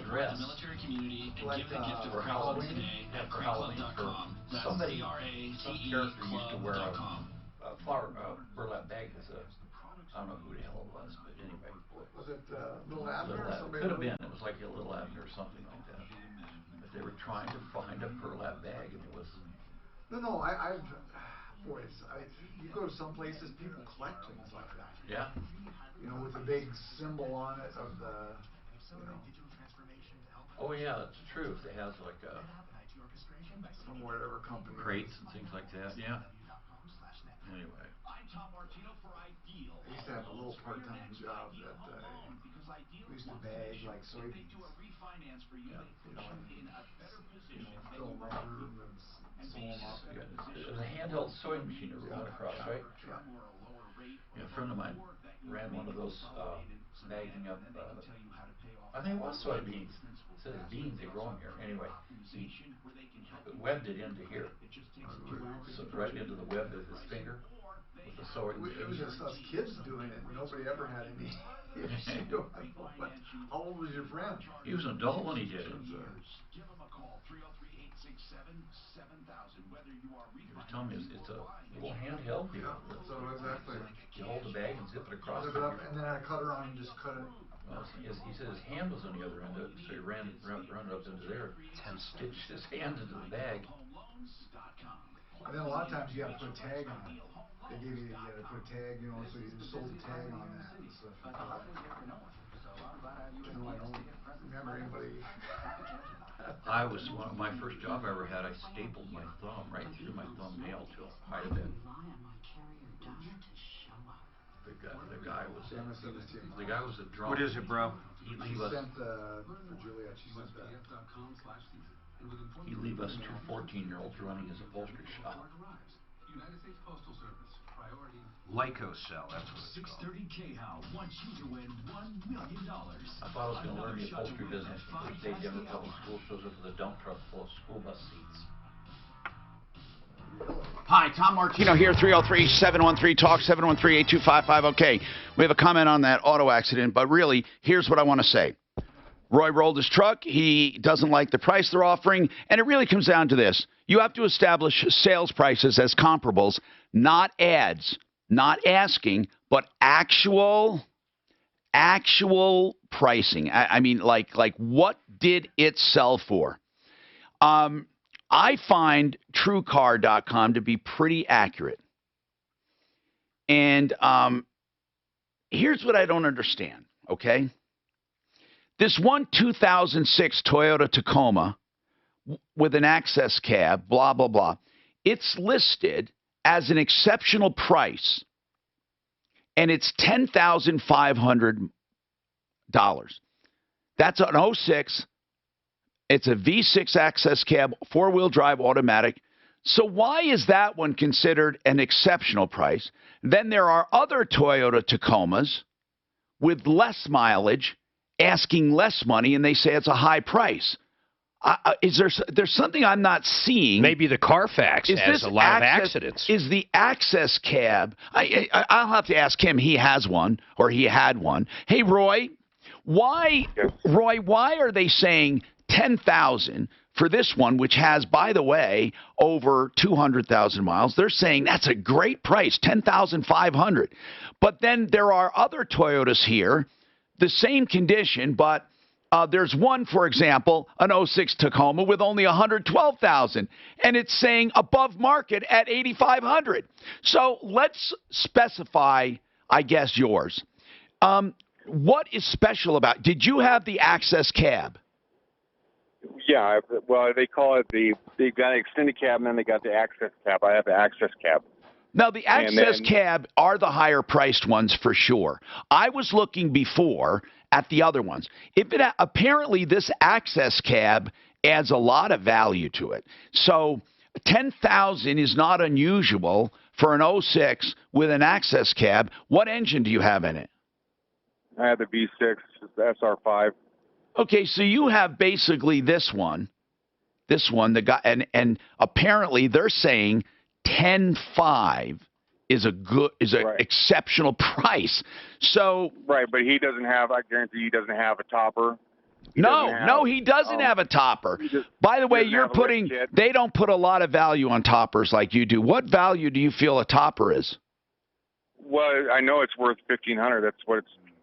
dress
military community and
like,
give the gift of
for
crowdfunding
Halloween.
today at
For Halloween,
crayclub.com. That's
somebody, some character used to wear a flower burlap bag as a, I don't know who the hell it was, but anyway.
Was it Little Abner or somebody?
Could have been. It was like a Little Abner or something like that. But they were trying to find a burlap bag, and it was.
No, you go to some places, people collect things like that.
Yeah.
You know, with a big symbol on it of the, you know.
Oh yeah, that's true. They have like
from whatever company.
Crates and things like that. Yeah. Anyway.
I used to have a little part-time job that we used to bag like soybeans.
Yeah.
Fill them up and sew them up.
It was a handheld sewing machine that we went across, right? Yeah. A friend of mine ran one of those bagging up. I think it was soybeans. It says beans they grow in here. Anyway, he webbed it into here. So right into the web of his finger with the sewing machine.
It was just us kids doing it. Nobody ever had any issue doing it. But how old was your friend?
He was an adult when he did it. He was telling me it's a little handheld here.
So exactly.
You hold the bag and zip it across.
Zip it up, and then I cut her on and just cut it.
Well, he said his hand was on the other end of it, so he run it up into there and stitched his hand into the bag.
And then a lot of times you have to put a tag on it. They give you had to put a tag, you know, so you just sold the tag on that and stuff. I don't remember anybody.
My first job I ever had, I stapled my thumb right through my thumbnail to hide it in. The guy was a drunk.
What is it, bro?
She sent for Juliet. She sent that.
He'd leave us two 14-year-olds running his upholstery shop.
United States Postal Service. Priority.
Lycocell, that's what it's called.
630 KHOW wants you to win $1 million.
I thought I was going to learn the upholstery business. The first day Denver Public School shows up with a dump truck full of school bus seats.
Hi, Tom Martino here, 303-713-TALK, 713-8255. Okay, we have a comment on that auto accident, but really, here's what I want to say. Roy rolled his truck. He doesn't like the price they're offering, and it really comes down to this. You have to establish sales prices as comparables, not ads, not asking, but actual pricing. I mean, like what did it sell for? I find TrueCar.com to be pretty accurate. And here's what I don't understand, okay? This one 2006 Toyota Tacoma with an access cab, blah, blah, blah, it's listed as an exceptional price, and it's $10,500. That's an 06. It's a V6 access cab, four-wheel drive automatic. So why is that one considered an exceptional price? Then there are other Toyota Tacomas with less mileage asking less money, and they say it's a high price. Is there's something I'm not seeing?
Maybe the Carfax has a lot of accidents.
Is the access cab? I'll have to ask him. He has one, or he had one. Hey, Roy, why are they saying 10,000 for this one, which has, by the way, over 200,000 miles? They're saying that's a great price, 10,500. But then there are other Toyotas here, the same condition, but there's one, for example, an 06 Tacoma with only 112,000, and it's saying above market at 8,500. So let's specify, I guess, yours. What is special about? Did you have the access cab?
Yeah, well, they call it they got an extended cab, and then they got the access cab. I have the access cab.
Now, the access cab are the higher priced ones for sure. I was looking before at the other ones. Apparently, this access cab adds a lot of value to it. So $10,000 is not unusual for an 06 with an access cab. What engine do you have in it?
I had the V6, the SR5.
Okay, so you have basically this one, the guy, and apparently they're saying 10.5 is an exceptional price. So
right, but he doesn't have. I guarantee he doesn't have a topper.
He doesn't have a topper. By the way, they don't put a lot of value on toppers like you do. What value do you feel a topper is?
Well, I know it's worth $1,500.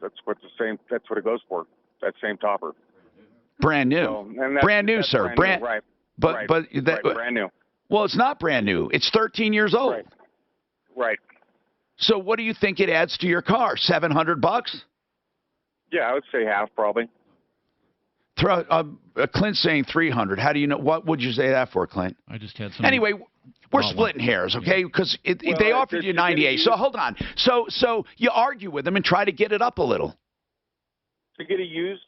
That's what it goes for. That same topper.
Brand new.
So,
brand new, sir.
Brand new, right.
But
brand new.
Well, it's not brand new. It's 13 years old.
Right.
So what do you think it adds to your car? $700?
Yeah, I would say half probably.
Clint's saying 300. How do you know? What would you say that for, Clint?
I just had some.
Anyway, we're splitting hairs, okay? Because they offered you 98. So hold on. So you argue with them and try to get it up a little.
To get a used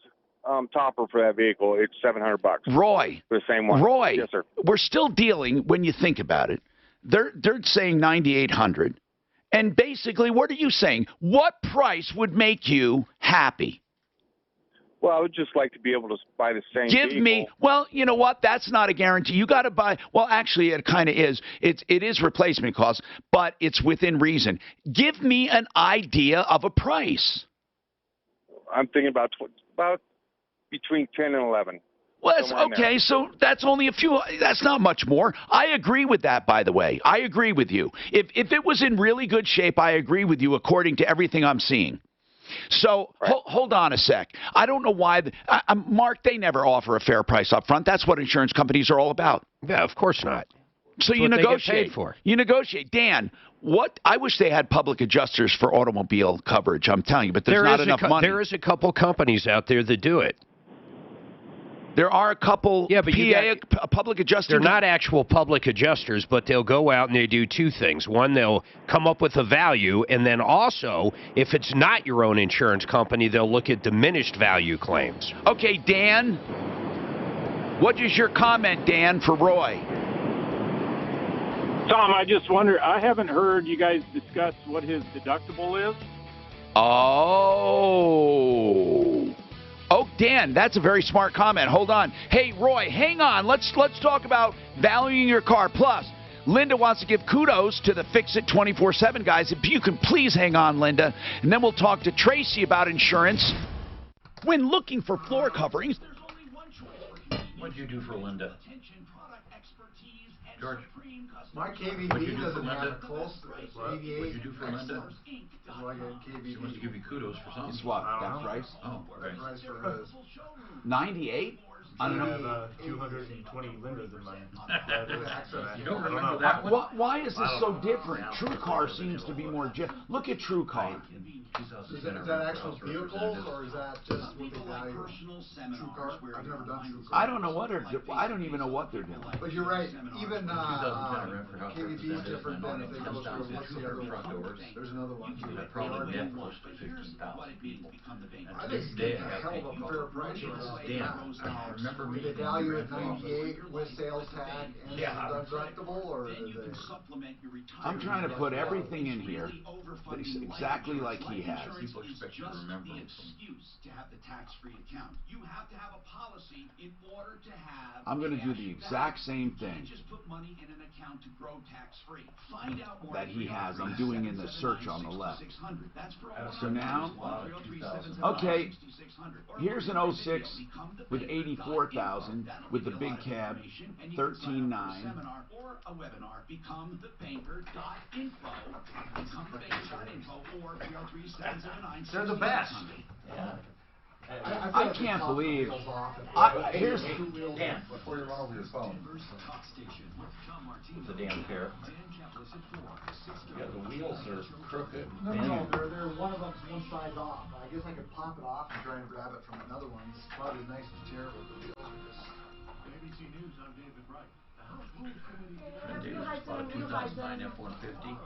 topper for that vehicle, it's $700.
Roy.
For the same one.
Roy.
Yes, sir.
We're still dealing, when you think about it, they're saying 9,800. And basically, what are you saying? What price would make you happy?
Well, I would just like to be able to buy the same vehicle.
Well, you know what? That's not a guarantee. You got to buy, well, actually, it kind of is. It is replacement cost, but it's within reason. Give me an idea of a price.
I'm thinking about between 10 and 11.
Well, that's okay. So that's only that's not much more. I agree with that, by the way. I agree with you. If it was in really good shape, I agree with you according to everything I'm seeing. So hold on a sec. I don't know why. Mark, they never offer a fair price up front. That's what insurance companies are all about.
Yeah, of course not.
So
That's
you
what they
negotiate.
get paid for.
You negotiate. Dan, I wish they had public adjusters for automobile coverage. I'm telling you, but there's not enough money.
There is a couple companies out there that do it.
There are a couple public adjusters.
They're not actual public adjusters, but they'll go out and they do two things. One, they'll come up with a value, and then also, if it's not your own insurance company, they'll look at diminished value claims.
Okay, Dan, what is your comment, Dan, for Roy?
Tom, I just wonder, I haven't heard you guys discuss what his deductible is.
Oh, Dan, that's a very smart comment. Hold on. Hey, Roy, hang on. Let's talk about valuing your car. Plus, Linda wants to give kudos to the Fix It 24/7 guys. If you can please hang on, Linda. And then we'll talk to Tracy about insurance. When looking for floor coverings, there's only one choice.
What'd you do for Linda? George?
My KVB doesn't have a close AV8.
What'd you do for Linda?
So I got KVB.
She wants to give you kudos for something.
It's what? That price?
Oh, okay.
That price for hers.
98? I don't
know. 220 Lindas in mine.
You don't remember that one?
Why is this so different? TrueCar seems to be more. Look at TrueCar.
Is that actual vehicles, or is that just what they value? TrueCar? I've never done TrueCar.
I don't know what I don't even know what they're doing.
But you're right. Even KVB is different than if they go through. What's the other one? There's another one too.
That probably went close to 15,000 people.
I think it's a hell of a fair price right now.
Remember me?
They value at 98 with sales tag and deductible, or is it?
I'm trying to put everything in here that's exactly like he has.
People expect you to remember it.
To have the tax-free account. You have to have a policy in order to have.
I'm going to do the exact same thing
Just put money in an account to grow tax-free. Find out more
that he has. I'm doing in the search on the left. So now, okay, here's an 06 with 84,000 with the big cab, 13.9.
Or a webinar. Become the banker.info. Become the banker.info or 303-779.
They're the best.
Yeah.
I can't believe. Here's
Dan. Before you run over your phone.
The damn pair. Yeah, the wheels are crooked.
No, they're one of them's one side off. I guess I could pop it off and try and grab it from another one. It's probably the nicest chair, but the wheels are just.
ABC News, I'm David Wright. The House Rules Committee.
David
Mulehausen and Mulehausen.
F-150.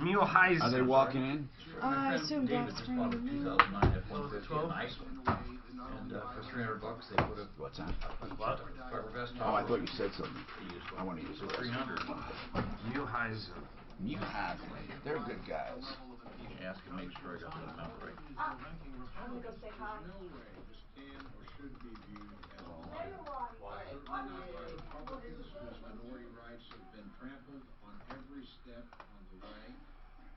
Mulehausen.
Are they walking in?
I assume
David
Doc's
just
bringing
bought a
them in.
2009 F-150, a nice one. And for $300 they put a
What's that?
what? Fiber vest
Oh, I
top.
thought you said something. I want to use
For
it.
300.
Mulehausen.
Mulehausen. They're good guys.
You can ask and make sure I got the amount right.
I'm gonna go say hi.
No way this can or should be viewed as a certainly not by Republicans whose minority rights have been trampled on every step on the way,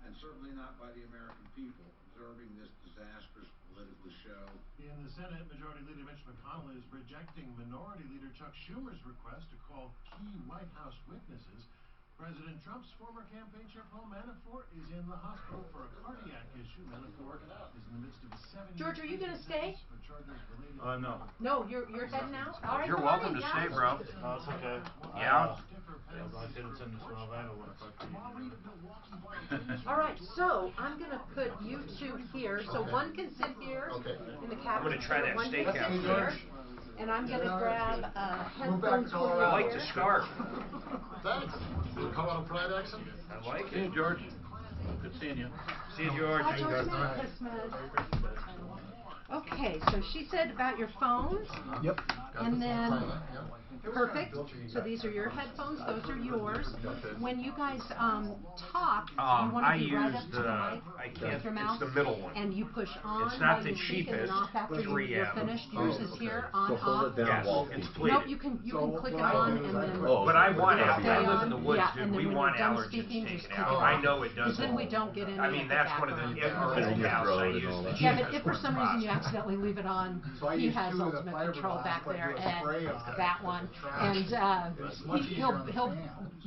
and certainly not by the American people observing this disastrous political show.
In the Senate, Majority Leader Mitch McConnell is rejecting Minority Leader Chuck Schumer's request to call key White House witnesses. President Trump's former campaign chair Paul Manafort is in the hospital for a cardiac issue. Manafort is in the midst of a 7-year
George, are you gonna stay?
for charges related
No.
No, you're heading out? All right,
You're
come
welcome
on
to
in,
stay,
yeah.
bro.
No, it's okay.
Yeah.
I didn't send this to Orlando when I talked to you.
All right, so I'm gonna put you two here, so one can sit here in the
I'm
captain's
gonna try
chair,
that
one can
steakhouse
sit
there.
here, and I'm gonna grab headphones for you.
I like the scarf.
Thanks. The Colorado Pride accent?
I like
Hey,
it.
George. Good seeing you.
See you, George.
Hi, George, Merry Christmas. Okay, so she said about your phones.
Yep.
And then, perfect. So these are your headphones, those are yours. When you guys talk, you want
I
to be right
use
up to the mic with your mouth.
it's the middle one.
And you push on
It's not
while
the
you speak and then
cheapest,
off after you're
3M.
finished. Yours is here, on, off.
Yes, it's pleated.
Nope, you can click it on and then.
But I want
it'll
I
stay
live in the
on.
woods,
Yeah,
dude.
and then
We
when
want
you're done
allergens
speaking, just
taken
click
out.
it
I
off.
know it
Because then
doesn't.
we don't get any
I
of
mean,
the
that's one of the
background.
house I use. The
Yeah, but
cheapest
if for
one
some reason you
possible.
accidentally leave it on,
So I
he
use
has
two of the
ultimate control
fiberglass,
back
but
there,
do a spray on
and
it.
that one,
Trash.
and
It's much easier on the
he'll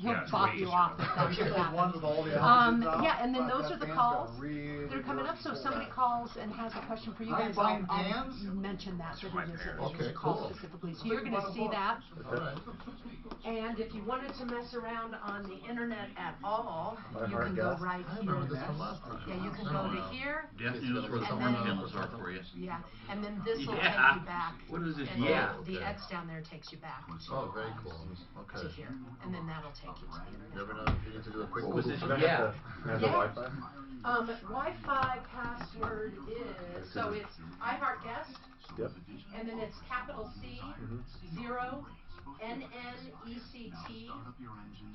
Yeah, it's
bop
way
you
easier.
off if that's
Get
what
those ones
happens.
with all the allergens out,
Yeah, and then
but
those
that
are the
fan's
calls
got really
that are coming up. So if
good
somebody
back.
calls and has a question for you
Are you
guys,
buying
I'll
pans?
mention that it is
parents.
a call specifically. So you're going to see that. And if you wanted to mess around on the internet at all, you can go right here. Yeah, you can go to here.
Death news where the
and
porn
then-
channels are for you.
Yeah, and then this will
Yeah.
take you back.
What is this?
And
Yeah.
the X down there takes you back
Oh, very cool.
to
Okay.
here, and then that'll take you to the internet.
You ever know if you need to do a quick
What was
Google
this?
search?
Yeah.
Has
Yeah.
a Wi-Fi?
Wi-Fi password is, so it's iHeartGuest,
Yep.
and then it's capital C, 0, NNECT,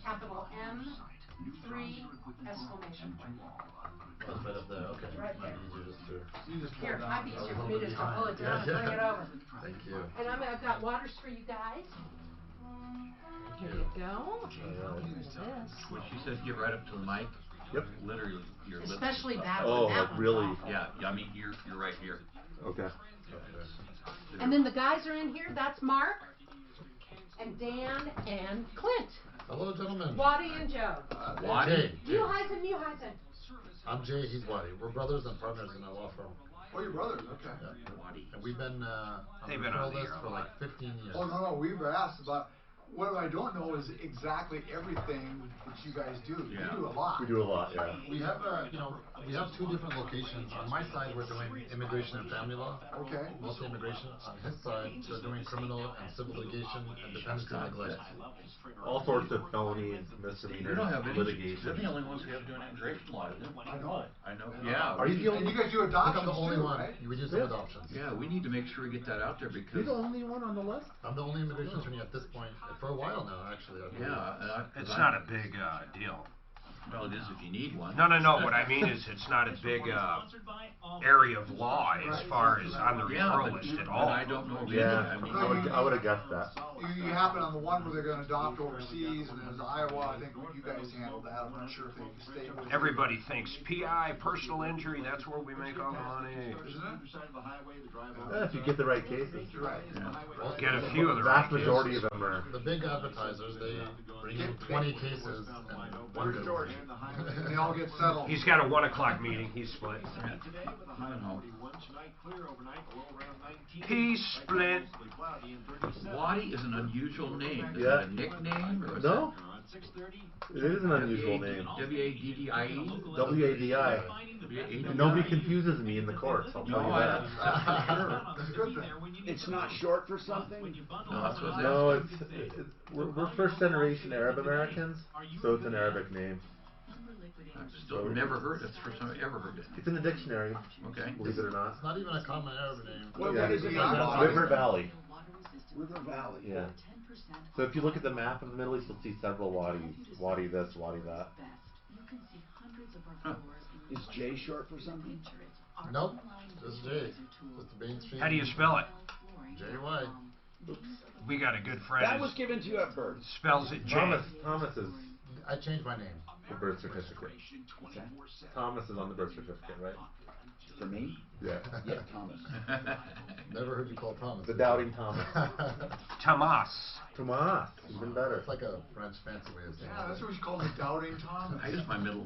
capital M, 3, exclamation point.
That's right up there. Okay.
Right there.
Easier just to.
Here, might be easier for me just to pull it down and bring it over.
Thank you.
And I've got waters for you guys. Here you go. Here's this.
When she says get right up to the mic,
Yep.
literally your lips.
Especially
are
that
up.
one.
Oh,
That
like
one's
really?
awful.
Yeah, I mean you're right here.
Okay.
And then the guys are in here. That's Mark and Dan and Clint.
Hello, gentlemen.
Waddy and Joe.
Jay.
Mueheisen.
I'm Jay. He's Waddy. We're brothers and partners in a law firm.
Oh, your brothers, okay.
Yeah. And we've been on
They've
the
been on
referral
the
list
air
for
a
like
lot.
15 years.
Oh, no, we've asked about, what I don't know is exactly everything that you guys do.
Yeah.
You do a lot.
We do a lot, yeah. We have, we have two different locations. On my side, we're doing immigration and family law.
Okay.
Mostly immigration. On his side, we're doing criminal and civil litigation and dependency and neglect.
All sorts of felonies, misdemeanors,
We don't have any.
litigation.
We're the only ones who have doing immigration law, isn't it?
I know.
I know. Yeah.
Are you the only?
And you guys do
I think
adoptions
I'm the only
too,
one.
right?
We do some adoptions.
Yeah, we need to make sure we get that out there
You're
because
the only one on the list?
I'm the only immigration attorney at this point for a while now, actually. I believe.
yeah,
It's not a big deal.
well, it is if you need one.
No. What I mean is, it's not a big area of law as far as on the
Yeah,
referral
but,
list at
but
all.
I don't know.
Yeah,
I mean,
I would have guessed that.
You happen on the one where they're gonna adopt overseas, and there's Iowa, I think you guys handle that, I'm not sure if they stay with.
Everybody thinks PI, personal injury, that's where we make all the money.
Isn't it?
If you get the right cases.
Right.
Get a few of the
vast
right
majority
cases.
of them are.
The big advertisers, they bring in 20 cases and one good one.
They all get settled.
He's got a 1 o'clock meeting, he's split.
I don't know.
He's split.
Waddy is an unusual name. Is
Yeah.
that a nickname or is
No, It is an unusual name.
W-A-D-D-I-E?
W-A-D-I. And nobody confuses me in the courts, I'll tell you that.
That's a good thing.
It's not short for something?
No, we're first generation Arab Americans, so it's an Arabic name.
I've still never heard it. It's the first time I've ever heard it.
It's in the dictionary.
Okay.
Believe it or not.
It's not even a common Arab name.
What is it? River Valley.
River Valley.
Yeah. So if you look at the map of the Middle East, you'll see several wadis. Wadi this, wadi that.
Huh. Is J short for something?
Nope. Just J. Just the mainstream.
How do you spell it?
J-Y.
We got a good friend.
That was given to you at birth.
Spells it J.
Thomas is
I changed my name.
the birth certificate. Thomas is on the birth certificate, right?
For me?
Yeah.
Yeah, Thomas.
Never heard you call Thomas.
The doubting Thomas.
Tomas.
Tomas. Even better.
It's like a French fancy way of saying it.
Yeah, that's what you call the doubting Thomas.
I use my middle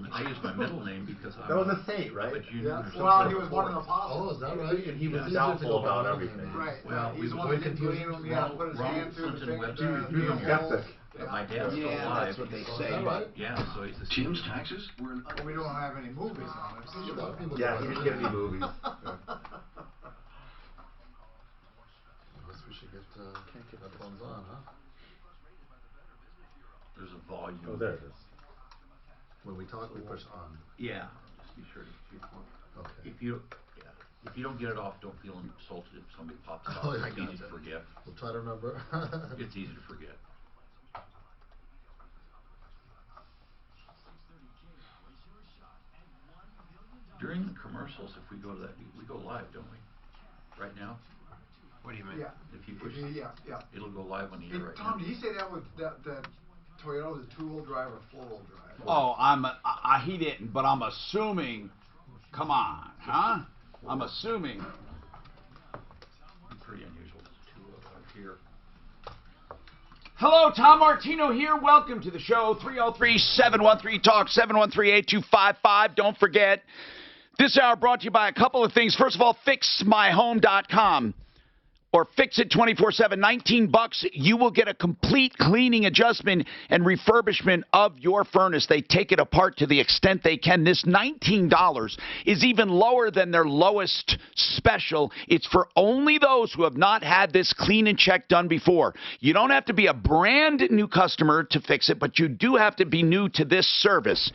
name because
That was a saint, right?
Yeah. Well, he was one of the apostles.
Oh, is that right?
And he was
It's
doubtful
easy to
about
know
everything.
Right.
Well,
He's
we
the one that didn't believe him. He had to put his hand through the
Clinton
thing.
Webster.
He was a skeptic.
My dad's still
Yeah,
alive.
that's what they
Is
say.
that right?
Yeah, so he's a
Tim's taxes were in
Well, we don't have any movies on it.
A lot of people
Yeah,
go
he
like
didn't get
that.
any movies.
I guess we should get headphones on, huh?
There's a volume.
Oh, there it is.
When we talk, we push on.
Yeah. Just be sure to keep
Okay.
If you don't get it off, don't feel insulted if somebody pops it
Oh,
off.
yeah,
It's easy
gotcha.
to forget.
We'll try to remember.
It's easy to forget. During the commercials, if we go to that, we go live, don't we? Right now?
What do you mean?
Yeah.
If you push,
Yeah.
it'll go live on the
Hey,
air right
Tom,
now.
did he say that with that Toyota was a two-wheel drive or four-wheel drive?
Oh, he didn't, but I'm assuming. Come on, huh? I'm assuming.
Pretty unusual to hear.
Hello, Tom Martino here. Welcome to the show. 303-713-TALK, 713-8255. Don't forget, this hour brought to you by a couple of things. First of all, fixmyhome.com. Or fix it 24/7, $19. You will get a complete cleaning adjustment and refurbishment of your furnace. They take it apart to the extent they can. This $19 is even lower than their lowest special. It's for only those who have not had this clean and check done before. You don't have to be a brand new customer to fix it, but you do have to be new to this service.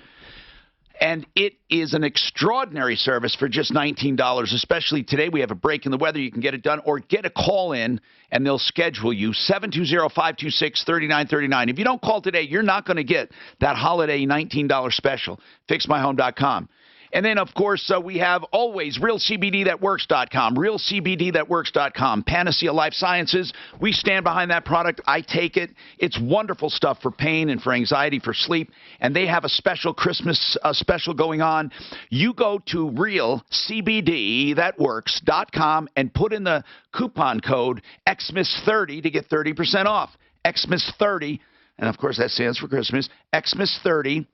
And it is an extraordinary service for just $19, especially today. We have a break in the weather. You can get it done or get a call in, and they'll schedule you. 720-526-3939. If you don't call today, you're not going to get that holiday $19 special. FixMyHome.com. And then, of course, we have always RealCBDThatWorks.com, RealCBDThatWorks.com, Panacea Life Sciences. We stand behind that product. I take it. It's wonderful stuff for pain and for anxiety, for sleep. And they have a special Christmas special going on. You go to RealCBDThatWorks.com and put in the coupon code Xmas30 to get 30% off. Xmas30, and of course that stands for Christmas, Xmas30.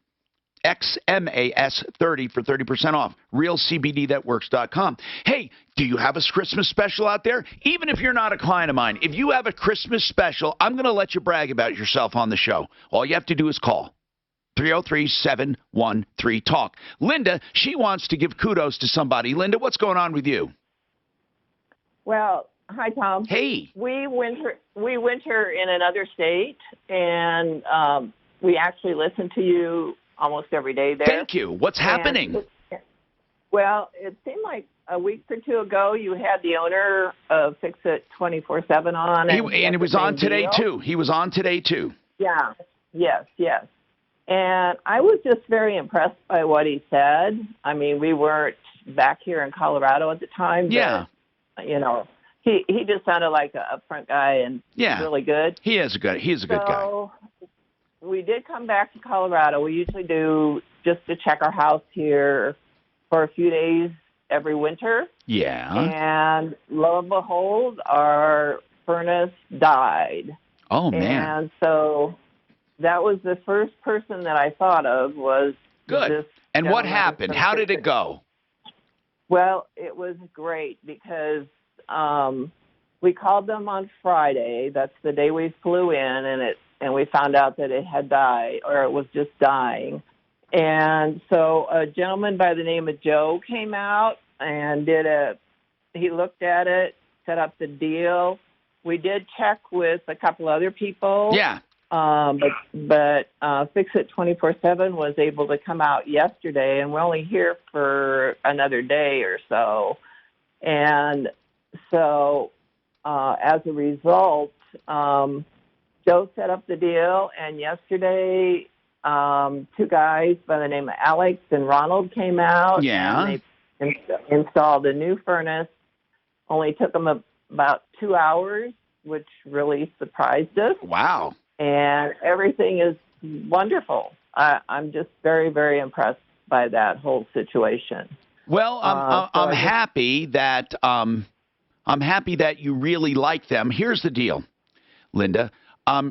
XMAS 30 for 30% off. RealCBDThatWorks.com. Hey, do you have a Christmas special out there? Even if you're not a client of mine, if you have a Christmas special, I'm going to let you brag about yourself on the show. All you have to do is call 303-713-TALK. Linda, she wants to give kudos to somebody. Linda, what's going on with you?
Well, hi, Tom.
Hey.
We winter in another state, and we actually listen to you almost every day there.
Thank you. What's happening?
Well, it seemed like a week or two ago you had the owner of Fix It 24/7 on.
And it was on today, too. He was on today, too.
Yeah. Yes. And I was just very impressed by what he said. I mean, we weren't back here in Colorado at the time.
Yeah.
But, you know, he just sounded like an upfront guy and really good.
He is a good guy.
We did come back to Colorado. We usually do just to check our house here for a few days every winter.
Yeah.
And lo and behold, our furnace died.
Oh, man.
And so that was the first person that I thought of was
Good.
This
And what
gentleman
happened?
from
How did
Fix
it go?
Well, it was great because we called them on Friday. That's the day we flew in, and and we found out that it had died, or it was just dying. And so a gentleman by the name of Joe came out and he looked at it, set up the deal. We did check with a couple other people.
Yeah.
But Fix It 24/7 was able to come out yesterday, and we're only here for another day or so. And so as a result, Joe set up the deal, and yesterday 2 guys by the name of Alex and Ronald came out.
Yeah.
And they installed a new furnace. Only took them about 2 hours, which really surprised us.
Wow.
And everything is wonderful. I'm just very, very impressed by that whole situation.
Well, I'm happy that you really like them. Here's the deal, Linda.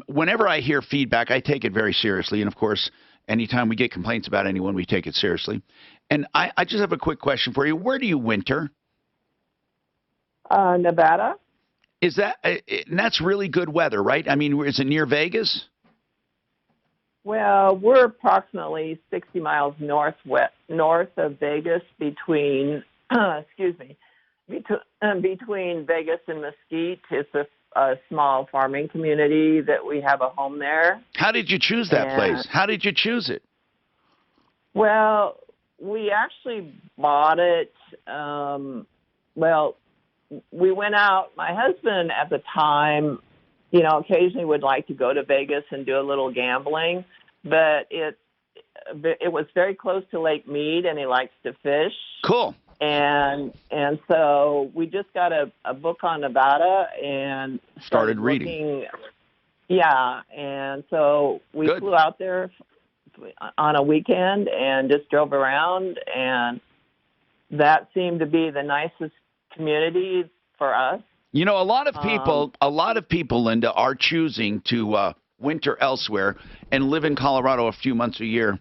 Whenever I hear feedback, I take it very seriously. And, of course, anytime we get complaints about anyone, we take it seriously. And I just have a quick question for you. Where do you winter?
Nevada.
And that's really good weather, right? I mean, is it near Vegas?
Well, we're approximately 60 miles north of Vegas, between between Vegas and Mesquite. It's a small farming community that we have a home there.
How did you choose that place? How did you choose it?
Well, we actually bought it. We went out. My husband at the time, occasionally would like to go to Vegas and do a little gambling, but it was very close to Lake Mead, and he likes to fish.
Cool.
And so we just got a book on Nevada and
started reading.
Yeah, and so we flew out there on a weekend and just drove around, and that seemed to be the nicest community for us.
A lot of people, Linda, are choosing to winter elsewhere and live in Colorado a few months a year.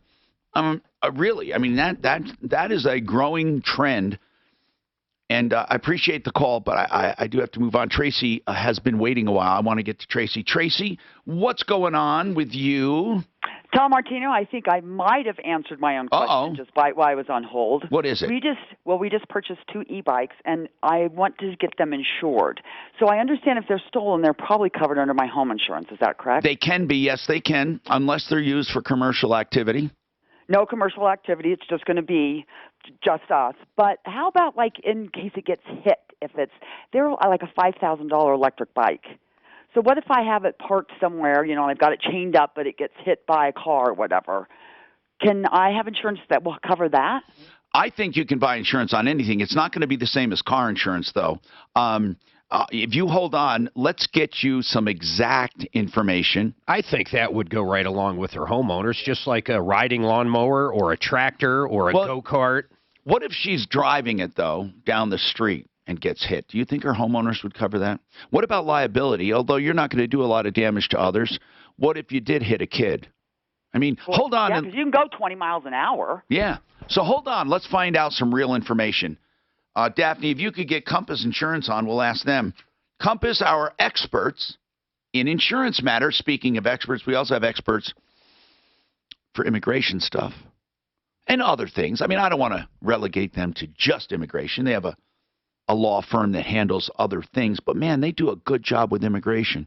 Really, I mean, that is a growing trend, and I appreciate the call, but I do have to move on. Tracy has been waiting a while. I want to get to Tracy. Tracy, what's going on with you?
Tom Martino, I think I might have answered my own question just while I was on hold.
What is it?
We just purchased 2 e-bikes, and I want to get them insured. So I understand if they're stolen, they're probably covered under my home insurance. Is that correct?
They can be, yes, they can, unless they're used for commercial activity.
No commercial activity. It's just going to be just us. But how about, in case it gets hit? They're like a $5,000 electric bike. So what if I have it parked somewhere, and I've got it chained up, but it gets hit by a car or whatever? Can I have insurance that will cover that?
I think you can buy insurance on anything. It's not going to be the same as car insurance, though. If you hold on, let's get you some exact information.
I think that would go right along with her homeowners, just like a riding lawnmower or a tractor or a go-kart.
What if she's driving it, though, down the street and gets hit? Do you think her homeowners would cover that? What about liability? Although you're not going to do a lot of damage to others, what if you did hit a kid? I mean, hold on.
Yeah, because you can go 20 miles an hour.
Yeah. So hold on. Let's find out some real information. Daphne, if you could get Compass Insurance on, we'll ask them. Compass, our experts in insurance matters. Speaking of experts, we also have experts for immigration stuff and other things. I mean, I don't want to relegate them to just immigration. They have a law firm that handles other things, but man, they do a good job with immigration.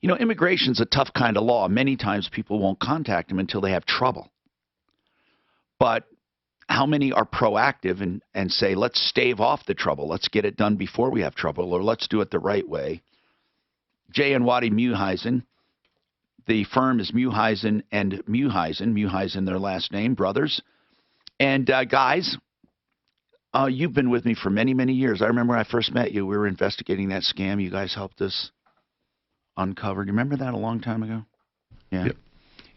Immigration's a tough kind of law. Many times people won't contact them until they have trouble. But how many are proactive and say, let's stave off the trouble. Let's get it done before we have trouble, or let's do it the right way. Jay and Waddy Mueheisen. The firm is Mueheisen and Mueheisen. Mueheisen, their last name, brothers. And guys, you've been with me for many, many years. I remember when I first met you, we were investigating that scam. You guys helped us uncover. Do you remember that a long time ago? Yeah. Yep.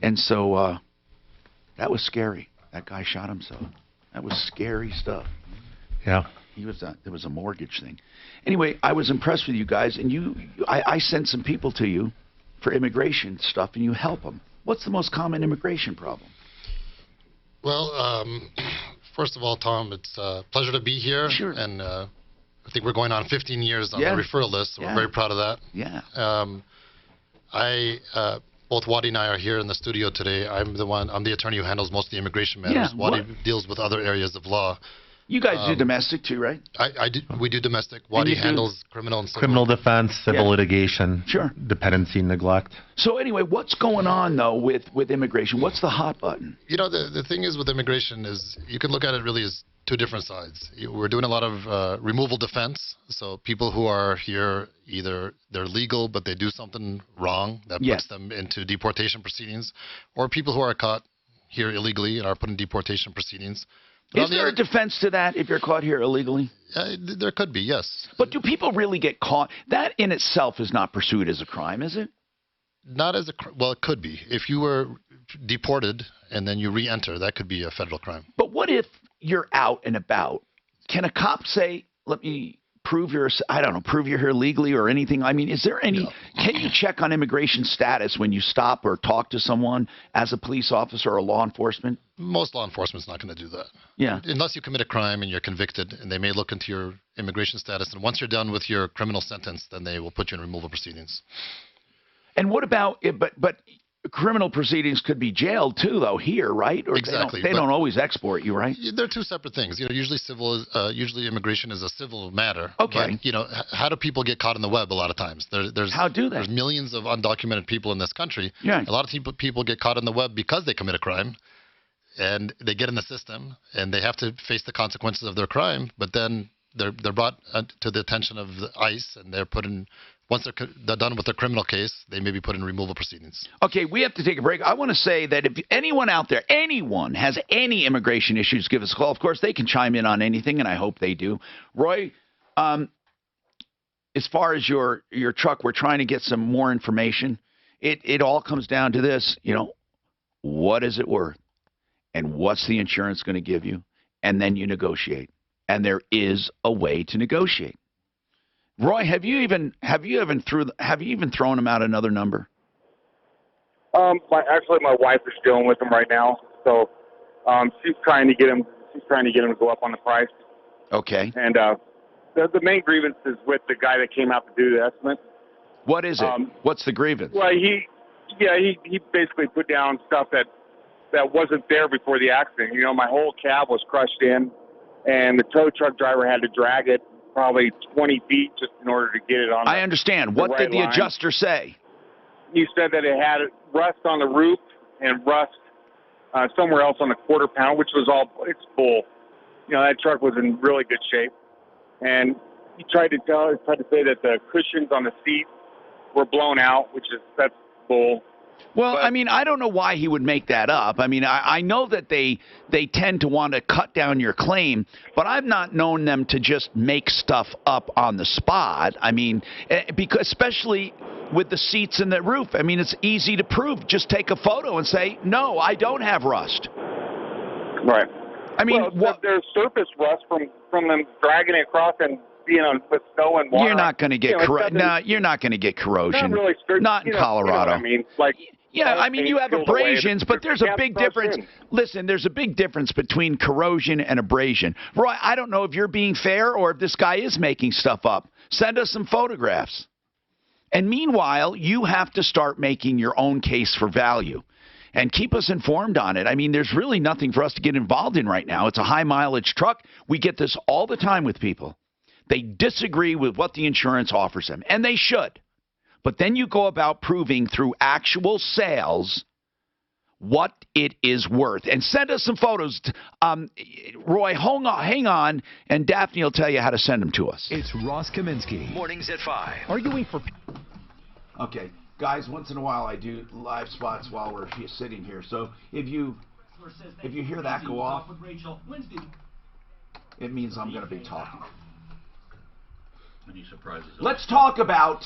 And so that was scary. That guy shot himself. That was scary stuff.
Yeah.
There was a mortgage thing. Anyway, I was impressed with you guys, and I sent some people to you for immigration stuff, and you help them. What's the most common immigration problem?
Well, first of all, Tom, it's a pleasure to be here.
Sure.
And I think we're going on 15 years on the referral list, so we're very proud of that.
Yeah.
both Wadi and I are here in the studio today. I'm the attorney who handles most of the immigration matters. Wadi deals with other areas of law.
You guys do domestic too, right?
We do domestic. Wadi handles criminal and civil.
Criminal defense, civil litigation,
sure,
dependency, neglect.
So anyway, what's going on though with immigration? What's the hot button?
You know, the thing is with immigration is you can look at it really as two different sides. We're doing a lot of removal defense. So people who are here, either they're legal but they do something wrong that puts them into deportation proceedings, or people who are caught here illegally and are put in deportation proceedings.
Is there a defense to that if you're caught here illegally?
There could be, yes.
But do people really get caught? That in itself is not pursued as a crime, is it?
Not as a well, it could be. If you were deported and then you re-enter, that could be a federal crime.
But what if you're out and about? Can a cop say, "Let me prove you're here legally" or anything? I mean, is there any? No. Can you check on immigration status when you stop or talk to someone as a police officer or law enforcement?
Most law enforcement's not going to do that.
Yeah.
Unless you commit a crime and you're convicted, and they may look into your immigration status, and once you're done with your criminal sentence, then they will put you in removal proceedings.
And what about but criminal proceedings could be jailed too, though, here, right? Or
exactly.
They don't always export you, right?
They're two separate things. You know, usually immigration is a civil matter.
Okay.
But, you know, how do people get caught in the web a lot of times?
How do they?
There's millions of undocumented people in this country.
Yeah.
A lot of people get caught in the web because they commit a crime, and they get in the system, and they have to face the consequences of their crime. But then they're brought to the attention of the ICE, and they're put in. Once they're done with their criminal case, they may be put in removal proceedings.
Okay, we have to take a break. I want to say that if anyone out there, anyone has any immigration issues, give us a call. Of course, they can chime in on anything, and I hope they do. Roy, as far as your truck, we're trying to get some more information. It all comes down to this, you know, what is it worth? And what's the insurance going to give you? And then you negotiate. And there is a way to negotiate. Roy, have you even thrown him out another number?
Actually, my wife is dealing with him right now, so she's trying to get him. She's trying to get him to go up on the price.
Okay.
And the main grievance is with the guy that came out to do the estimate.
What is it? What's the grievance?
Well, he basically put down stuff that wasn't there before the accident. You know, my whole cab was crushed in, and the tow truck driver had to drag it probably 20 feet just in order to get it on.
I understand. What did the adjuster say?
He said that it had rust on the roof and rust somewhere else on the quarter panel, which was it's bull. You know, that truck was in really good shape, and he tried to say that the cushions on the seat were blown out, that's bull.
Well, I mean, I don't know why he would make that up. I mean, I know that they tend to want to cut down your claim, but I've not known them to just make stuff up on the spot. I mean, because especially with the seats and the roof, I mean, it's easy to prove. Just take a photo and say, no, I don't have rust.
Right.
I mean,
there's surface rust from them dragging it across and being on with snow and water.
You're not going to get you're not going to get corrosion.
Not really
not in Colorado.
You know what I mean, like.
Yeah, I mean, you have abrasions, but there's a big difference. Listen, there's a big difference between corrosion and abrasion. Roy, I don't know if you're being fair or if this guy is making stuff up. Send us some photographs. And meanwhile, you have to start making your own case for value and keep us informed on it. I mean, there's really nothing for us to get involved in right now. It's a high-mileage truck. We get this all the time with people. They disagree with what the insurance offers them, and they should. But then you go about proving through actual sales what it is worth. And send us some photos. Roy, hang on, and Daphne will tell you how to send them to us.
It's Ross Kaminsky.
Mornings at 5.
Arguing for...
Okay, guys, once in a while I do live spots while we're sitting here. So if you hear that go off, it means I'm going to be talking.
Any surprises?
Let's talk about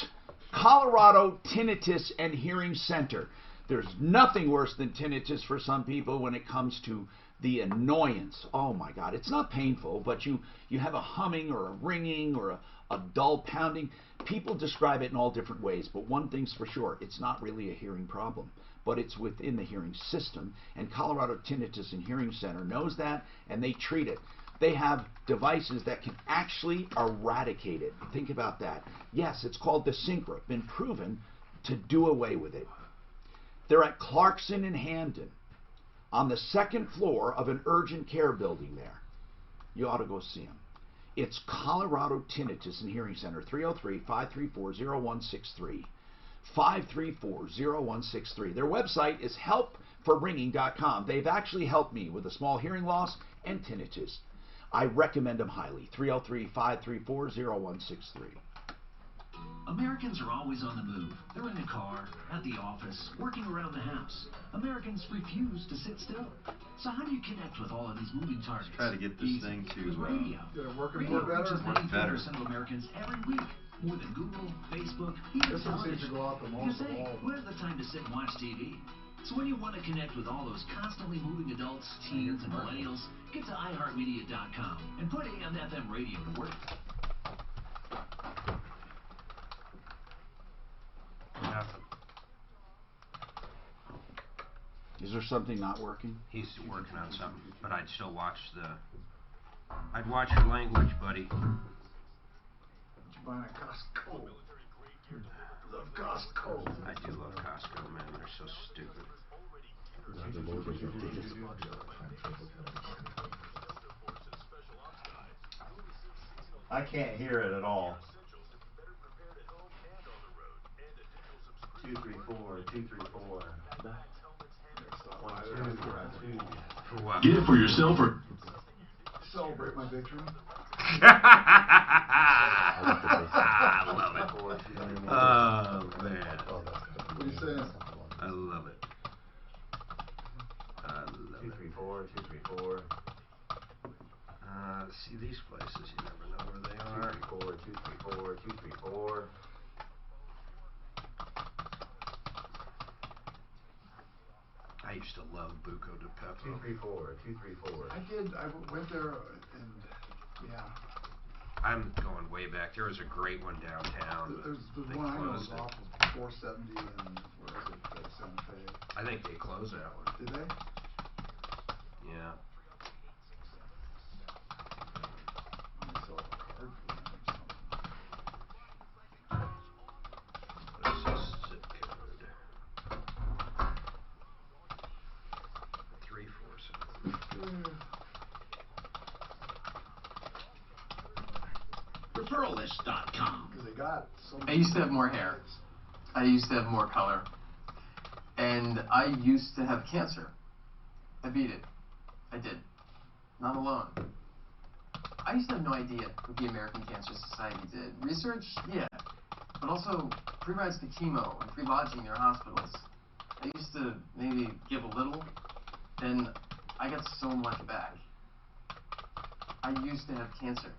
Colorado Tinnitus and Hearing Center. There's nothing worse than tinnitus for some people when it comes to the annoyance. Oh my God, it's not painful, but you have a humming or a ringing or a dull pounding. People describe it in all different ways, but one thing's for sure, it's not really a hearing problem, but it's within the hearing system, and Colorado Tinnitus and Hearing Center knows that, and they treat it. They have devices that can actually eradicate it. Think about that. Yes, it's called the Syncra, been proven to do away with it.
They're at Clarkson and Hamden on the second floor of an urgent care building there. You ought to go see them. It's Colorado Tinnitus and Hearing Center, 303-534-0163. 534-0163. Their website is helpforringing.com. They've actually helped me with a small hearing loss and tinnitus. I recommend them highly. 303-534-0163.
Americans are always on the move. They're in the car, at the office, working around the house. Americans refuse to sit still. So how do you connect with all of these moving targets?
Try to get this thing to
with radio. Radio reaches 94% of Americans every week. More than Google, Facebook, even television. You say, where's the time to sit and watch TV? So when you want to connect with all those constantly moving adults, teens, and millennials, get to iHeartMedia.com and put AM/FM radio to work.
Nothing.
Is there something not working?
He's working on something, but I'd still watch I'd watch your language, buddy.
Buying at Costco. Love Costco.
I do love Costco, man. They're so stupid.
I can't hear it at all. 234, 234. 1, 2, 2.
For what?
Get it for yourself or
Celebrate my victory.
I love it. Oh, man.
What are you saying?
I love it. I love it.
234, 234.
See these places, you never know where they are.
234, 234.
I used to love Buco de Pepo.
234, 234.
I did. I went there and yeah.
I'm going way back. There was a great one downtown.
There's the
they
one I know is
closed it.
off of 470 and where is it? Santa Fe.
I think they closed that one.
Did they?
Yeah.
I saw a card for them or something.
What's this zip code? 347.
Referralist.com.
Because they got so
I used to have more hair. I used to have more color. And I used to have cancer. I beat it. I did. Not alone. I used to have no idea what the American Cancer Society did. Research? Yeah. But also free rides to chemo and free lodging near hospitals. I used to maybe give a little, then I got so much back. I used to have cancer.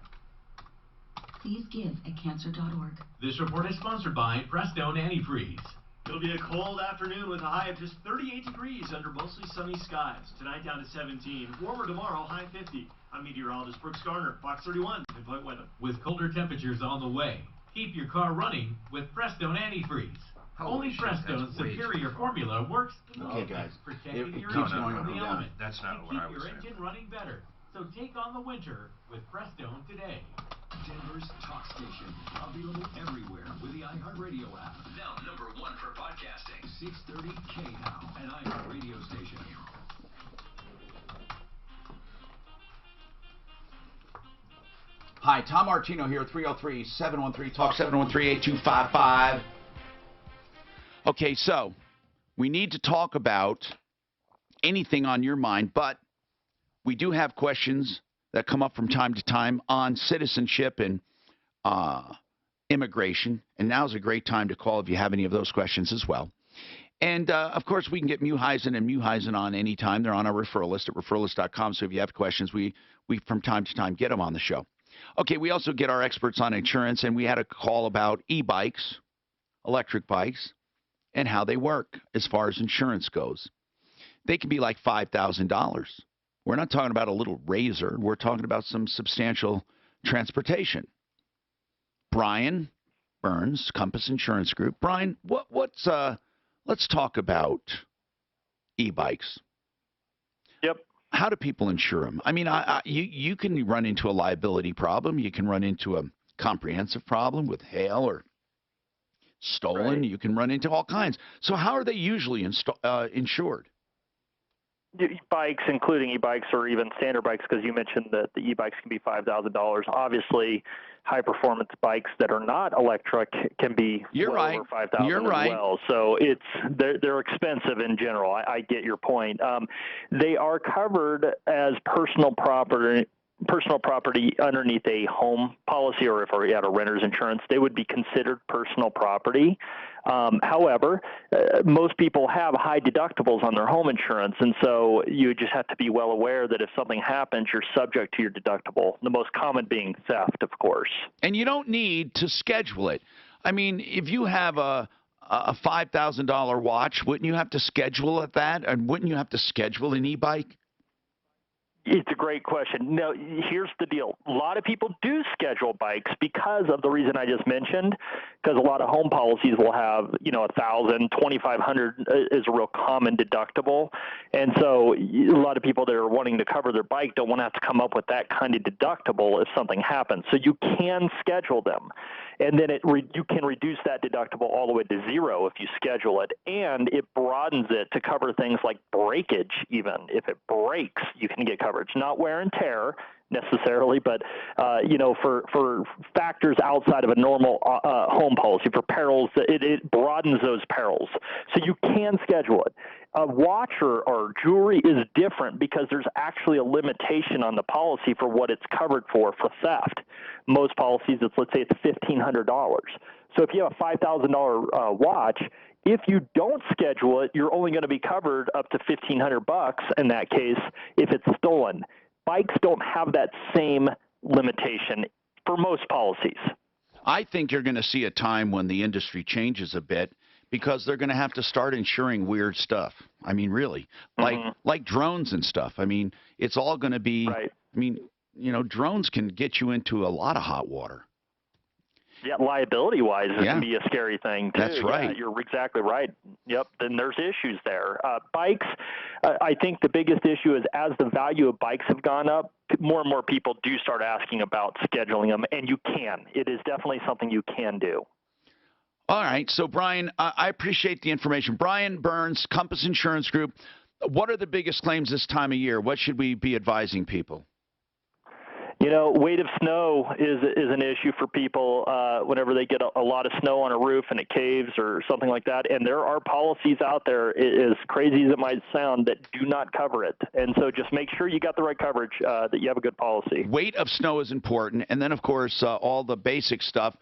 Please give at cancer.org.
This report is sponsored by Prestone Antifreeze. It'll be a cold afternoon with a high of just 38 degrees under mostly sunny skies. Tonight down to 17. Warmer tomorrow, high 50. I'm meteorologist Brooks Garner, Fox 31, Pinpoint Weather. With colder temperatures on the way, keep your car running with Prestone Antifreeze. Only Prestone's superior formula works the
Okay,
most,
guys.
protecting
It
your
keeps
engine
going up
from
and
the
down.
elements.
That's not
and
what I
keep
was
your
saying.
engine running better. So take on the winter with Prestone today.
Denver's talk station. Available everywhere with the iHeartRadio app.
Now #1 for podcasting.
630 KHOW, an iHeartRadio station.
Hi, Tom Martino here, 303-713-TALK, 713-8255. Okay, so we need to talk about anything on your mind, but we do have questions that come up from time to time on citizenship and immigration, and now's a great time to call if you have any of those questions as well. And, of course, we can get Muheisen and Muheisen on anytime. They're on our referral list at referralist.com, so if you have questions, we from time to time get them on the show. Okay, we also get our experts on insurance, and we had a call about e-bikes, electric bikes, and how they work as far as insurance goes. They can be like $5,000. We're not talking about a little razor. We're talking about some substantial transportation. Brian Burns, Compass Insurance Group. Brian, let's talk about e-bikes.
Yep.
How do people insure them? I mean, you can run into a liability problem. You can run into a comprehensive problem with hail or
stolen. You can run into all kinds. So how are they usually insured?
Bikes, including e-bikes or even standard bikes, because you mentioned that the e-bikes can be $5,000. Obviously, high-performance bikes that are not electric can be over $5,000 as well. So they're expensive in general. I get your point. They are covered as personal property underneath a home policy, or if we had a renter's insurance, they would be considered personal property. However, most people have high deductibles on their home insurance, and so you just have to be well aware that if something happens, you're subject to your deductible, the most common being theft, of course.
And you don't need to schedule it. I mean, if you have a $5,000 watch, wouldn't you have to schedule at that? And wouldn't you have to schedule an e-bike?
It's a greet question. No, here's the deal. A lot of people do schedule bikes because of the reason I just mentioned, because a lot of home policies will have, $1,000, $2,500 is a real common deductible. And so a lot of people that are wanting to cover their bike don't want to have to come up with that kind of deductible if something happens. So you can schedule them. And then you can reduce that deductible all the way to zero if you schedule it. And it broadens it to cover things like breakage even. If it breaks, you can get coverage. Not wear and tear necessarily, but, for factors outside of a normal home policy, for perils, it broadens those perils. So you can schedule it. A watch or jewelry is different because there's actually a limitation on the policy for what it's covered for theft. Most policies, let's say it's $1,500. So if you have a $5,000 watch, if you don't schedule it, you're only going to be covered up to $1,500 in that case if it's stolen. Bikes don't have that same limitation for most policies.
I think you're going to see a time when the industry changes a bit, because they're going to have to start insuring weird stuff. I mean, really, like drones and stuff. I mean, it's all going to be. Right. I mean, drones can get you into a lot of hot water.
Yeah, liability-wise, it can be a scary thing, too.
That's right.
Yeah, you're exactly right. Yep, then there's issues there. Bikes, I think the biggest issue is as the value of bikes have gone up, more and more people do start asking about scheduling them, and you can. It is definitely something you can do.
All right. So, Brian, I appreciate the information. Brian Burns, Compass Insurance Group. What are the biggest claims this time of year? What should we be advising people?
Weight of snow is an issue for people whenever they get a lot of snow on a roof and it caves or something like that. And there are policies out there, as crazy as it might sound, that do not cover it. And so just make sure you got the right coverage, that you have a good policy.
Weight of snow is important. And then, of course, all the basic stuff.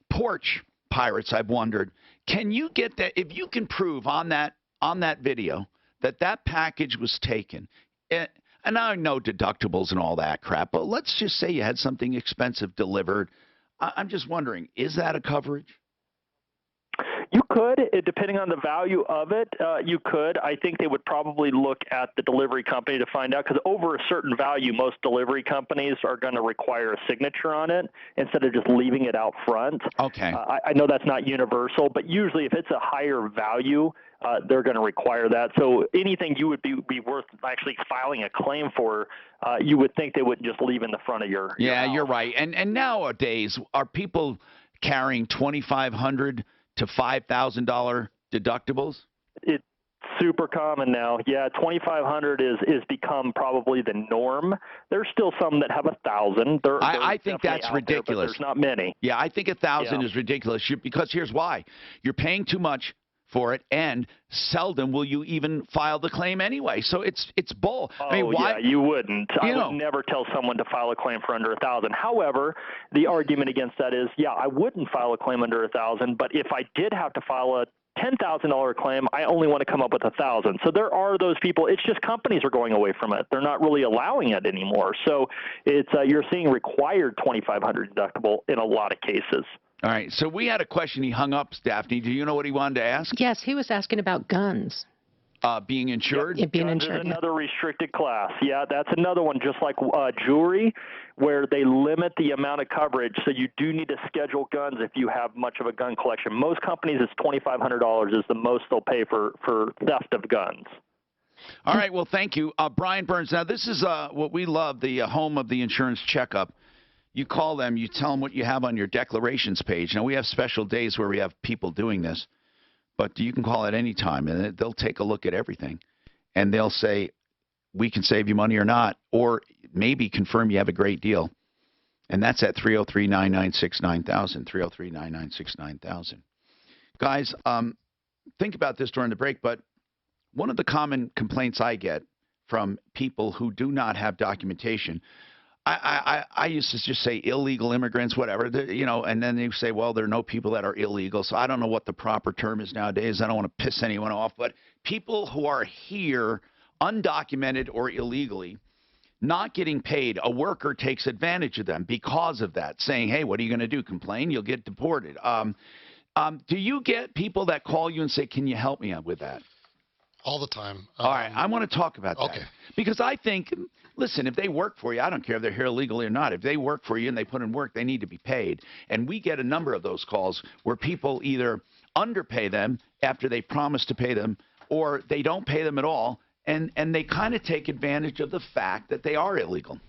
Porch pirates, I've wondered, can you get that? If you can prove on that video that package was taken, and I know deductibles and all that crap, but let's just say you had something expensive delivered. I'm just wondering, is that a coverage?
You could, depending on the value of it, you could. I think they would probably look at the delivery company to find out, because over a certain value, most delivery companies are going to require a signature on it instead of just leaving it out front.
Okay.
I know that's not universal, but usually if it's a higher value, they're going to require that. So anything you would be worth actually filing a claim for, you would think they wouldn't just leave in the front of your house.
You're right. And nowadays, are people carrying $2,500 to $5,000 deductibles?
It's super common now. Yeah, $2,500 is become probably the norm. There's still some that have $1,000.
I think that's ridiculous.
There, but there's not many.
Yeah, I think $1,000 is ridiculous, because here's why: you're paying too much for it, and seldom will you even file the claim anyway. So it's bull.
Oh,
I mean, why?
Yeah, you wouldn't. I would never tell someone to file a claim for under $1,000. However, the argument against that is, I wouldn't file a claim under $1,000, but if I did have to file a $10,000 claim, I only want to come up with $1,000. So there are those people. It's just companies are going away from it. They're not really allowing it anymore. So it's you're seeing required $2,500 deductible in a lot of cases.
All right. So we had a question. He hung up, Daphne. Do you know what he wanted to ask?
Yes, he was asking about guns.
Being insured?
Yeah, being
guns
insured.
Is another restricted class. Yeah, that's another one, just like jewelry, where they limit the amount of coverage. So you do need to schedule guns if you have much of a gun collection. Most companies, it's $2,500 is the most they'll pay for theft of guns.
All right. Well, thank you. Brian Burns. Now, this is what we love, the home of the insurance checkup.
You call them, you tell them what you have on your declarations page. Now, we have special days where we have people doing this, but you can call at any time, and they'll take a look at everything, and they'll say, we can save you money or not, or maybe confirm you have a great deal. And that's at 303-996-9000, 303-996-9000. Guys, think about this during the break, but one of the common complaints I get from people who do not have documentation, I used to just say illegal immigrants, whatever, you know, and then they say, well, there are no people that are illegal. So I don't know what the proper term is nowadays. I don't want to piss anyone off, but people who are here undocumented or illegally, not getting paid, a worker takes advantage of them because of that, saying, hey, what are you going to do? Complain? You'll get deported. Do you get people that call you and say, can you help me with that?
All the time.
All right, I want to talk about that.
Okay.
Because I think, listen, if they work for you, I don't care if they're here illegally or not. If they work for you and they put in work, they need to be paid. And we get a number of those calls where people either underpay them after they promise to pay them, or they don't pay them at all, and they kind of take advantage of the fact that they are illegal.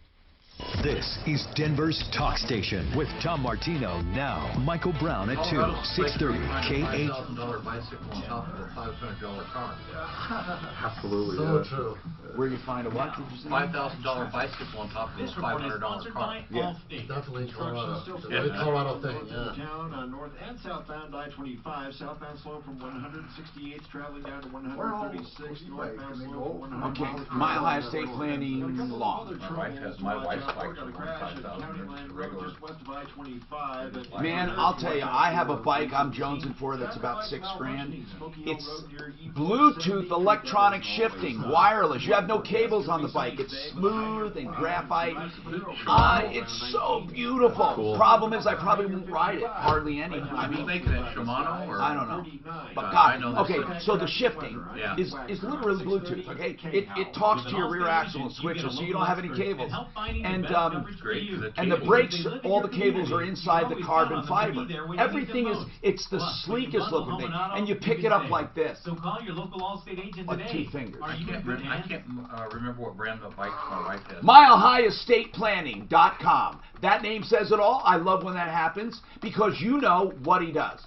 This is Denver's Talk Station with Tom Martino now. Michael Brown at 2, 630 KH.
$1,000 bicycle on top of a $500 car.
Absolutely.
So true.
Where you find a what? Did you say?
$5,000 bicycle on top of a $500 car.
Yeah.
Definitely Colorado.
Yeah.
The Colorado thing, yeah.
Town on north and southbound I-25. Southbound slow from 168 traveling down to 136. Northbound slow from 100.
Okay, Mile High Estate Planning law.
My wife's bike for $5,000 regular.
Man, I'll tell you, I have a bike I'm jonesing for that's about $6,000. It's Bluetooth electronic shifting, wireless. You have no cables on the bike. It's smooth and graphite. It's so beautiful. Cool. Problem is, I probably won't ride it hardly any. I mean,
making it Shimano or
I don't know. But God, okay. So the shifting is literally Bluetooth. Okay, it talks to your rear axle and switches, so you don't have any cables. And the brakes, all the cables are inside the carbon fiber. Everything it's the sleekest looking thing, and you pick it up like this.
So call your local Allstate agent
Like
today.
2 fingers.
I can't remember what brand of bike my wife has.
MileHighEstatePlanning.com. That name says it all. I love when that happens because you know what he does.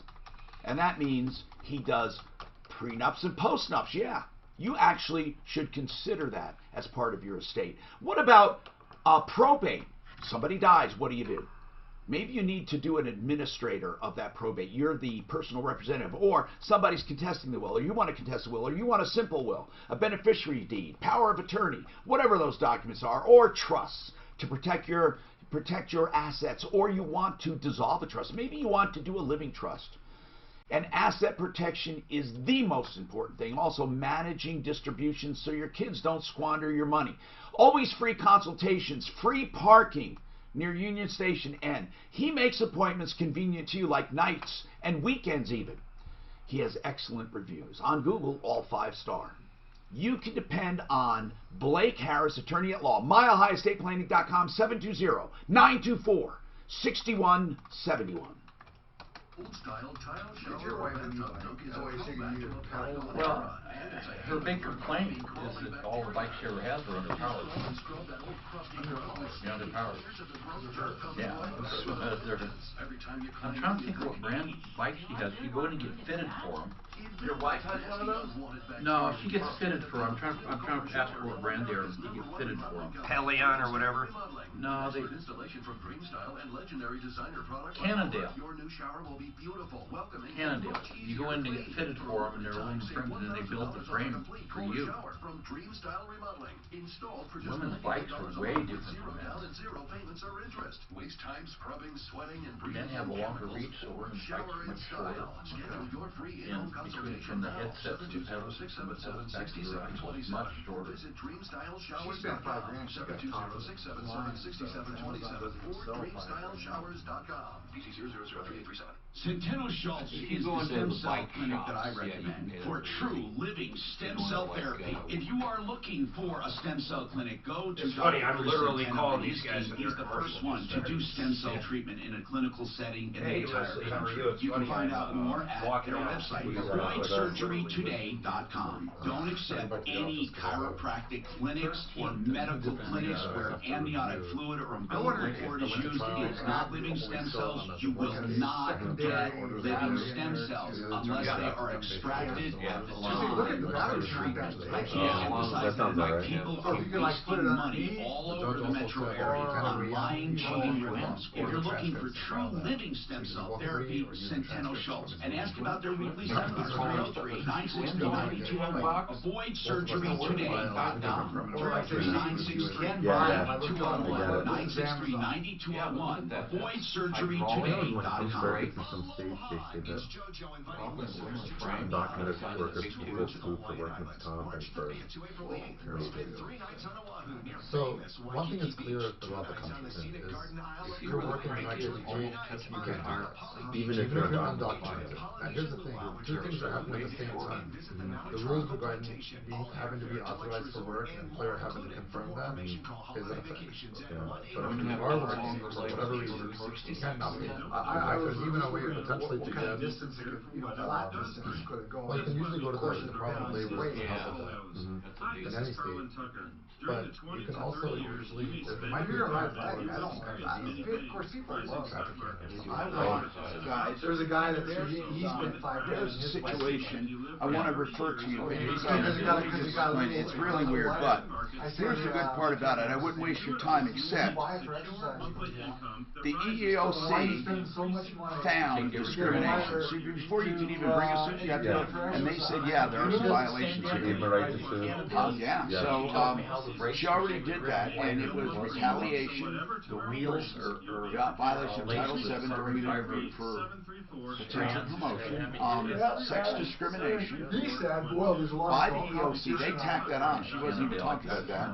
And that means he does prenups and postnups. Yeah, you actually should consider that as part of your estate. What about probate? Somebody dies, what do you do? Maybe you need to do an administrator of that probate. You're the personal representative, or somebody's contesting the will, or you want to contest the will, or you want a simple will, a beneficiary deed, power of attorney, whatever those documents are, or trusts to protect your assets, or you want to dissolve a trust. Maybe you want to do a living trust. And asset protection is the most important thing. Also, managing distributions so your kids don't squander your money. Always free consultations, free parking near Union Station N. He makes appointments convenient to you, like nights and weekends even. He has excellent reviews. On Google, all 5-star. You can depend on Blake Harris, attorney at law. MileHighEstatePlanning.com, 720-924-6171.
Old-style tile shower.
Your wife and you always taking you to pedal.
Well, her big complaint is that all the bikes she ever has are underpowered. Under powered. Yeah. I'm trying to think of what brand bike she has. You go in and get fitted for them.
Your wife has one of those?
No, she gets fitted for them. I'm trying to ask her what brand they are. You get fitted for them.
Pelion or whatever.
No, they.
Installation from Dream Style and legendary designer products.
Cannondale.
Your new shower will be beautiful, welcoming.
Cannondale. You go in to get fitted for them, and they're aluminum framed, and then they build the frame for you.
From Dream Style Remodeling, installed for just
Women's bikes are way different from
down and zero payments or interest. Waste time scrubbing, sweating, and breathing.
Men have a longer reach, so women's bikes are much shorter.
Schedule your free
And between from the headset to the pedals, back to the axle, much shorter.
Visit DreamStyleShowers.com, 720-677-6727, or DreamStyleShowers.com. PC 0003837.
Centeno Schultz is the stem cell clinic that I recommend for true living stem cell therapy. If you are looking for a stem cell clinic, go to
It's funny, I'm
Dr.
literally
Centeno.
calling these guys and
He's
they're
the first one to do stem cell treatment in a clinical setting in the entire country. You can find out more at their website, avoidsurgerytoday.com. Don't accept any chiropractic clinics or medical clinics where amniotic fluid or umbilical cord is used. It is not living stem cells. You will not get living stem cells unless they are extracted at the time of the treatment. I can't emphasize that enough. People are wasting money all over the metro area on lying, cheating ripoffs. If you're looking for true living stem cell therapy, Centeno Schultz. And ask about their weekly seminars, 303-960-9201. Avoidsurgerytoday.com. 303-960-9201. 963-9201. Avoidsurgerytoday.com.
Undocumented workers who pull through for workman's comp and for
So one thing that's clear throughout the country is if you're working in active duty, you can't do that.
even if
you're
they're
undocumented. Now here's the thing, two things are happening at the same time. The rules regarding having to be authorized for work and employer having to confirm that is in effect. But if you are working for whatever reason, you can't not pay. I was even a way potentially to get distance, flat distance could it go? Well, you can usually go to the Department of Labor to help with that in any state. But you can also usually, it might be a right flag, I don't know. Of course, people love trafficking. There's a guy that's, he spent 5 days.
There's a situation I want to refer to you. It's really weird, but here's the good part about it. I wouldn't waste your time, except the EEOC found discrimination. So before you can even bring a suit, you have to go, and they said, yeah, there are some violations here. Yeah, so she already did that, and it was retaliation. The wheels got violation of Title VII during an interview for potential promotion. Sex discrimination by the EEOC. They tacked that on. She wasn't even talking about that.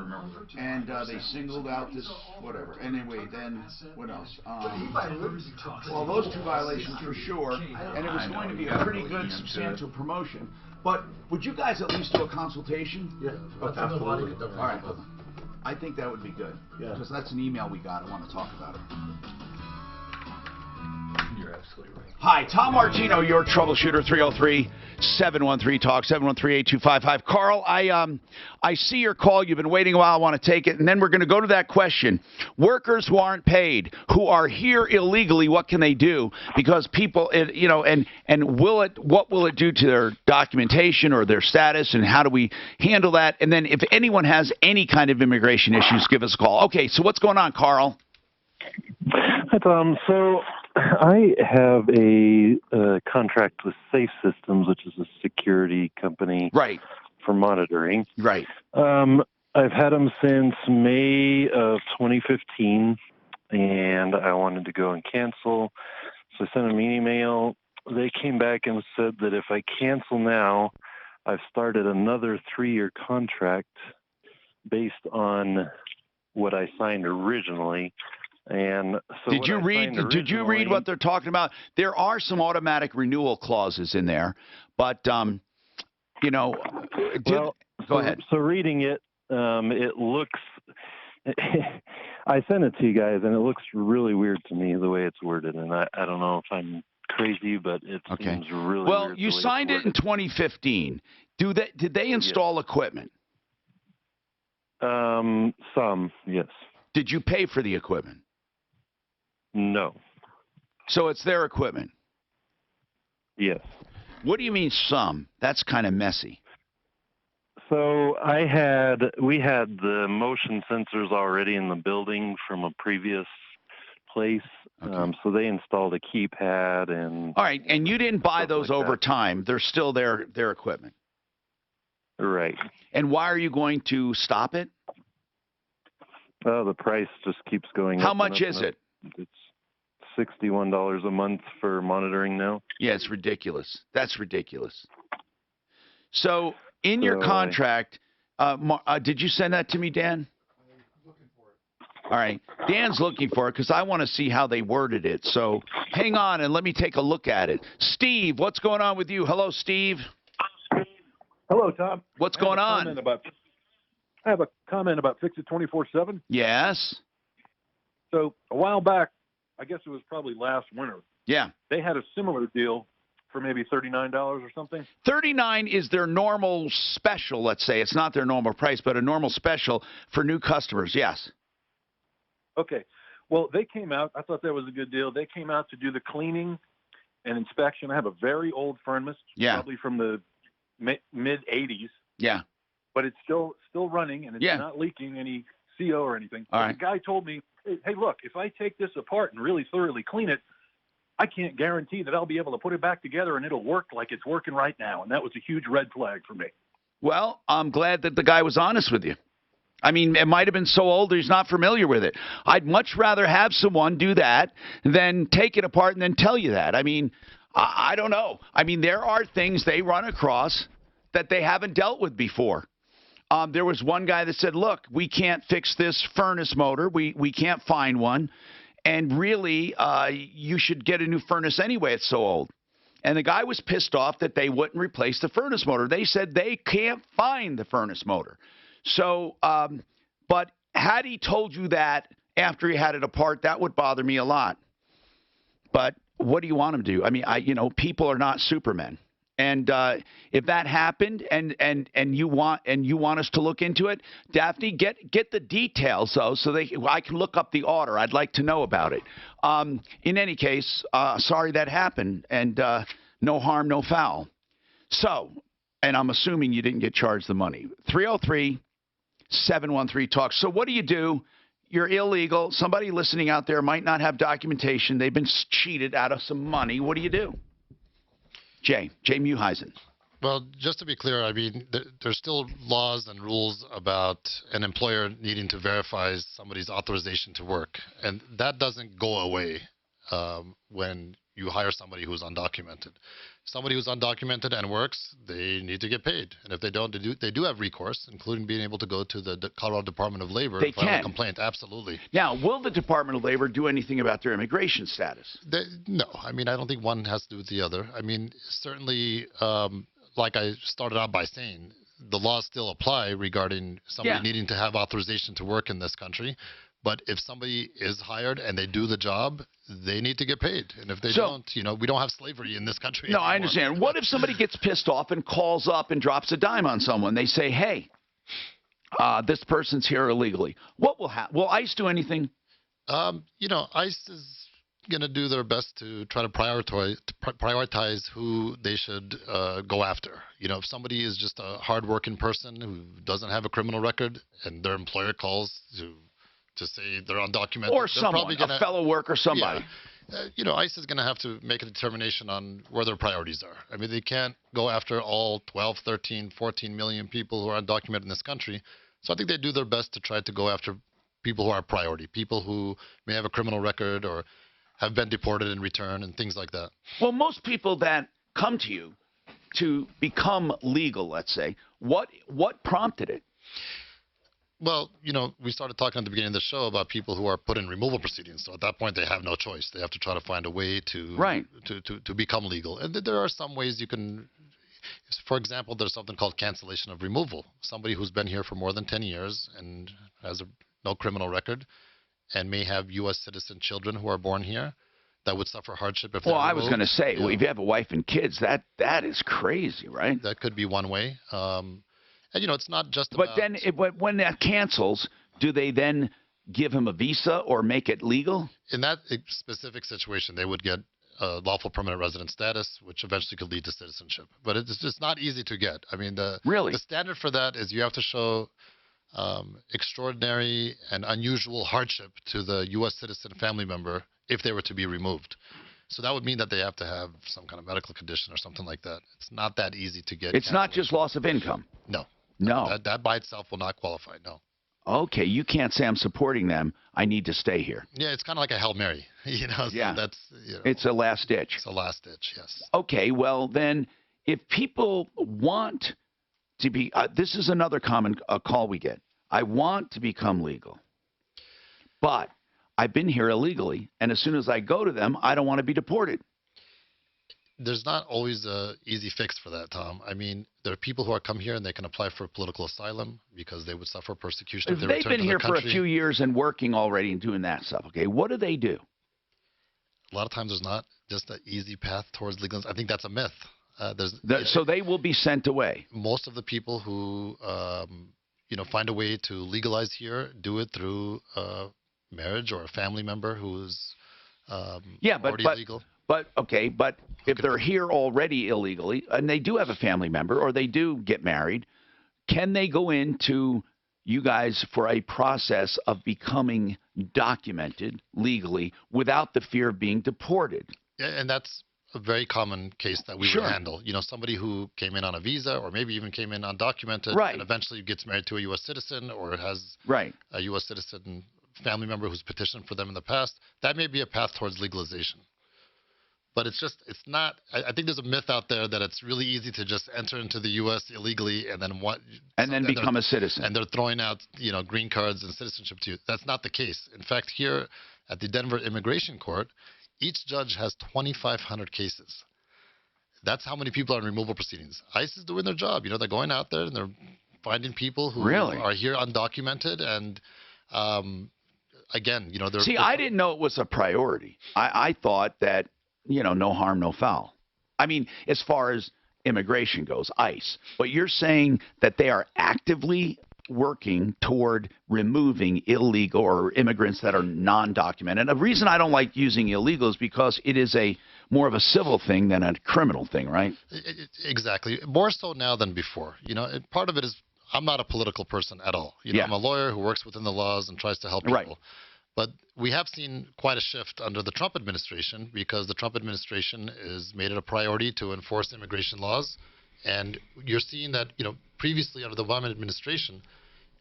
And they singled out this whatever. Anyway, then what else? Well, those two violations for sure. And it was going to be a pretty good, substantial promotion. But would you guys at least do a consultation?
Yeah,
absolutely. All right. I think that would be good. Yeah. Because that's an email we got. I want to talk about it.
You're absolutely right.
Hi, Tom Martino, your troubleshooter, 303-713-TALK, 713-8255. Carl, I see your call. You've been waiting a while. I want to take it. And then we're going to go to that question. Workers who aren't paid, who are here illegally, what can they do? Because people, and what will it do to their documentation or their status, and how do we handle that? And then if anyone has any kind of immigration issues, give us a call. Okay, so what's going on, Carl?
Hi, Tom. So I have a contract with Safe Systems, which is a security company,
right,
for monitoring.
Right.
I've had them since May of 2015, and I wanted to go and cancel. So I sent them an email. They came back and said that if I cancel now, I've started another 3-year contract based on what I signed originally. And so
did you read what they're talking about? There are some automatic renewal clauses in there, but go ahead.
So reading it, it looks. I sent it to you guys, and it looks really weird to me the way it's worded, and I don't know if I'm crazy, but it seems really weird.
Well, you signed it in 2015. Did they install equipment?
Some, yes.
Did you pay for the equipment?
No.
So it's their equipment?
Yes.
What do you mean some? That's kind of messy.
So we had the motion sensors already in the building from a previous place. Okay. So they installed a keypad and.
All right, and you didn't buy those over time. They're still their equipment.
Right.
And why are you going to stop it?
Oh, the price just keeps going up.
How much is it?
It's $61 a month for monitoring now.
Yeah, it's ridiculous. That's ridiculous. So in your contract, did you send that to me, Dan? All right. Dan's looking for it because I want to see how they worded it. So hang on and let me take a look at it. Steve, what's going on with you? Hello, Steve.
Hello, Tom.
What's going on?
I have a comment about Fix It 24/7.
Yes.
So a while back, I guess it was probably last winter,
Yeah.
they had a similar deal for maybe $39 or something.
39 is their normal special, let's say. It's not their normal price, but a normal special for new customers. Yes.
Okay. Well, they came out. I thought that was a good deal. They came out to do the cleaning and inspection. I have a very old furnace, probably from the mid-'80s.
Yeah.
But it's still running, and it's not leaking any CO or anything.
All
But
right.
the guy told me, hey, look, if I take this apart and really thoroughly clean it, I can't guarantee that I'll be able to put it back together and it'll work like it's working right now. And that was a huge red flag for me.
Well, I'm glad that the guy was honest with you. I mean, it might have been so old he's not familiar with it. I'd much rather have someone do that than take it apart and then tell you that. I mean, I don't know. I mean, there are things they run across that they haven't dealt with before. There was one guy that said, look, we can't fix this furnace motor. We can't find one. And really, you should get a new furnace anyway. It's so old. And the guy was pissed off that they wouldn't replace the furnace motor. They said they can't find the furnace motor. So, but had he told you that after he had it apart, that would bother me a lot. But what do you want him to do? I mean, people are not supermen. And if that happened, and you want us to look into it, Daphne, get the details though, so I can look up the order. I'd like to know about it. In any case, sorry that happened, and no harm, no foul. So, and I'm assuming you didn't get charged the money. 303-713-TALK. So what do? You're illegal. Somebody listening out there might not have documentation. They've been cheated out of some money. What do you do? Jay Muheisen.
Well, just to be clear, I mean, there's still laws and rules about an employer needing to verify somebody's authorization to work. And that doesn't go away when you hire somebody who's undocumented. Somebody who's undocumented and works, they need to get paid. And if they don't, they do have recourse, including being able to go to the Colorado Department of Labor and file a complaint. Absolutely.
Now, will the Department of Labor do anything about their immigration status?
No. I mean, I don't think one has to do with the other. I mean, certainly, like I started out by saying, the laws still apply regarding somebody needing to have authorization to work in this country. But if somebody is hired and they do the job, they need to get paid. And if they don't, we don't have slavery in this country anymore.
I understand. What if somebody gets pissed off and calls up and drops a dime on someone? They say, hey, this person's here illegally. What will happen? Will ICE do anything?
ICE is going to do their best to try to prioritize who they should go after. If somebody is just a hardworking person who doesn't have a criminal record and their employer calls to say they're undocumented.
Or someone, a fellow worker, somebody.
Yeah. ICE is going to have to make a determination on where their priorities are. I mean, they can't go after all 12, 13, 14 million people who are undocumented in this country. So I think they do their best to try to go after people who are a priority, people who may have a criminal record or have been deported in return and things like that.
Well, most people that come to you to become legal, let's say, what prompted it?
Well, we started talking at the beginning of the show about people who are put in removal proceedings. So at that point, they have no choice. They have to try to find a way to become legal. And there are some ways you can, for example, there's something called cancellation of removal. Somebody who's been here for more than 10 years and has no criminal record and may have U.S. citizen children who are born here that would suffer hardship if they're removed.
I was going to say, well, if you have a wife and kids, that is crazy, right?
That could be one way. And, it's not just
about... But then when that cancels, do they then give him a visa or make it legal?
In that specific situation, they would get lawful permanent resident status, which eventually could lead to citizenship. But it's just not easy to get. I mean, the standard for that is you have to show extraordinary and unusual hardship to the U.S. citizen family member if they were to be removed. So that would mean that they have to have some kind of medical condition or something like that. It's not that easy to get.
It's not just loss of income.
No. That by itself will not qualify, no.
Okay, you can't say I'm supporting them. I need to stay here.
Yeah, it's kind of like a Hail Mary. So that's,
it's a last ditch.
It's a last ditch, yes.
Okay, well then, if people want to be, this is another common call we get. I want to become legal, but I've been here illegally, and as soon as I go to them, I don't want to be deported.
There's not always an easy fix for that, Tom. I mean, there are people who come here and they can apply for political asylum because they would suffer persecution if they
They've
return
been
to
here
their
for
country.
a few years and working already and doing that stuff. Okay, what do they do?
A lot of times there's not just an easy path towards legalism. I think that's a myth.
So they will be sent away.
Most of the people who find a way to legalize here do it through marriage or a family member who's already legal.
But if they're here already illegally and they do have a family member or they do get married, can they go into you guys for a process of becoming documented legally without the fear of being deported?
Yeah, and that's a very common case that we would handle. Somebody who came in on a visa or maybe even came in undocumented and eventually gets married to a U.S. citizen or has a U.S. citizen family member who's petitioned for them in the past. That may be a path towards legalization. But it's not. I think there's a myth out there that it's really easy to just enter into the U.S. illegally and then
become a citizen.
And they're throwing out green cards and citizenship to you. That's not the case. In fact, here at the Denver Immigration Court, each judge has 2,500 cases. That's how many people are in removal proceedings. ICE is doing their job. They're going out there and they're finding people who are here undocumented and. Again,
I didn't know it was a priority. I thought that. No harm, no foul. I mean, as far as immigration goes, ICE. But you're saying that they are actively working toward removing illegal or immigrants that are non-documented. And the reason I don't like using illegal is because it is more of a civil thing than a criminal thing, right?
Exactly. More so now than before. Part of it is I'm not a political person at all. I'm a lawyer who works within the laws and tries to help people. Right. But we have seen quite a shift under the Trump administration because the Trump administration has made it a priority to enforce immigration laws. And you're seeing that, previously under the Obama administration,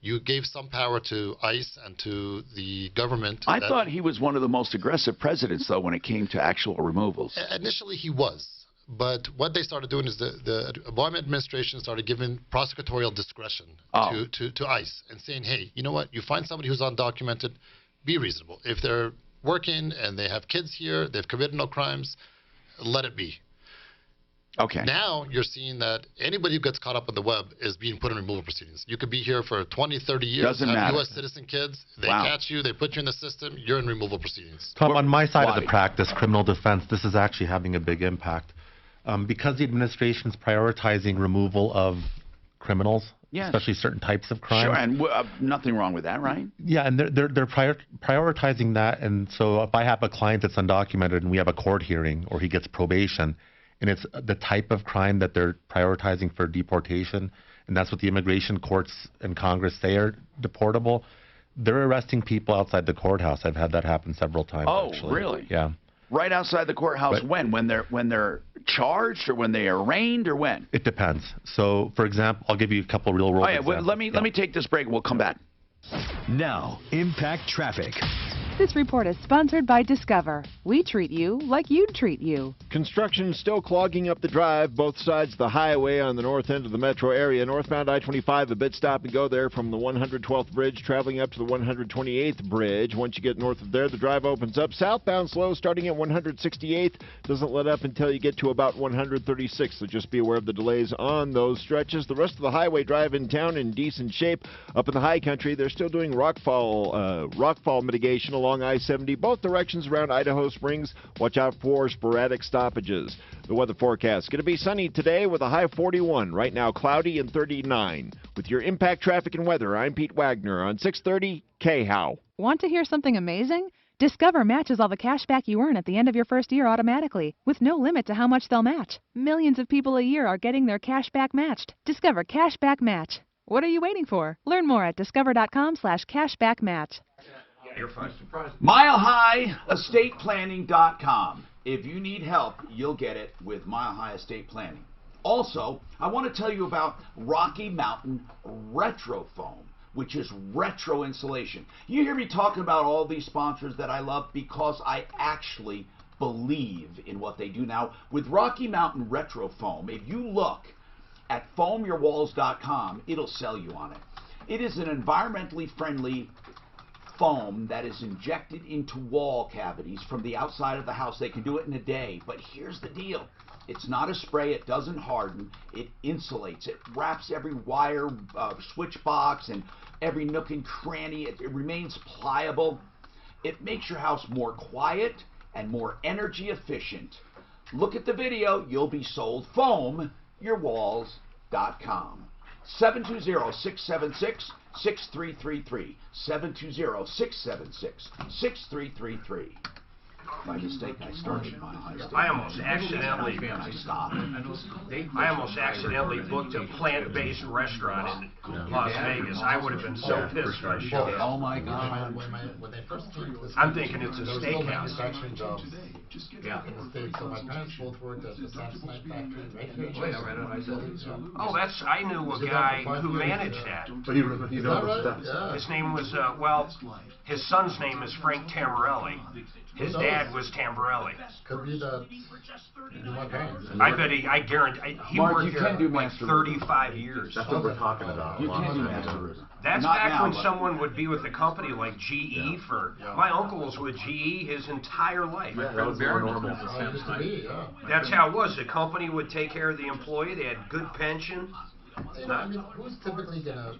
you gave some power to ICE and to the government.
I thought he was one of the most aggressive presidents, though, when it came to actual removals.
Initially, he was. But what they started doing is the Obama administration started giving prosecutorial discretion to ICE and saying, hey, you know what? You find somebody who's undocumented, be reasonable. If they're working and they have kids here, they've committed no crimes, let it be.
Okay.
Now you're seeing that anybody who gets caught up on the web is being put in removal proceedings. You could be here for 20, 30 years,
Doesn't
have
matter.
U.S. citizen kids, they catch you, they put you in the system, you're in removal proceedings.
Tom, on my side of the practice, criminal defense, this is actually having a big impact. Because the administration is prioritizing removal of criminals, especially certain types of crimes.
Sure, and nothing wrong with that, right?
Yeah, and they're prioritizing that. And so if I have a client that's undocumented and we have a court hearing or he gets probation, and it's the type of crime that they're prioritizing for deportation, and that's what the immigration courts and Congress say are deportable, they're arresting people outside the courthouse. I've had that happen several times.
Oh,
actually.
Really?
Yeah.
Right outside the courthouse. When they're charged, or when they are arraigned, or when?
It depends. So, for example, I'll give you a couple real world examples.
Let me take this break. We'll come back.
Now, Impact Traffic.
This report is sponsored by Discover. We treat you like you'd treat you.
Construction still clogging up the drive, both sides of the highway on the north end of the metro area. Northbound I-25, a bit stop and go there from the 112th bridge, traveling up to the 128th bridge. Once you get north of there, the drive opens up. Southbound slow, starting at 168th. Doesn't let up until you get to about 136th, so just be aware of the delays on those stretches. The rest of the highway drive in town in decent shape. Up in the high country, they're still doing rockfall mitigation along I-70, both directions around Idaho Springs. Watch out for sporadic stoppages. The weather forecast going to be sunny today with a high 41. Right now cloudy and 39. With your Impact Traffic and Weather, I'm Pete Wagner on 630 KHOW.
Want to hear something amazing? Discover matches all the cash back you earn at the end of your first year automatically, with no limit to how much they'll match. Millions of people a year are getting their cash back matched. Discover Cashback Match. What are you waiting for? Learn more at discover.com/cashbackmatch.
You're fine.
MileHighEstatePlanning.com. If you need help, you'll get it with Mile High Estate Planning. Also, I want to tell you about Rocky Mountain Retro Foam, which is retro insulation. You hear me talking about all these sponsors that I love because I actually believe in what they do. Now, with Rocky Mountain Retro Foam, if you look at foamyourwalls.com, it'll sell you on it. It is an environmentally friendly foam that is injected into wall cavities from the outside of the house. They can do it in a day, but here's the deal. It's not a spray. It doesn't harden. It insulates. It wraps every wire, switch box, and every nook and cranny. It remains pliable. It makes your house more quiet and more energy efficient. Look at the video. You'll be sold. FoamYourWalls.com. 720-676-6333. 720-676-6333. By mistake, I started my high state.
I almost accidentally booked a plant-based restaurant in Las Vegas. I would have been so pissed if I showed up.
Oh my God!
When they first came to this,
I'm thinking it's a steakhouse.
manufacturing jobs in the States. So my parents both worked at the Samsonite factory right here.
Oh, I knew a guy who managed that.
But he knows the steps.
His name was, his son's name is Frank Tamborelli. His dad was Tamborelli.
Could be my parents.
I guarantee, he
Mark,
worked
you
here
can do
like
master
35 years.
That's what we're talking about.
You can do master.
That's
Not
back
now,
when
but-
someone would be with a company like GE for. My uncle was with GE his entire life.
That was more normal. It used to be, yeah.
That's how it was. The company would take care of the employee. They had good pension.
You know, I mean, who's typically going to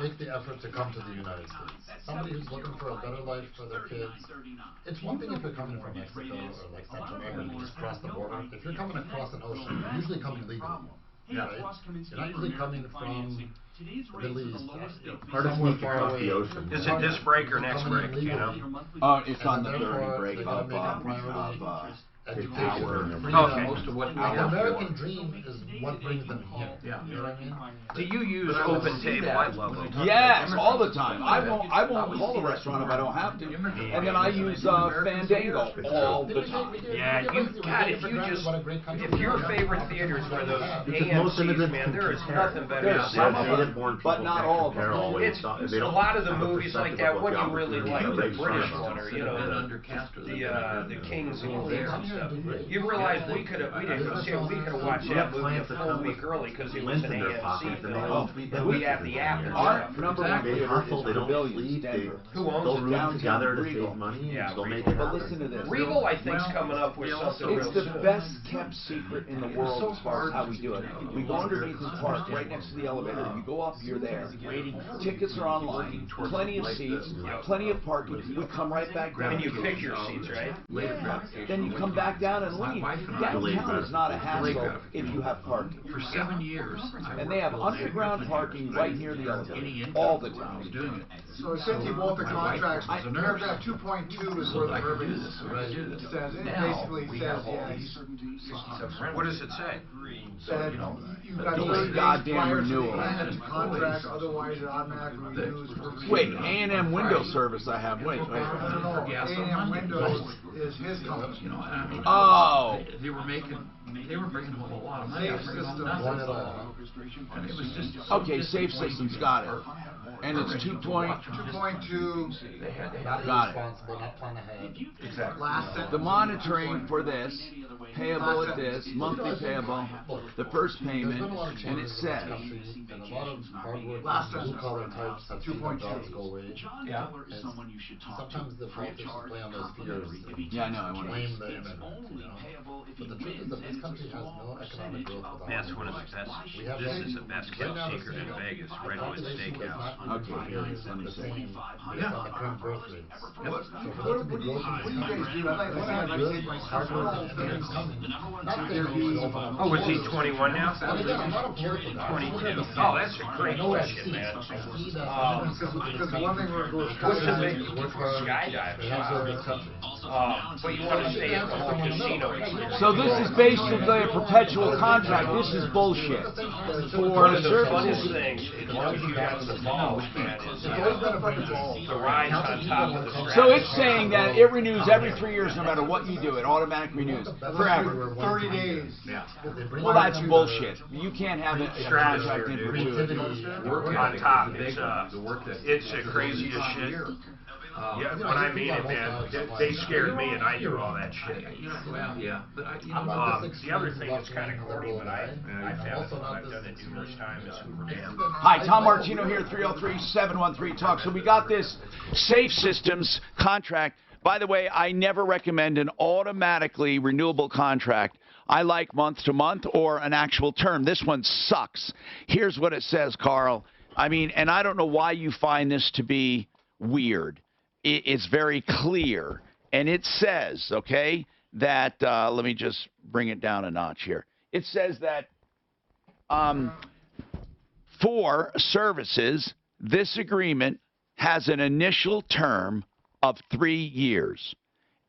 make the effort to come to the United States? Somebody who's looking for a better life for their kids. It's one thing if you're coming from Mexico or like Central America and you just cross the border. If you're coming across an ocean, you're usually coming legally. Right? You're not usually coming from the Middle East. Somewhere far away.
Is it this break or next break? Do you know?
It's on the 30 break of
education.
Okay.
Most of what we
The
have
American dream is what brings them here.
Yeah.
You know what I mean?
Do you use open table? I love it.
Yes, all the time. I won't call the restaurant if I don't have to. And then I use Fandango all the time.
Yeah, if your favorite theaters were those AMCs, man, there is nothing better
There's
than
some of them, but not all of them.
It's a lot of the movies like that. What you really like, the British one, or the Kings and Queens and stuff. You realize we could have watched that movie a full week early because it was an AMC film, and we have the app and
Our
stuff.
number one theater is the Billions, Denver.
Who owns it?
Downtown Regal.
Yeah,
But listen to this.
Regal, I think, is coming up with something real
It's the
soon.
best kept secret in the world as far as how we do it. We go underneath the park, right next to the elevator. You go up, you're there. Tickets are online, plenty of seats, pleney of parking. We come right back down.
And you pick your seats, right?
Then you come back down and leave. Downtown is not a hassle if you have parking.
For 7 years.
And they have underground parking right near the elevator all the time.
So essentially, both the contracts, paragraph 2.2 is where the verbiage is. It says, it basically says,
What does it say?
That you've got
These
30 days
goddamn
prior to the
renewals.
end of the contract, otherwise it automatically renews.
Wait, A&M window service I have. Wait.
No, A&M Windows is his company.
Oh.
They were bringing home a lot of money.
Safe System.
And it was just
Okay, Safe Systems got it. And it's 2.2.
2.2.
Got it.
Not plan ahead.
Exactly.
Last sentence.
The monitoring for this, payable at this, monthly payable, the first payment, and it says.
And a lot of hardworking
Last sentence.
blue-collar types have seen their jobs go away.
Yeah.
And sometimes the politicians play on those fears.
Yeah, I know. I want
Blame
to.
the immigrants, you know. But the truth is that this country has no economic growth without
That's one of the best. This is the best kept secret in Vegas. Redwood Steakhouse.
Okay, here it is. Let me
the
see.
same based on the current growth rates. So for
What
there to
do
be growth in
you
this
guys do?
country,
I like
good, hardworking immigrants coming. Not their views of
Oh, is he 21 now?
And again, I'm not a political guy.
22. Oh, that's a great question, man.
Because the one thing we're going
What's the big
work hard,
skydive?
they have their country.
But you want to stay at the whole casino experience.
So this is basically a perpetual contract. This is bullshit. For
One of the funniest
services.
things, as long as you got the balls, man, is the rise on top of the strap.
So it's saying that it renews every 3 years no matter what you do. It automatically renews forever.
30 days.
Well, that's bullshit. You can't have a contract in perpetuity.
On top, it's the craziest shit. Yeah, when I made it, man, they scared me, and I knew all that shit.
Well, yeah, but
the other thing that's kind of corny, but I found it when I've done it numerous times is Hoover Dam.
Hi, Tom Martino here, 303-713-TALK. So we got this Safe Systems contract. By the way, I never recommend an automatically renewable contract. I like month to month or an actual term. This one sucks. Here's what it says, Carl. I mean, and I don't know why you find this to be weird. It's very clear. And it says, okay, that, let me just bring it down a notch here. It says that for services, this agreement has an initial term of 3 years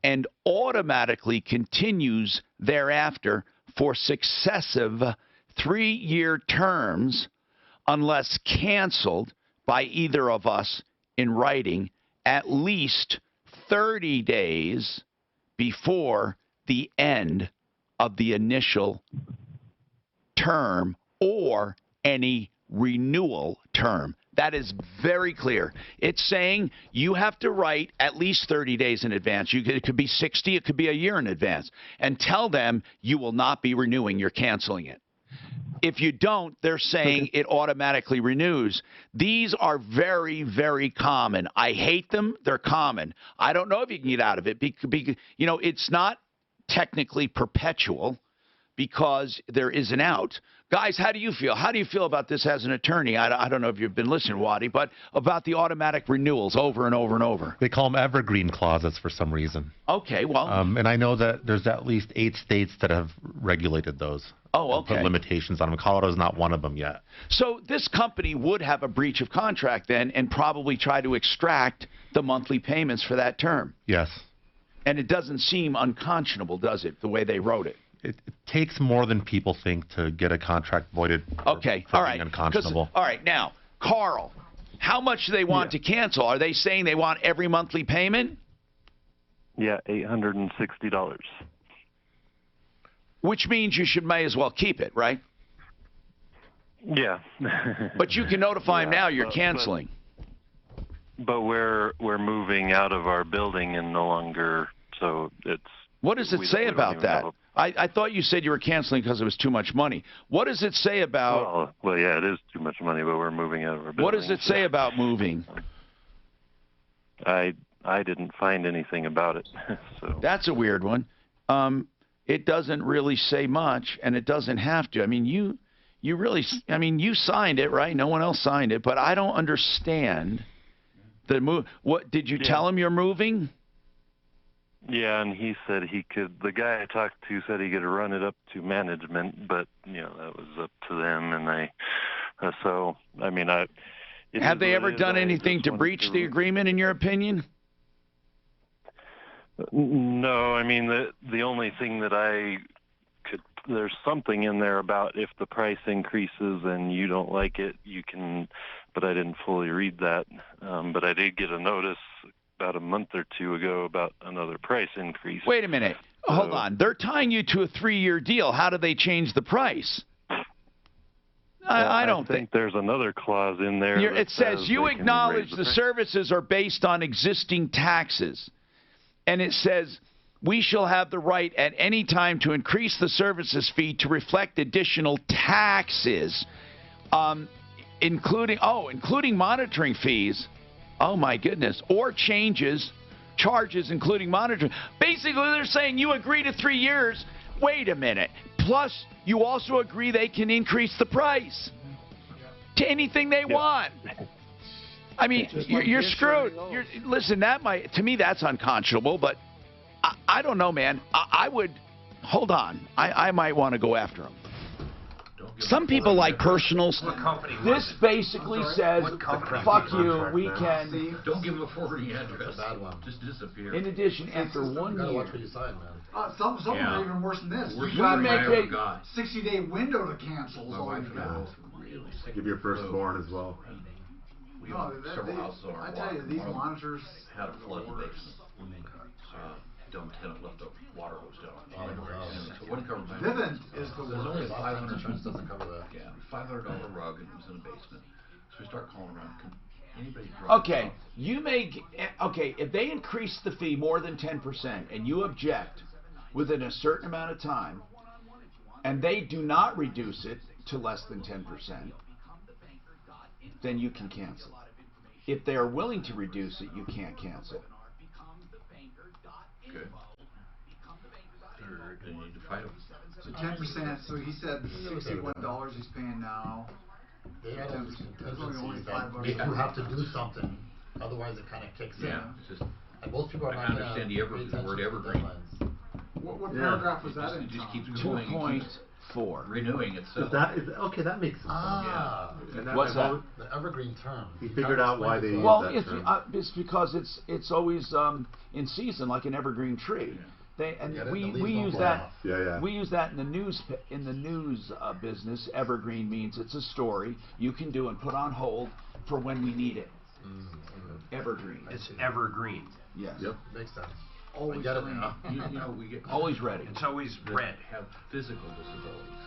and automatically continues thereafter for successive 3-year terms unless canceled by either of us in writing at least 30 days before the end of the initial term or any renewal term. That is very clear. It's saying you have to write at least 30 days in advance. It could be 60, it could be a year in advance. And tell them you will not be renewing, you're canceling it. If you don't, they're saying it automatically renews. These are very, very common. I hate them. They're common. I don't know if you can get out of it. It's not technically perpetual because there is an out. Guys, how do you feel? How do you feel about this as an attorney? I don't know if you've been listening, Waddy, but about the automatic renewals over and over and over.
They call them evergreen clauses for some reason.
Okay, well.
And I know that there's at least 8 states that have regulated those.
Oh, okay.
Put limitations on them. Colorado's not one of them yet.
So this company would have a breach of contract then and probably try to extract the monthly payments for that term.
Yes.
And it doesn't seem unconscionable, does it, the way they wrote it?
It takes more than people think to get a contract voided.
Okay, all right.
Unconscionable.
All right, now, Carl, how much do they want to cancel? Are they saying they want every monthly payment?
Yeah, $860.
Which means you may as well keep it, right?
Yeah.
But you can notify them now you're canceling.
But we're moving out of our building and no longer, so it's.
What does it say about that? I thought you said you were canceling because it was too much money. What does it say about...
Well, yeah, it is too much money, but we're moving out of our building.
What does it say about moving?
I didn't find anything about it. So
that's a weird one. It doesn't really say much, and it doesn't have to. I mean, you signed it, right? No one else signed it, but I don't understand the move. What did you tell him you're moving?
Yeah, and he said the guy I talked to said he could run it up to management, but, that was up to them, and have they ever done anything to breach the agreement, in your opinion? No, I mean, the only thing that there's something in there about if the price increases and you don't like it, you can, but I didn't fully read that. But I did get a notice about a month or two ago about another price increase.
Wait a minute. Hold on. They're tying you to a 3-year deal. How do they change the price? I don't think
there's another clause in there.
It says you acknowledge the services are based on existing taxes. And it says we shall have the right at any time to increase the services fee to reflect additional taxes, including monitoring fees. Oh, my goodness. Or charges, including monitoring. Basically, they're saying you agree to 3 years. Wait a minute. Plus, you also agree they can increase the price to anything they want. I mean, you're screwed. Listen, to me, that's unconscionable, but I don't know, man. I would, hold on. I might want to go after them. Some people like personals. This basically says, fuck you, we can.
Don't give them a forwarding address. Bad one. Just disappear.
In addition, after 1 year.
Some are even worse than this.
We
make a 60-day window to cancel.
Give your firstborn as well.
I tell you, these monitors
had a flood in the basement. Dumb tenant left a water hose down. So one covered my.
Vivint is the
There's only a $500
doesn't cover that.
Yeah, $500 rug, and it was in the basement. So we start calling around.
Okay, if they increase the fee more than 10% and you object within a certain amount of time, and they do not reduce it to less than 10%, then you can cancel. If they are willing to reduce it, you can't cancel.
Good. They need to fight them.
So 10%. So he said $61 he's paying now.
They have a
10%. That's only $5.
They do have to do something, otherwise it kind of kicks in.
Just,
and most people are not going to
understand the word evergreen.
What paragraph was that in?
It just keeps going.
2.4.
Renewing itself.
Okay, that makes sense.
And
what's that?
The evergreen term.
He figured out why they use that term.
It's because it's always in season, like an evergreen tree. We use that. We use that in the news business. Evergreen means it's a story you can do and put on hold for when we need it. Evergreen.
It's evergreen.
Yes.
Yep.
Makes sense.
Always
get it
clean.
now.
We get
always ready.
It's always red.
Have physical disabilities.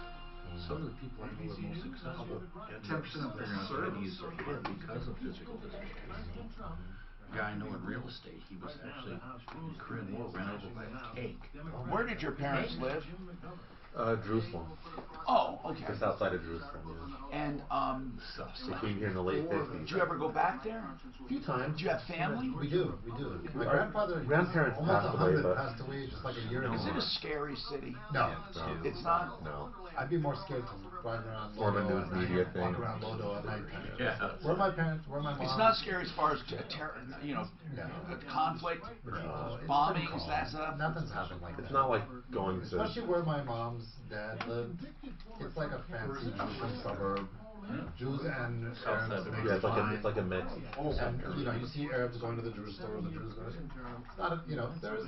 Some of the people I know are most successful.
10% of their
service are hit because of physical disabilities. A guy I know in real estate, he was actually in Korean War, ran over by a tank.
Where did your parents live?
Jerusalem.
Oh, okay.
Just outside of Jerusalem, yeah.
And
they came here in the late 50s.
Did you ever go back there?
A few times.
Did you have family?
We do. My
grandparents
almost
passed away,
passed away just like a year ago.
Is it a scary city?
No.
It's not?
No.
I'd be more scared to ride around
More of a
Lodo
news media thing.
walk around Lodo at night.
Yeah.
Where my parents, where my mom.
It's not scary as far as conflict, bombings, that stuff.
Nothing's happened like that.
It's not like going to.
Especially where my mom's dad lived. It's like a fancy Jewish suburb. Jews and Arabs.
Yeah, it's like a mix.
And you see Arabs going to the Jewish store, the Jews going. It's not there's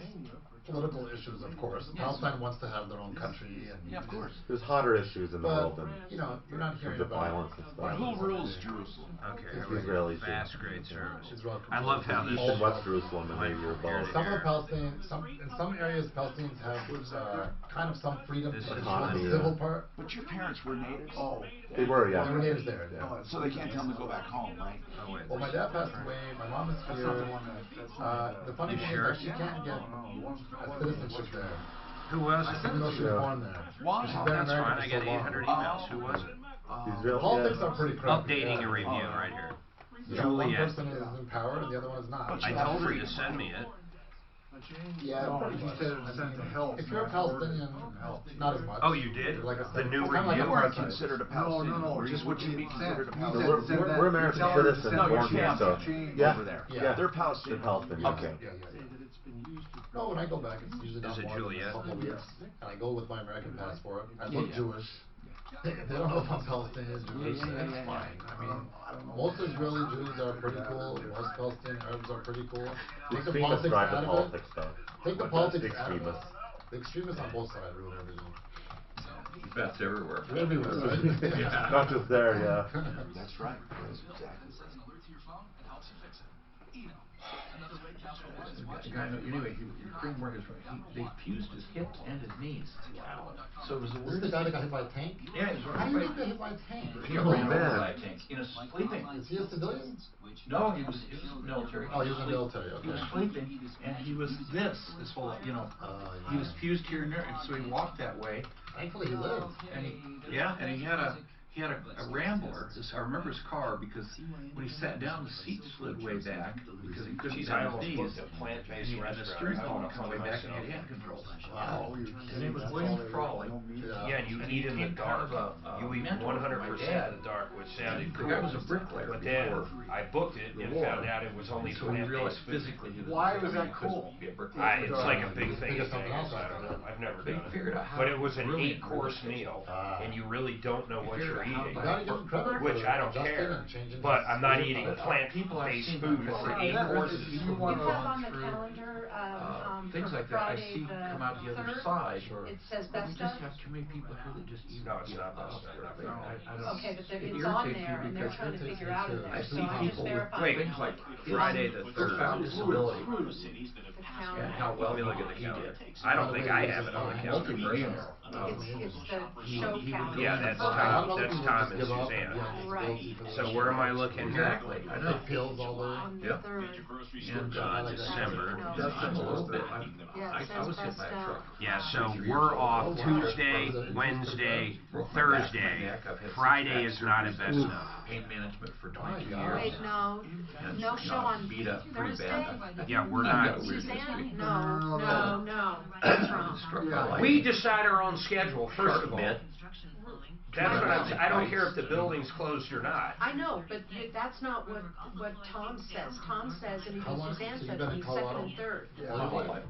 political issues, of course. Palestine wants to have their own country, and
yeah, of course.
There's hotter issues in the world than
you're not hearing about
violence and stuff.
Who rules Jerusalem?
Okay,
the Israelis.
Fast, great service. I love how this.
East and West Jerusalem and maybe your both.
Some of the Palestinians, in some areas, Palestinians have kind of some freedom to control the civil part.
But your parents were natives.
Oh,
they were, yeah.
They were natives there. Yeah.
So they can't tell them to go back home, right?
Well, my dad passed away. My mom is here. The funny thing is that she can't get a citizenship there.
Who was it?
Even though she was born there.
Wow.
She's been
That's
American
fine. I got 800 emails. Who was it?
Politics are pretty crappy.
Updating a review right here.
One
Juliet.
person is in power and the other one is not.
I told her to send me it.
Yeah,
he said send to help.
If you're a Palestinian, not as much.
Oh, you did?
Like I
The
said,
new
kind of
review?
You weren't considered a Palestinian.
No, just
would you be considered a
No,
Palestinian?
we're American citizens
No,
born
your
here, so
family over there.
Yeah.
They're Palestinian.
They're Palestinian.
Okay.
No, when I go back, it's usually not
Is it
more than
Juliet?
a couple of weeks. And I go with my American passport. I look Jewish. They don't know if I'm Palestinian, Jewish. That's fine. I mean, most Israeli Jews are pretty cool. Most Palestinian Arabs are pretty cool.
The
Take the
extremists
politics
drive the
out of
politics,
it.
though.
Take the politics
The
out of it.
extremists.
The extremists on both sides ruin everything.
That's everywhere.
Everywhere, right?
Yeah. Not just there, yeah.
That's right. That's exactly right.
Anyway, Korean War is right. They fused his hips and his knees. Wow. So it was the
This is the
weirdest.
guy that got hit by a tank?
Yeah, he was
How do you get hit by a tank?
He ran over by a tank in a sleeping.
Is he a civilian?
No, he was military.
Oh, he was in the military, okay.
He was sleeping, and he was this whole, he was fused here and there, and so he walked that way.
Thankfully he lived.
And he had a Rambler. I remember his car because when he sat down, the seat slid way back because he couldn't
I
bend his
almost
knees.
booked a plant-based
And the
restaurant.
steering
I
column
wanna
come way
find
back and he
myself.
had hand controls.
Wow.
His name was William Frawley.
Yeah, and you eat in the
became
dark.
kind of
You eat 100% in the dark, which sounded
The
cool.
guy was a bricklayer
But then
before
I booked it and
war.
found out it was only
So he realized
plant-based food.
physically he was.
Why was that cool?
It's like a big thing in
something
Vegas.
else
I don't know. I've never
They
done
figured out
it.
how
But it was an
brilliant
8-course
real estate.
meal, and you really don't know what you're
figured out
eating.
You gotta give him credit for
Which I don't
adjusting
care.
and changing
But
his
I'm not
food.
eating
People I've
plant-based
seen
food
before.
for 8
Yeah,
courses.
you
We
want to
have on the
through
calendar,
Things
for
like that I
Friday
see
the
come out the other
3rd.
side.
It says
But we
best
just
of.
have too many people here that just eat.
No, it's not best of.
I don't.
Okay, but
It
it's on
irritates me
there, and they're
because
trying to figure out in there,
I
so
see
I'm just
people with
verifying.
things like
Friday the
profound
3rd.
disability
The calendar.
and how well
Let me look at the
he
calendar.
did.
I don't think I have it on the calendar.
Multi-millionaire.
It's the show calendar.
Yeah, that's Tom and Suzanne.
Right.
So where am I looking here?
Exactly. I know.
Pills all day.
On the
Yeah.
3rd.
And
December.
a little bit.
Yeah, it
I was
says
hit by a
best
truck.
Yeah, so we're off Tuesday, Wednesday, Thursday. Friday is not at best enough.
Pain management for 22 years.
Wait, no show on
Beat up pretty
Thursday?
bad.
Yeah, we're not.
Suzanne? No. That's wrong.
We decide our own schedule, first of all. That's what I'm saying. I don't care if the building's closed or not.
I know, but that's not what Tom says. Tom says, and even Suzanne says, he's second and third.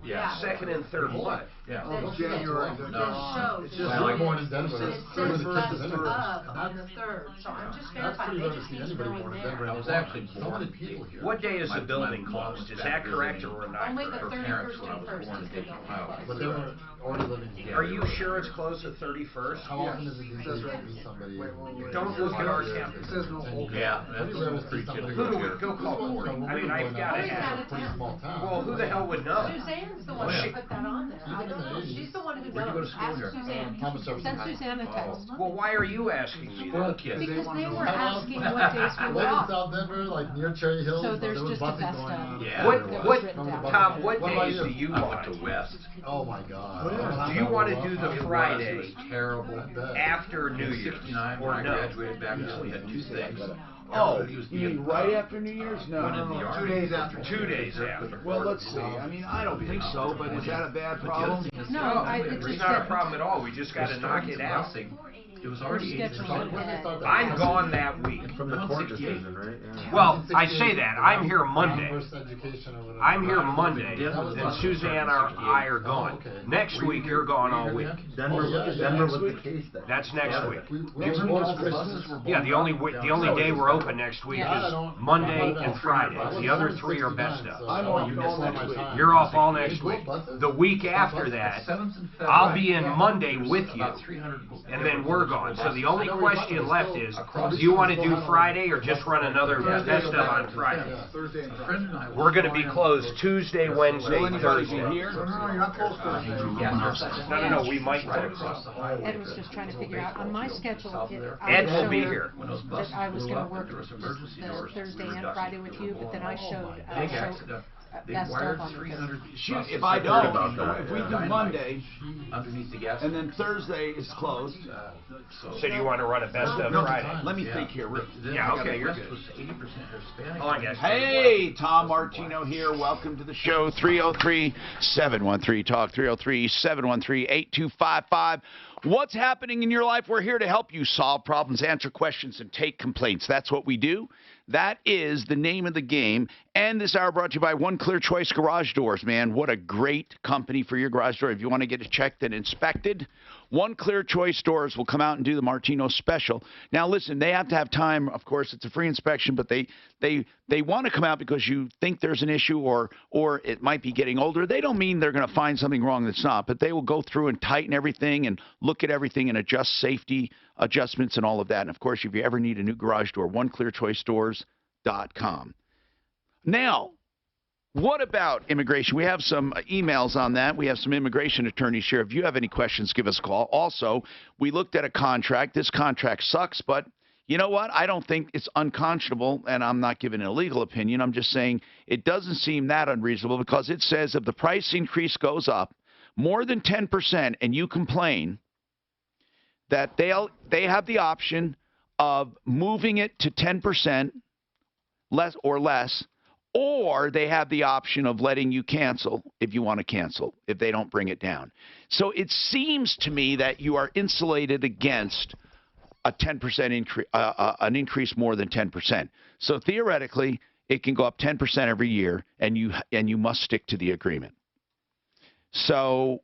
Yeah, second and third what?
Yeah.
January. The shows.
It's just like born in Denver.
It says best of on the 3rd, so I'm just verifying. They just need to go in there.
I was actually
So many people here.
What day is the building closed? Is that correct or not
Only the
correct?
31st and 1st is the building
But
closed.
they're already living together.
Are you sure it's closed the 31st?
How often does it usually be somebody?
Don't look at our calendar.
It says no.
Yeah,
Pretty rare to see somebody.
Who do we go call? I mean, I've got to have.
Pretty small town.
Well, who the hell would know?
Suzanne's the one who put that on there. I don't know. She's the one who
Where'd you go to
knows.
school
Ask
here?
Suzanne.
Thomas Jefferson
Send
High.
Suzanne a text.
Well, why are you asking me
Well,
that?
kids.
Because they were asking what days we were
Live in
off.
South Denver, like near Cherry Hill.
So there's
there was
just a
busing
best
going
of.
on.
Yeah.
What
Tom, what
What about
days
you?
do you
I
want?
went to West.
Oh my God.
Do you want to do the
It
Friday
was terrible.
after New
In
Year's?
69, when
Or
I
no?
graduated back, we only had 2 things.
Oh,
Everybody was
you mean
being,
right after New Year's? No.
went in the army.
2 days after.
2 days after.
Well, let's see. I mean, I don't think so, but is that a bad problem?
No,
It's not a problem at all. We just got to knock it out.
It was already 80%.
I'm gone that week.
From the court decision, right? Yeah.
Well, I say that. I'm here Monday.
First education or whatever.
I'm here Monday, and Suzanne and I are gone. Next week, you're gone all week.
Denver, Denver was the case then.
That's next week.
Next week.
Yeah, the only day we're open next week is Monday and Friday. The other 3 are best of.
I'm off all next week.
You're off all next week. The week after that, I'll be in Monday with you, and then we're gone. So the only question left is, do you want to do Friday or just run another best of on Friday?
Thursday and Friday.
We're going to be closed Tuesday, Wednesday, Thursday.
No, you're not closed Thursday.
No, we might close.
Ed was just trying to figure out, on my schedule,
Ed will be here.
that I was gonna work the Thursday and Friday with you, but then I showed, best of on the 3rd.
Shoot, if I don't, if we do Monday,
Underneath the gas.
and then Thursday is closed.
So do you want to run a best of Friday?
Let me think here.
Yeah, okay, you're good.
80% Hispanic.
Hold on, guys.
Hey, Tom Martino here. Welcome to the show. 303-713-TALK, 303-713-8255. What's happening in your life? We're here to help you solve problems, answer questions, and take complaints. That's what we do. That is the name of the game. And this hour brought to you by One Clear Choice Garage Doors, man. What a great company for your garage door. If you want to get it checked and inspected, One Clear Choice Doors will come out and do the Martino special. Now, listen, they have to have time. Of course, it's a free inspection, but they want to come out because you think there's an issue or it might be getting older. They don't mean they're going to find something wrong that's not, but they will go through and tighten everything and look at everything and adjust safety adjustments and all of that. And, of course, if you ever need a new garage door, OneClearChoiceDoors.com. Now, what about immigration? We have some emails on that. We have some immigration attorneys here. If you have any questions, give us a call. Also, we looked at a contract. This contract sucks, but you know what? I don't think it's unconscionable, and I'm not giving a legal opinion. I'm just saying it doesn't seem that unreasonable because it says if the price increase goes up more than 10% and you complain, that they have the option of moving it to 10% less, or they have the option of letting you cancel if you want to cancel, if they don't bring it down. So it seems to me that you are insulated against a 10% increase, an increase more than 10%. So theoretically, it can go up 10% every year, and you must stick to the agreement. So,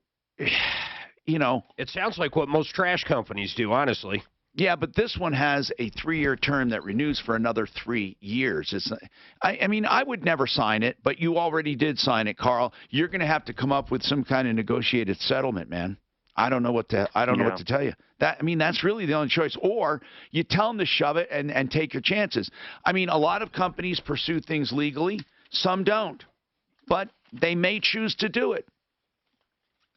you know.
It sounds like what most trash companies do, honestly.
Yeah, but this one has a 3-year term that renews for another 3 years. I mean, I would never sign it, but you already did sign it, Carl. You're going to have to come up with some kind of negotiated settlement, man. I don't know what to tell you. That's really the only choice. Or you tell them to shove it and take your chances. I mean, a lot of companies pursue things legally. Some don't. But they may choose to do it.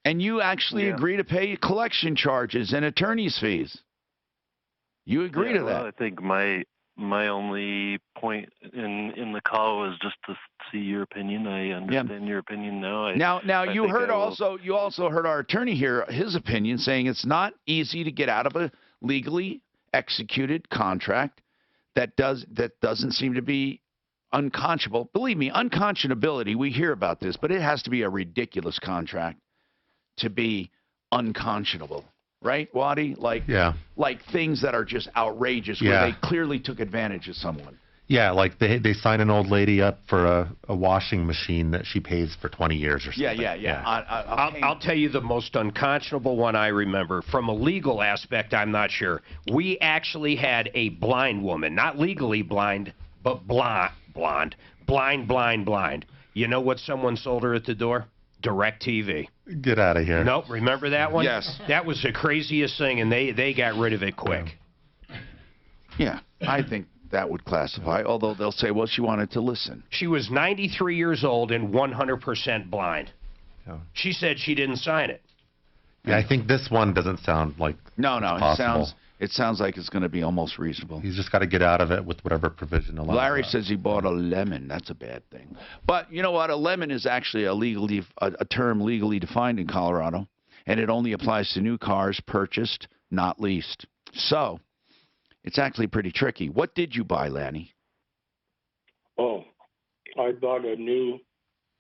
And you actually agree to pay collection charges and attorney's fees. You agree to that.
I think my only point in the call was just to see your opinion. I understand your opinion now.
Now you also heard our attorney here, his opinion, saying it's not easy to get out of a legally executed contract that doesn't seem to be unconscionable. Believe me, unconscionability, we hear about this, but it has to be a ridiculous contract to be unconscionable. Right, Waddy? Like things that are just outrageous, where they clearly took advantage of someone.
Yeah, like they sign an old lady up for a washing machine that she pays for 20 years or something.
Yeah.
I'll tell you the most unconscionable one I remember. From a legal aspect, I'm not sure. We actually had a blind woman, not legally blind, but blind. You know what someone sold her at the door? DirecTV.
Get out of here.
Nope, remember that one?
Yes.
That was the craziest thing, and they got rid of it quick.
Yeah, I think that would classify, although they'll say, well, she wanted to listen.
She was 93 years old and 100% blind.
Oh.
She said she didn't sign it.
Yeah, I think this one doesn't sound like possible.
It sounds like it's going to be almost reasonable.
He's just got to get out of it with whatever provision allows.
Larry says he bought a lemon. That's a bad thing. But you know what? A lemon is actually a term legally defined in Colorado, and it only applies to new cars purchased, not leased. So it's actually pretty tricky. What did you buy, Lanny?
Oh, I bought a new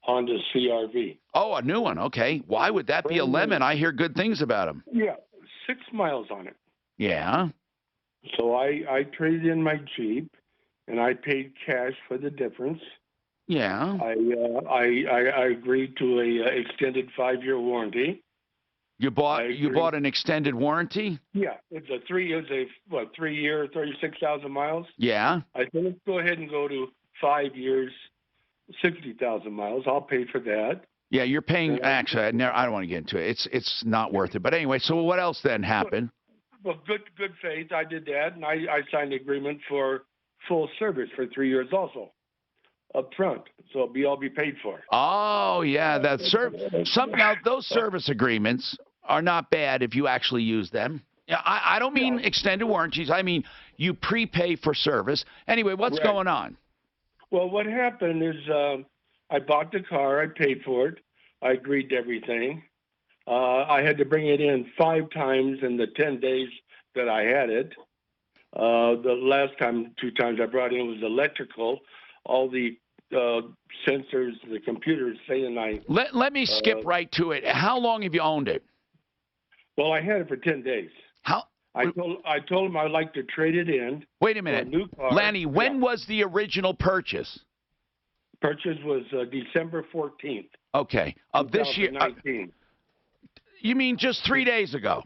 Honda CRV.
Oh, a new one. Okay. Why would that be a lemon? I hear good things about them.
Yeah, 6 miles on it.
Yeah.
So I traded in my Jeep, and I paid cash for the difference.
Yeah.
I agreed to a extended 5-year warranty.
You bought an extended warranty?
Yeah, it's a 3-year, 36,000 miles.
Yeah.
I said, let's go ahead and go to 5 years, 60,000 miles. I'll pay for that.
Yeah, you're paying. Actually, I don't want to get into it. It's not worth it. But anyway, so what else then happened?
Well, good faith, I did that, and I signed an agreement for full service for 3 years also, up front. So I'll be paid for.
Oh yeah, now those service agreements are not bad if you actually use them. Yeah, I don't mean extended warranties. I mean you prepay for service. Anyway, what's going on?
Well, what happened is I bought the car, I paid for it, I agreed to everything. I had to bring it in 5 times in the 10 days that I had it. The last time, 2 times I brought in was electrical. All the sensors, the computers saying
Let me skip right to it. How long have you owned it?
Well, I had it for 10 days.
How?
I told him I'd like to trade it in.
Wait a minute.
For a new car.
Lanny, when was the original purchase?
Purchase was December 14th.
Okay. Of this year.
2019.
You mean just 3 days ago?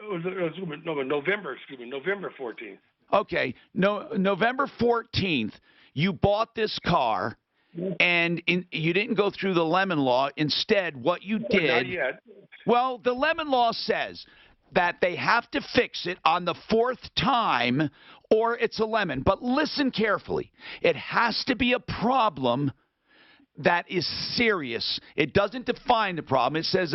November 14th.
Okay. November 14th, you bought this car, and you didn't go through the lemon law. Instead, what you did.
Not yet.
Well, the lemon law says that they have to fix it on the 4th time, or it's a lemon. But listen carefully. It has to be a problem that is serious. It doesn't define the problem. It says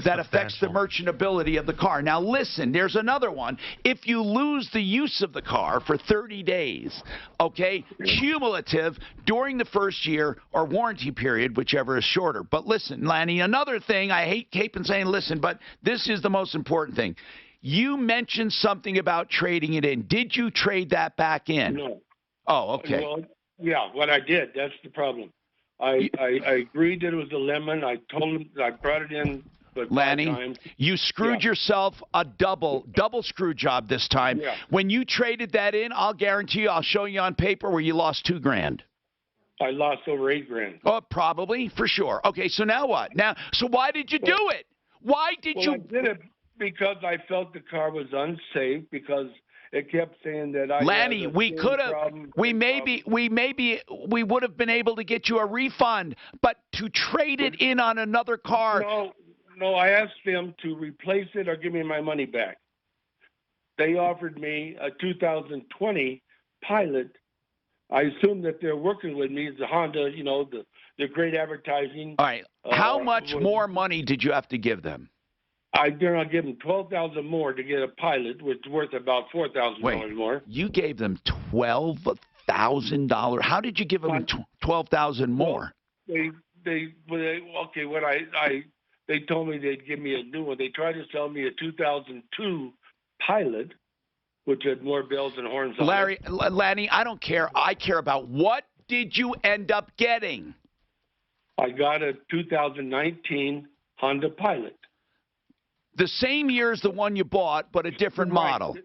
that affects the merchantability of the car. Now listen, there's another one. If you lose the use of the car for 30 days, okay, cumulative during the first year or warranty period, whichever is shorter. But listen, Lanny, another thing, I hate keeping saying listen, but this is the most important thing. You mentioned something about trading it in. Did you trade that back in?
No.
Oh, okay.
Well, yeah, what I did, that's the problem. I agreed that it was a lemon. I told him I brought it in.
Lanny,
5 times.
you screwed yourself a double screw job this time.
Yeah.
When you traded that in, I'll guarantee you, I'll show you on paper where you lost $2,000.
I lost over $8,000.
Oh, probably, for sure. Okay, so now what? So why did you do it? Why did you?
I did it because I felt the car was unsafe because it kept saying that I.
Lanny, we could have, we would have been able to get you a refund, but to trade it in on another car.
No, I asked them to replace it or give me my money back. They offered me a 2020 Pilot I assume that they're working with me. The Honda, you know, the great advertising.
All right. How much
was-
more money did you have to give them?
I did not give them $12,000 more to get a Pilot, which is worth about $4,000 more.
You gave them $12,000. How did you give them $12,000 more?
They okay. What they told me they'd give me a new one. They tried to sell me a 2002 Pilot, which had more bells and horns on it.
Lanny, I don't care. I care about what did you end up getting?
I got a 2019 Honda Pilot.
The same year as the one you bought, but a different model.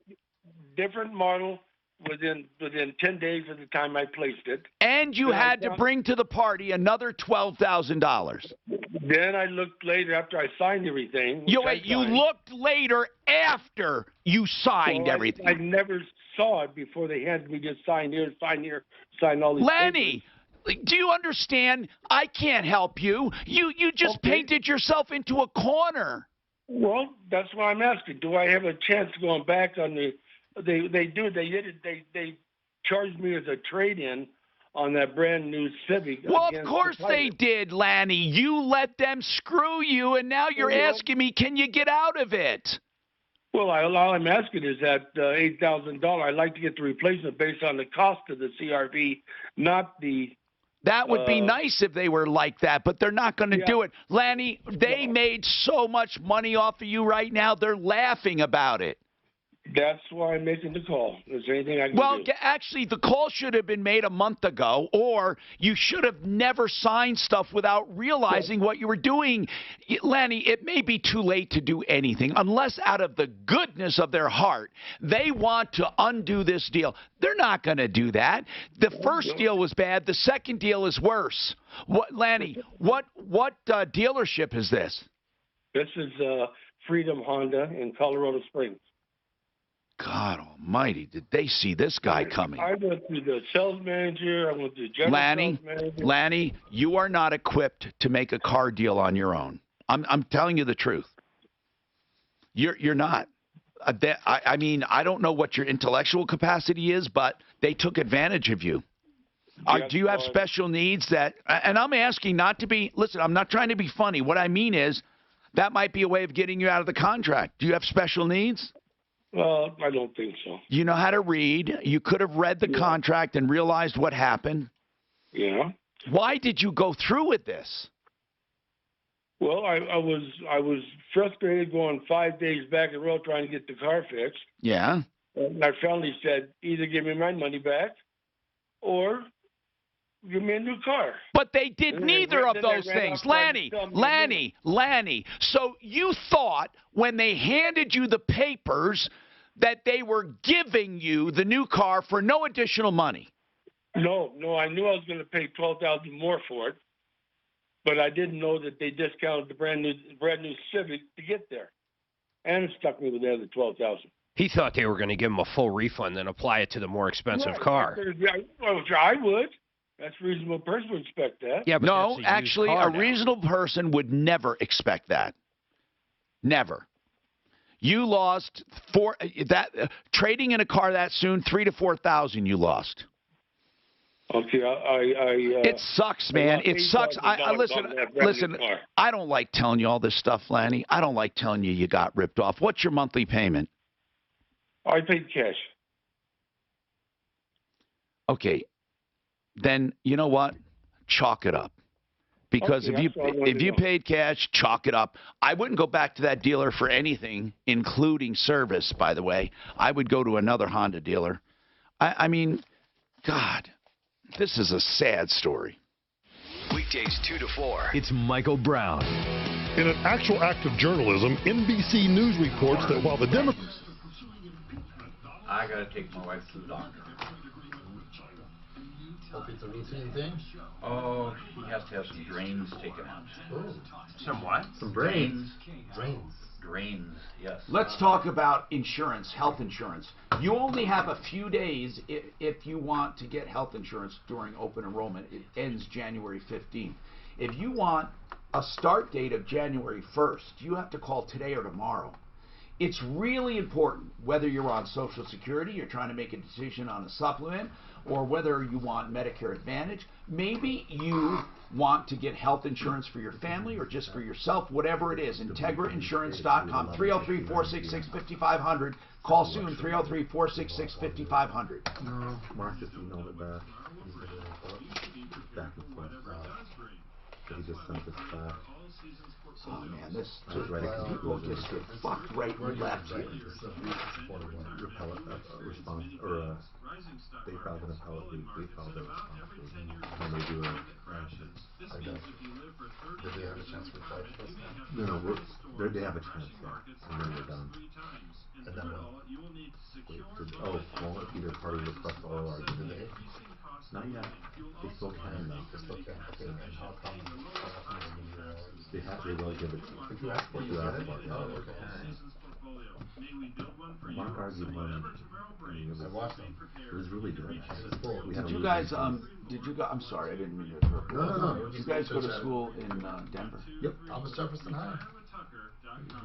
Different model within 10 days of the time I placed it.
And you had to bring to the party another $12,000.
Then I looked later after I signed everything.
You looked later after you signed everything.
I never saw it before they handed me just sign here, sign all these
Lenny, do you understand? I can't help you. You just painted yourself into a corner.
Well, that's what I'm asking. Do I have a chance going back on the? They charged me as a trade-in on that brand new Civic.
Well, of course they did, Lanny. You let them screw you, and now you're asking me, can you get out of it?
Well, all I'm asking is that $8,000. I'd like to get the replacement based on the cost of the CRV, not the.
That would be nice if they were like that, but they're not going to do it. Lanny, they made so much money off of you right now, they're laughing about it.
That's why I'm making the call. Is there anything I can do?
Well, actually, the call should have been made a month ago, or you should have never signed stuff without realizing what you were doing. Lanny, it may be too late to do anything unless out of the goodness of their heart, they want to undo this deal. They're not going to do that. The first deal was bad. The second deal is worse. Lanny, what dealership is this?
This is Freedom Honda in Colorado Springs.
God almighty, did they see this guy coming?
I went through the sales manager. I went through the general sales manager.
Lanny, you are not equipped to make a car deal on your own. I'm telling you the truth. You're not. I mean, I don't know what your intellectual capacity is, but they took advantage of you. Do you have special needs and I'm asking not to be, listen, I'm not trying to be funny. What I mean is that might be a way of getting you out of the contract. Do you have special needs?
I don't think so.
You know how to read. You could have read the contract and realized what happened.
Yeah.
Why did you go through with this?
Well, I was frustrated going 5 days back and road trying to get the car fixed.
Yeah.
And I finally said, either give me my money back or give me a new car.
But they did neither of those things. Lanny. So you thought when they handed you the papers that they were giving you the new car for no additional money?
No. I knew I was going to pay $12,000 more for it, but I didn't know that they discounted the brand new Civic to get there, and it stuck me with the other $12,000.
He thought they were going to give him a full refund, then apply it to the more expensive car.
I would. That's a reasonable person would expect that.
Yeah, but no, actually, a reasonable person would never expect that. Never. You lost trading in a car that soon, $3,000 to $4,000. You lost.
Okay,
it sucks, man. It sucks. Listen. I don't like telling you all this stuff, Lanny. I don't like telling you got ripped off. What's your monthly payment?
I paid cash.
Okay. Then you know what? Chalk it up. Because if you paid cash, chalk it up. I wouldn't go back to that dealer for anything, including service, by the way. I would go to another Honda dealer. I mean, God, this is a sad story.
Weekdays 2 to 4. It's Michael Brown.
In an actual act of journalism, NBC News reports that while the Democrats...
I got to take my wife to the doctor.
Hope it's a routine thing?
Oh, she has to have some drains taken out.
Oh.
Some what?
Some drains.
Drains,
yes.
Let's talk about insurance, health insurance. You only have a few days if you want to get health insurance during open enrollment. It ends January 15th. If you want a start date of January 1st, you have to call today or tomorrow. It's really important whether you're on Social Security, you're trying to make a decision on a supplement,
or whether you want Medicare Advantage. Maybe you want to get health insurance for your family or just for yourself, whatever it is. IntegraInsurance.com, 303-466-5500. Call soon, 303-466-5500.
No, Mark just emailed it back. Back and forth. He just sent this back.
Oh man, this people just get fucked right and left here.
Response, or they filed an appellate, we filed a response, and they do a,
Did they have a chance to reply to this now?
no, they have a chance, yeah, and then we're done.
And then what?
Wait, well, either party request oral argument.
Did they?
Not yet. They still can, though.
They still can. Okay, and how come
They will give it to you.
If you ask for it, you get it? Oh, okay.
Mark argued one. I mean,
I watched them.
It was really good.
Did you guys, I'm sorry, I didn't mean to interrupt.
No.
Did you guys go to school in Denver?
Yep.
Thomas Jefferson High.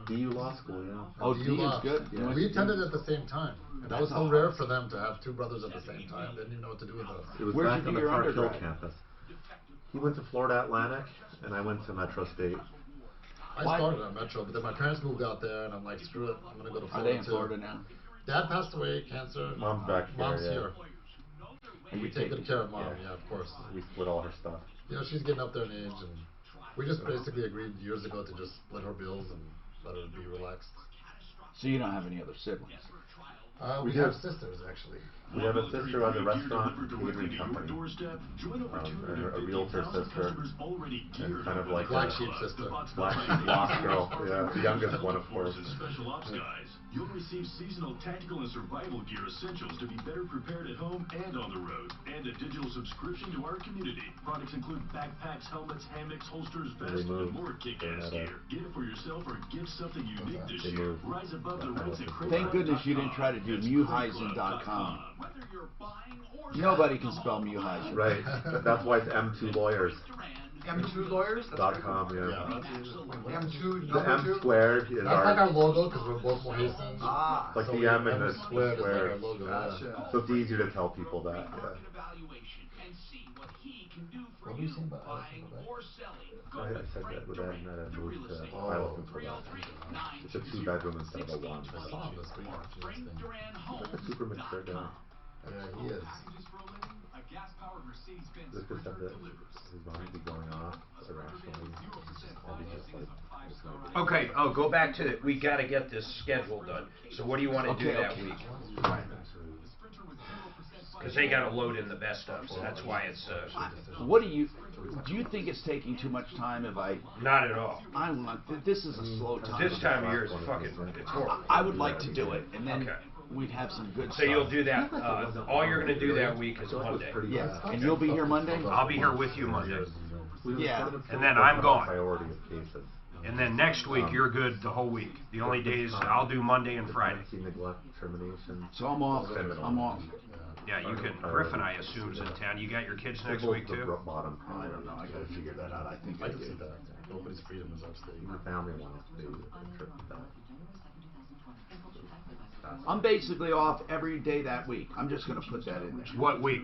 DU Law School, yeah.
Oh, DU is good.
Yeah. We attended at the same time. And that was so rare for them to have two brothers at the same time. They didn't even know what to do with us.
It was back on the Park Hill campus. He went to Florida Atlantic, and I went to Metro State.
I started at Metro, but then my parents moved out there, and I'm like, screw it, I'm going to go to Florida.
Are they in Florida now?
Dad passed away, cancer.
Mom's back here.
Mom's
yeah.
here. And we take good care of Mom, yeah, of course.
We split all her stuff.
You know, she's getting up there in age, and we just basically agreed years ago to just split her bills and let her be relaxed.
So you don't have any other siblings?
We have sisters, actually.
We have a sister who has a restaurant catering company, a realtor sister, and kind of like
Black sheep sister.
Black sheep lost girl. Yeah, the youngest one, of course.
Special ops guys. You'll receive seasonal tactical and survival gear essentials to be better prepared at home and on the road, and a digital subscription to our community. Products include backpacks, helmets, hammocks, holsters, vests, and more kick-ass gear. Get it for yourself or give something unique this year. Rise above the rinse and
Thank goodness you didn't try to do Muheisen.com. Nobody can spell Muheisen.
Right. That's why it's M2 Lawyers.
M2 Lawyers?
.com, yeah.
M2,
the M squared is
That's
our...
like our logo, because we're both Mohicans.
Ah. Like so the M and the square.
Is like our logo,
Gotcha. So it's easier to tell people that, yeah.
What have you seen about
I said that with Ed and Ed moved to Pilot for that. It's a 2-bedroom instead of a 1.
I saw him this week.
He's like a super mature guy.
Yeah, he is.
This could said that his mind would be going off irrationally.
Okay, go back to it. We got to get this schedule done. So what do you want to do that week? Because they got to load in the best stuff, so that's why it's...
What do you think it's taking too much time if I...
Not at all.
This is a slow time.
This time of year is fucking... It's horrible.
I would like to do it, and then we'd have some good
So you'll do that. All you're going to do that week is Monday.
Yeah, and you'll be here Monday?
I'll be here with you Monday.
Yeah.
And then I'm gone.
Priority of cases.
And then next week, you're good the whole week. The only days, I'll do Monday and Friday.
Neglect, termination.
So I'm off. I'm off.
Yeah, you can. Griffin, I assume, is in town. You got your kids next week, too?
I don't know. I got to figure that out. I think I
can
do.
see that. Nobody's freedom is upstate.
My family wants to do a trip back.
I'm basically off every day that week. I'm just going to put that in there.
What week?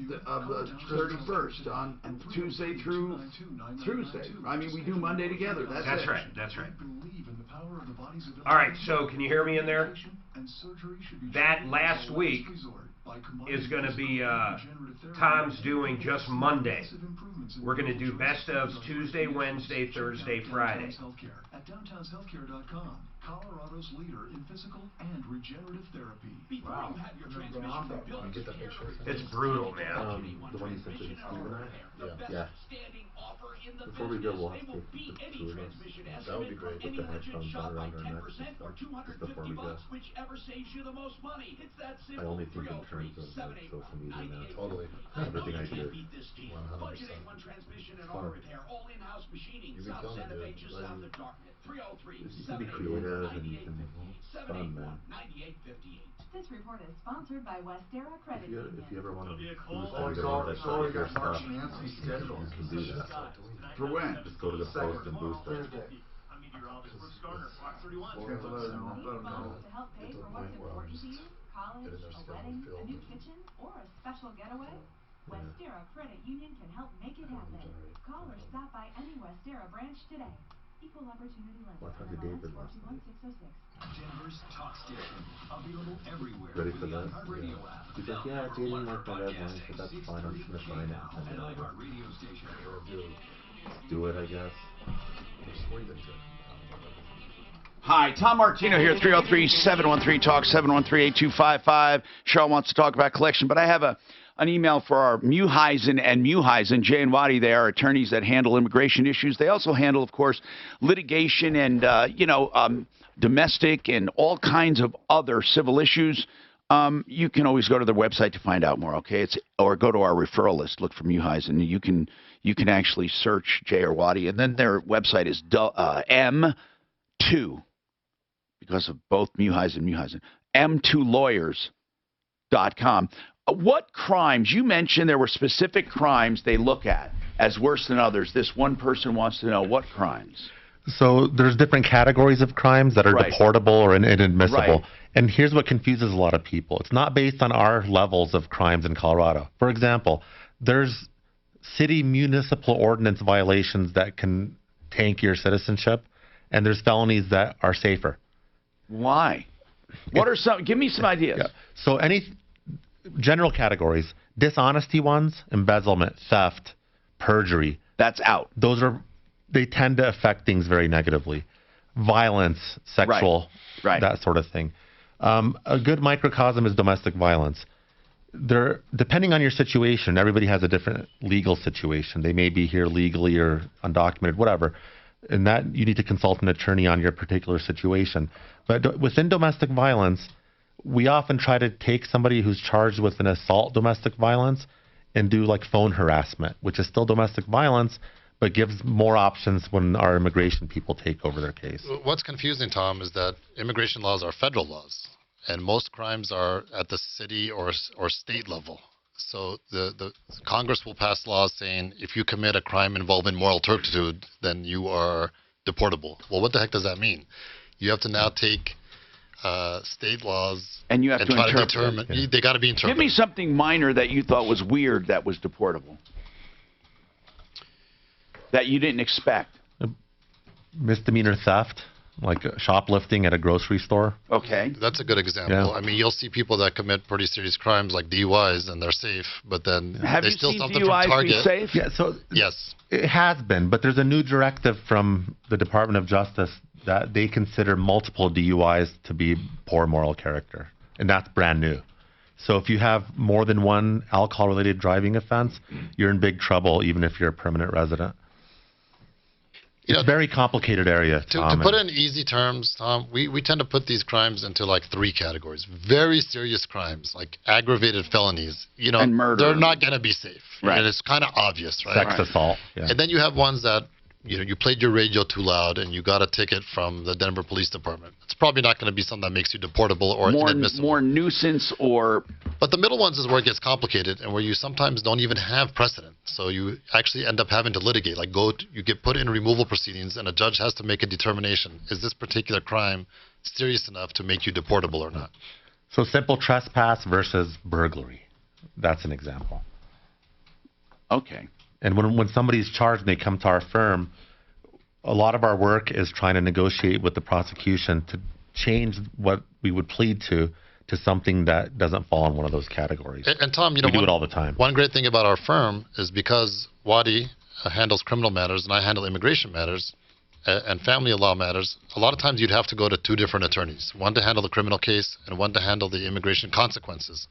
The 31st on Tuesday through Tuesday. I mean, we do Monday together. That's
right. That's right. All right. So can you hear me in there? That last week is going to be Tom's doing just Monday. We're going to do best ofs Tuesday, Wednesday, Thursday, Friday.
At downtownshealthcare.com, Colorado's leader in physical and regenerative therapy.
Wow.
It's brutal, man.
The one you sent to Steve and I? Yeah. Before we go, we'll have to take the two of us.
That would be great.
Put the headphones on around our necks and stuff, just before we go. I only think in terms of social media now.
Totally.
Everything I do.
100%. You've been killing it, dude.
You can be creative and you can fun, man.
This report is sponsored by Westera Credit Union.
If you ever want to boost
It's already got March and Anthony's schedule.
you can do that.
For when?
Just go to the post and boost it.
To help pay for what's important to you, college, a wedding, a new kitchen, or a special getaway? Westera Credit Union can help make it happen. Call or stop by any Westera branch today. Equal Opportunity Lender. MLS 421606.
Denver's Talk Station. Available everywhere.
Ready
with
for
the
that?
iHeartRadio
Yeah.
app.
He's like, yeah, it's eating like my dad wants, but that's fine. I'm just gonna sign it.
An iHeartRadio station.
Do it, I guess.
Hi, Tom Martino here, 303-713-TALK, 713-8255. Cheryl wants to talk about collection, but I have an email for our Muheisen and Muheisen. Jay and Wadi, they are attorneys that handle immigration issues. They also handle, of course, litigation and, domestic and all kinds of other civil issues. You can always go to their website to find out more, okay? Or go to our referral list, look for Muheisen. You can actually search Jay or Wadi, and then their website is M2, because of both Muheisen and Muheisen, M2lawyers.com. What crimes, you mentioned there were specific crimes they look at as worse than others. This one person wants to know what crimes.
So there's different categories of crimes that are deportable or inadmissible.
Right.
And here's what confuses a lot of people. It's not based on our levels of crimes in Colorado. For example, there's city municipal ordinance violations that can tank your citizenship, and there's felonies that are safer.
Why? What are some? Give me some ideas.
Yeah. So any general categories, dishonesty ones, embezzlement, theft, perjury.
That's out.
They tend to affect things very negatively. Violence, sexual, that sort of thing. A good microcosm is domestic violence. Depending on your situation, everybody has a different legal situation. They may be here legally or undocumented, whatever. And that you need to consult an attorney on your particular situation. But within domestic violence, we often try to take somebody who's charged with an assault domestic violence and do like phone harassment, which is still domestic violence, but gives more options when our immigration people take over their case.
What's confusing, Tom, is that immigration laws are federal laws, and most crimes are at the city or state level. So the Congress will pass laws saying if you commit a crime involving moral turpitude, then you are deportable. Well, what the heck does that mean? You have to now take state laws
and you have to
try
interpret.
to determine. They got to be interpreted.
Give me something minor that you thought was weird that was deportable, that you didn't expect.
Misdemeanor theft, like shoplifting at a grocery store.
Okay.
That's a good example.
Yeah.
I mean, you'll see people that commit pretty serious crimes like DUIs and they're safe, but then
Have
they
you
steal
seen
something
DUIs
from Target.
be safe?
Yeah, so
Yes.
it has been, but there's a new directive from the Department of Justice that they consider multiple DUIs to be poor moral character, and that's brand new. So if you have more than one alcohol-related driving offense, you're in big trouble, even if you're a permanent resident. It's a very complicated area, Tom.
To put it in easy terms, Tom, we tend to put these crimes into like three categories. Very serious crimes, like aggravated felonies. You know,
and murder.
They're not going to be safe.
Right.
And it's kind of obvious, right?
Sex assault. Yeah.
And then you have ones that, you know, you played your radio too loud and you got a ticket from the Denver Police Department. It's probably not going to be something that makes you deportable or inadmissible.
More nuisance or...
But the middle ones is where it gets complicated and where you sometimes don't even have precedent. So you actually end up having to litigate. Like you get put in removal proceedings and a judge has to make a determination. Is this particular crime serious enough to make you deportable or not?
So simple trespass versus burglary. That's an example.
Okay.
And when somebody's charged and they come to our firm, a lot of our work is trying to negotiate with the prosecution to change what we would plead to something that doesn't fall in one of those categories.
And Tom, you know,
we do it all the time.
One great thing about our firm is because Wadi handles criminal matters and I handle immigration matters and family law matters, a lot of times you'd have to go to two different attorneys, one to handle the criminal case and one to handle the immigration consequences.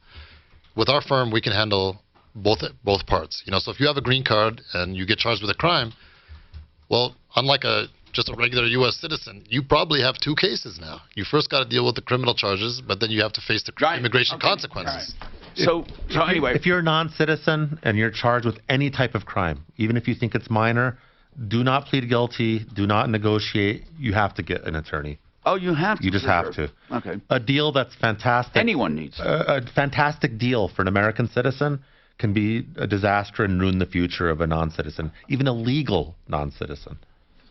With our firm, we can handle both parts. You know, so if you have a green card and you get charged with a crime, well, unlike just a regular U.S. citizen, you probably have two cases now. You first got to deal with the criminal charges, but then you have to face the immigration consequences.
So anyway,
if you're a non-citizen and you're charged with any type of crime, even if you think it's minor, do not plead guilty, do not negotiate. You have to get an attorney.
Oh, you have to.
You just have to.
Okay.
A deal that's fantastic.
Anyone needs
a fantastic deal for an American citizen can be a disaster and ruin the future of a non-citizen, even a legal non-citizen.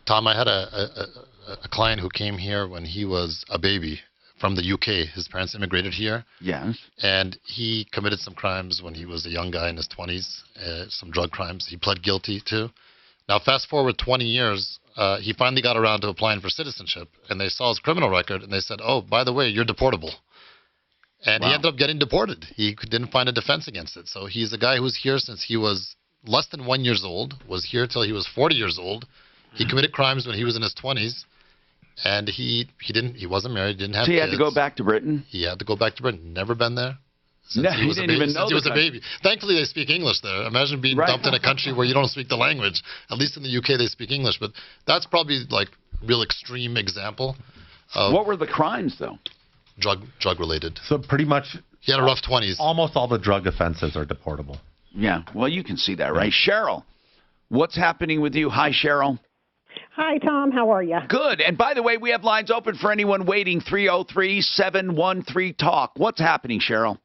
Tom, I had a client who came here when he was a baby from the UK. His parents immigrated here.
Yes.
And he committed some crimes when he was a young guy in his 20s, some drug crimes. He pled guilty to. Now, fast forward 20 years, he finally got around to applying for citizenship, and they saw his criminal record, and they said, oh, by the way, you're deportable. And he ended up getting deported. He didn't find a defense against it. So he's a guy who's here since he was less than 1 year old, was here till he was 40 years old. He committed crimes when he was in his 20s, and he wasn't married, didn't have
kids. So he
had
to go back to Britain?
He had to go back to Britain. Never been there. Since
No,
he was
didn't even know
he was a baby. Thankfully, they speak English there. Imagine being dumped in a country where you don't speak the language. At least in the UK, they speak English. But that's probably like real extreme example.
What were the crimes, though?
Drug related.
So pretty much
he had a rough 20s.
Almost all the drug offenses are deportable.
Yeah, well, you can see that, right? Cheryl, what's happening with you? Hi, Cheryl.
Hi, Tom. How are you?
Good. And by the way, we have lines open for anyone waiting, 303-713-TALK. What's happening, Cheryl?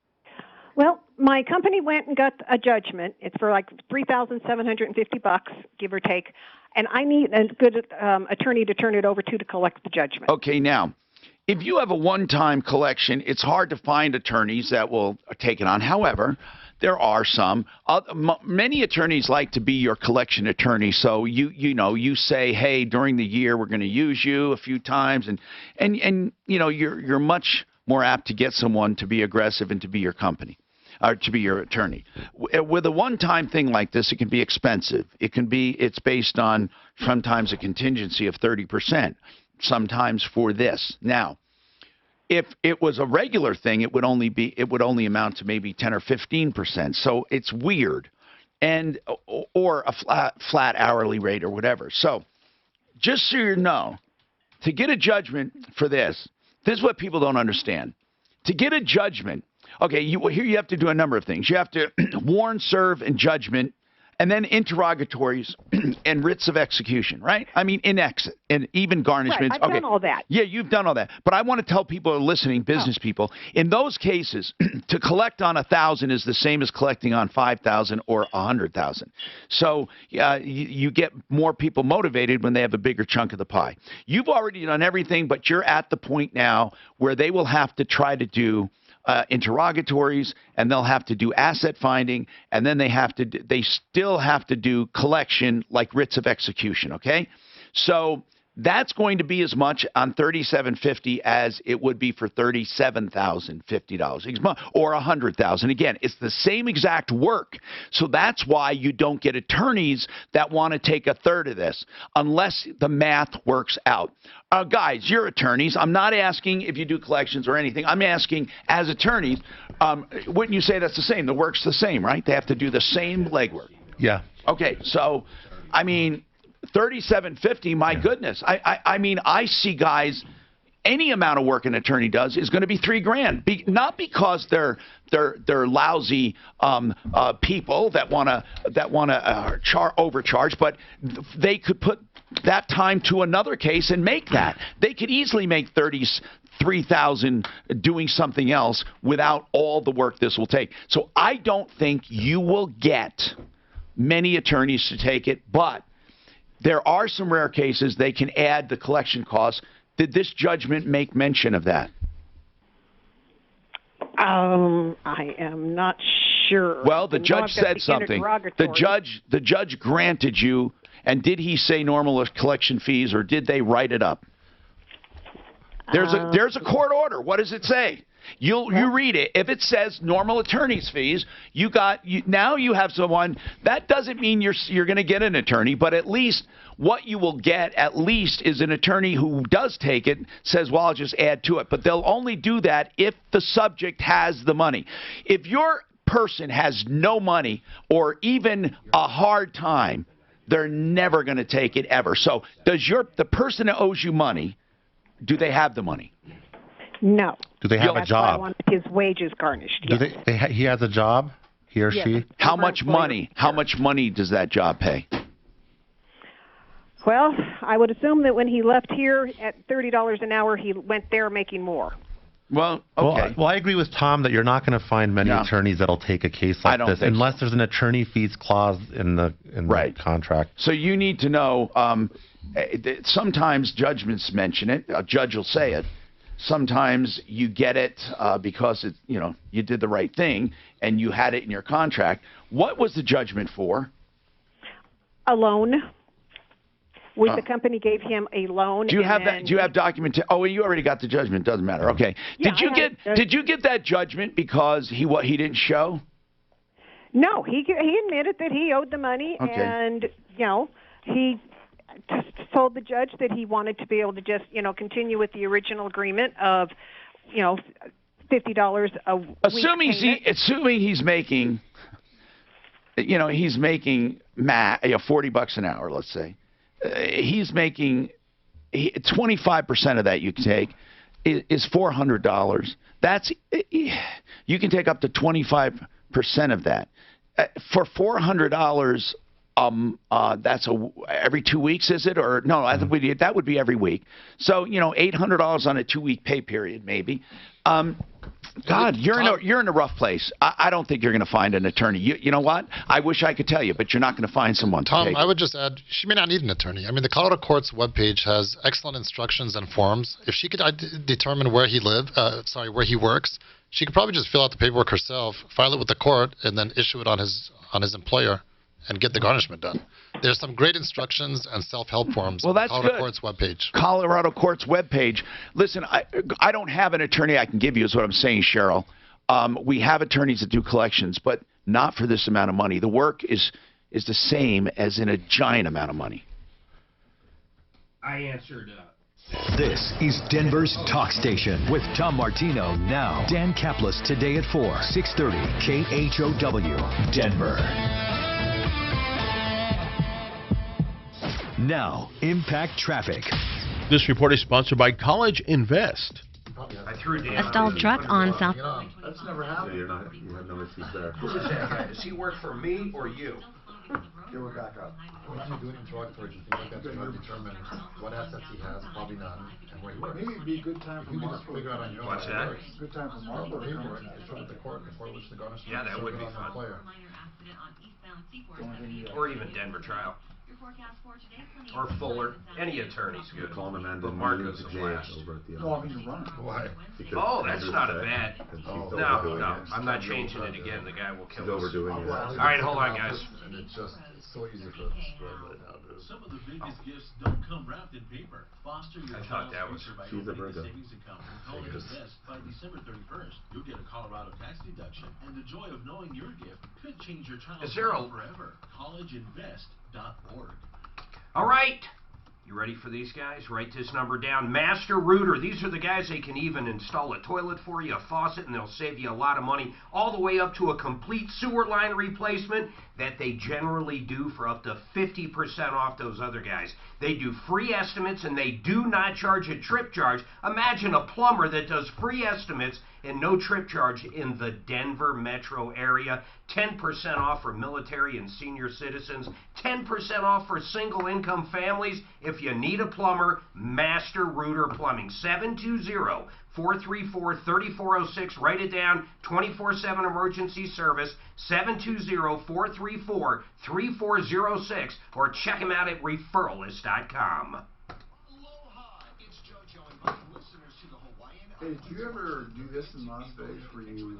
Well, my company went and got a judgment. It's for like $3,750, give or take. And I need a good attorney to turn it over to collect the judgment.
Okay, now, if you have a one-time collection, it's hard to find attorneys that will take it on. However, there are some. Many attorneys like to be your collection attorney. So you say, hey, during the year we're going to use you a few times, and you're much more apt to get someone to be aggressive and to be your company. Or to be your attorney. With a one-time thing like this, it can be expensive. It's based on sometimes a contingency of 30%, sometimes for this. Now, if it was a regular thing, it would only amount to maybe 10 or 15%. So it's weird, or a flat hourly rate or whatever. So just so you know, to get a judgment for this is what people don't understand. To get a judgment. Okay, here you have to do a number of things. You have to warn, serve, and judgment, and then interrogatories and writs of execution, right? I mean, and even garnishments.
Right, I've done all that.
Yeah, you've done all that. But I want to tell people who are listening, business people, in those cases, to collect on 1,000 is the same as collecting on 5,000 or 100,000. So you get more people motivated when they have a bigger chunk of the pie. You've already done everything, but you're at the point now where they will have to try to do interrogatories, and they'll have to do asset finding, and then they still have to do collection like writs of execution. Okay, so that's going to be as much on $3,750 as it would be for $37,050 or $100,000. Again, it's the same exact work. So that's why you don't get attorneys that want to take a third of this unless the math works out. Guys, you're attorneys. I'm not asking if you do collections or anything. I'm asking as attorneys, wouldn't you say that's the same? The work's the same, right? They have to do the same legwork.
Yeah.
Okay, so, I mean, $3,750, my goodness. I mean, I see guys, any amount of work an attorney does is going to be $3,000. Not because they're lousy people that want to overcharge, but they could put that time to another case and make that. They could easily make $3,000 doing something else without all the work this will take. So I don't think you will get many attorneys to take it, but there are some rare cases they can add the collection costs. Did this judgment make mention of that?
I am not sure.
Well, the judge said something. The judge granted you, and did he say normal collection fees, or did they write it up? There's a court order. What does it say? You read it. If it says normal attorney's fees, now you have someone. That doesn't mean you're going to get an attorney, but at least what you will get at least is an attorney who does take it, says, well, I'll just add to it. But they'll only do that if the subject has the money. If your person has no money or even a hard time, they're never going to take it ever. So does the person that owes you money, do they have the money?
No.
Do they have a job?
Why I wanted his wages garnished.
Do he has a job, he or she?
How much money? How much money does that job pay?
Well, I would assume that when he left here at $30 an hour, he went there making more.
Well, okay.
Well, I agree with Tom that you're not going to find many attorneys that'll take a case like this unless there's an attorney fees clause in the contract.
So you need to know. Sometimes judgments mention it. A judge will say it. Sometimes you get it because it, you did the right thing and you had it in your contract. What was the judgment for?
A loan. The company gave him a loan.
Do you have that? Do you have documentation? Oh, well, you already got the judgment. Doesn't matter. Okay.
Yeah,
Did you get that judgment because he didn't show?
No, he admitted that he owed the money,
Okay.
and he just told the judge that he wanted to be able to just continue with the original agreement of $50 a week.
Assuming he's making, he's making $40 an hour, let's say. He's making 25% of that you can take is $400. That's you can take up to 25% of that for $400. That's every 2 weeks, is it? Or no? I think that would be every week. So $800 on a 2-week pay period, maybe. God, you're in a rough place. I don't think you're going to find an attorney. You know what? I wish I could tell you, but you're not going to find someone.
Tom, I would just add, she may not need an attorney. I mean, the Colorado Court's webpage has excellent instructions and forms. If she could determine where he where he works, she could probably just fill out the paperwork herself, file it with the court, and then issue it on his employer and get the garnishment done. There's some great instructions and self-help forms on the Colorado Court's webpage.
Colorado Court's webpage. Listen, I don't have an attorney I can give you is what I'm saying, Cheryl. We have attorneys that do collections, but not for this amount of money. The work is the same as in a giant amount of money.
I answered.
This is Denver's Talk Station with Tom Martino now. Dan Kaplis today at 4, 630 KHOW, Denver. Now, Impact Traffic.
This report is sponsored by College Invest.
A stalled truck on South.
That's never happened.
You have no issues there.
Who is that guy? Does he work for me or you?
We're back up. What you do in interrogatories and things like that to try to determine what assets he has, probably none, and where he works.
Maybe it'd be a good time for
You can just
Marlboro.
figure out on your own.
What's
where he
that?
works.
Good time for Marlboro.
Paperwork, you show it to the court before which the garnishment.
Yeah, that would be fun. Or even Denver trial. Or Fuller. Any attorney's good.
Calling Amanda
But Marco's the last.
over at the
No, I'm gonna run.
Why?
Oh, that's not a bad. No, I'm not changing it again. The guy will kill us.
overdoing it.
All right, hold on, guys.
And it's so easy for them to spread it out.
Some of the biggest gifts don't come wrapped in paper. Foster your
I thought
child's
that was-
future by
She's a
opening a
Virgo.
savings account with College Invest. By December 31st, you'll get a Colorado tax deduction, and the joy of knowing your gift could change your child's
Is there a-
life forever. CollegeInvest.org.
All right. You ready for these guys? Write this number down. Master Rooter. These are the guys that can even install a toilet for you, a faucet, and they'll save you a lot of money, all the way up to a complete sewer line replacement that they generally do for up to 50% off those other guys. They do free estimates, and they do not charge a trip charge. Imagine a plumber that does free estimates and no trip charge in the Denver metro area. 10% off for military and senior citizens. 10% off for single income families. If you need a plumber, Master Rooter Plumbing. 720-434-3406. Write it down. 24/7 emergency service. 720-434-3406. Or check them out at referralist.com.
Hey, did you ever do this in Las Vegas where you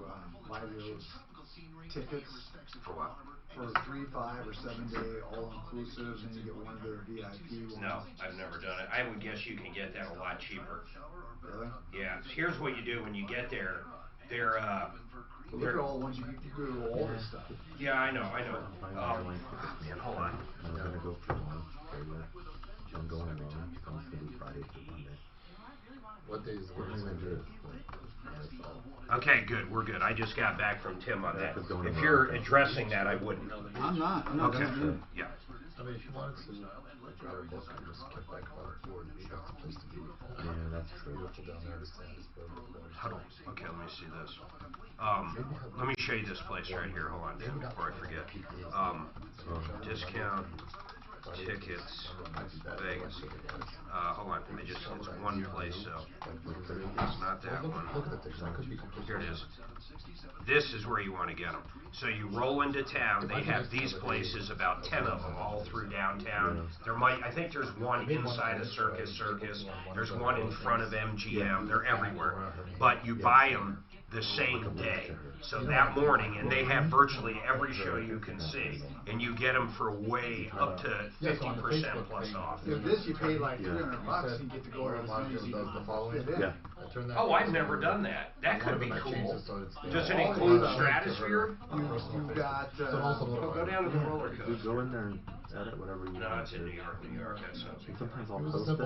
buy those tickets
For what?
for 3, 5, or 7 day all inclusive, and you get one of their VIP ones?
No, I've never done it. I would guess you can get that a lot cheaper.
Really?
Yeah. Here's what you do when you get there. They're
Well, look at all the ones you go to all this stuff.
yeah, I know. Hold on.
I'm gonna go for one. I'm going wrong. I'm gonna do Friday to Monday.
What day is the
We're
worst?
gonna do it.
Okay, good. We're good. I just got back from Tim on that.
That's going
If
wrong.
you're addressing that, I wouldn't.
I'm not.
Okay.
Gonna
Yeah.
I mean, if you wanted to drive a book and just get back on the board, you got the place to be.
Yeah, that's true.
Local down there to stand is
Huddle. Okay, let me see this. Let me show you this place right here. Hold on, Dan, before I forget. Discount. tickets, Vegas. Hold on, it's one place, so it's not that one. Here it is. This is where you want to get them. So you roll into town. They have these places, about 10 of them, all through downtown. I think there's one inside of Circus. There's one in front of MGM. They're everywhere. But you buy them the same day. So that morning, and they have virtually every show you can see, and you get them for way up to 50% plus off.
If this you pay like $300 and get to go as many as you fit in.
Yeah. Oh, I've never done that. That could be cool. Does it include Stratosphere?
You've got.
Go down to the roller coaster.
You go in there and edit whatever you want.
No, it's in New York. That's something.
Sometimes I'll post it.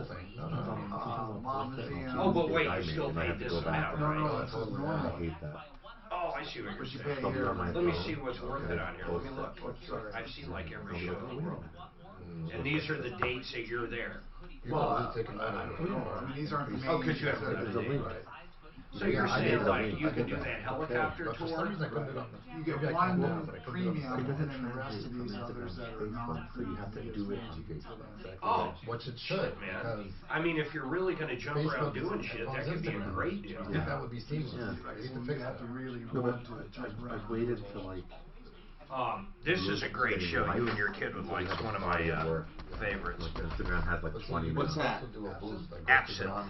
Oh, but wait, you still pay this amount, right?
No, that's normal.
I hate that.
Oh, I see what you're saying. Let me see what's worth it on here. Let me look. I've seen like every show in the world. And these are the dates that you're there.
Well, these aren't the main.
Oh, because you have to link. So you're saying like you can do that helicopter tour?
You get one premium and then the rest of these others that are non-premium.
You have to do it on Facebook.
Oh,
which it should,
man. I mean, if you're really going to jump around doing shit, that could be a great deal.
Yeah, that would be seamless.
You have to really want to jump around.
I've waited for like.
This is a great show. You and your kid would like. It's one of my favorites.
Instagram has like 20
What's that?
Absinthe.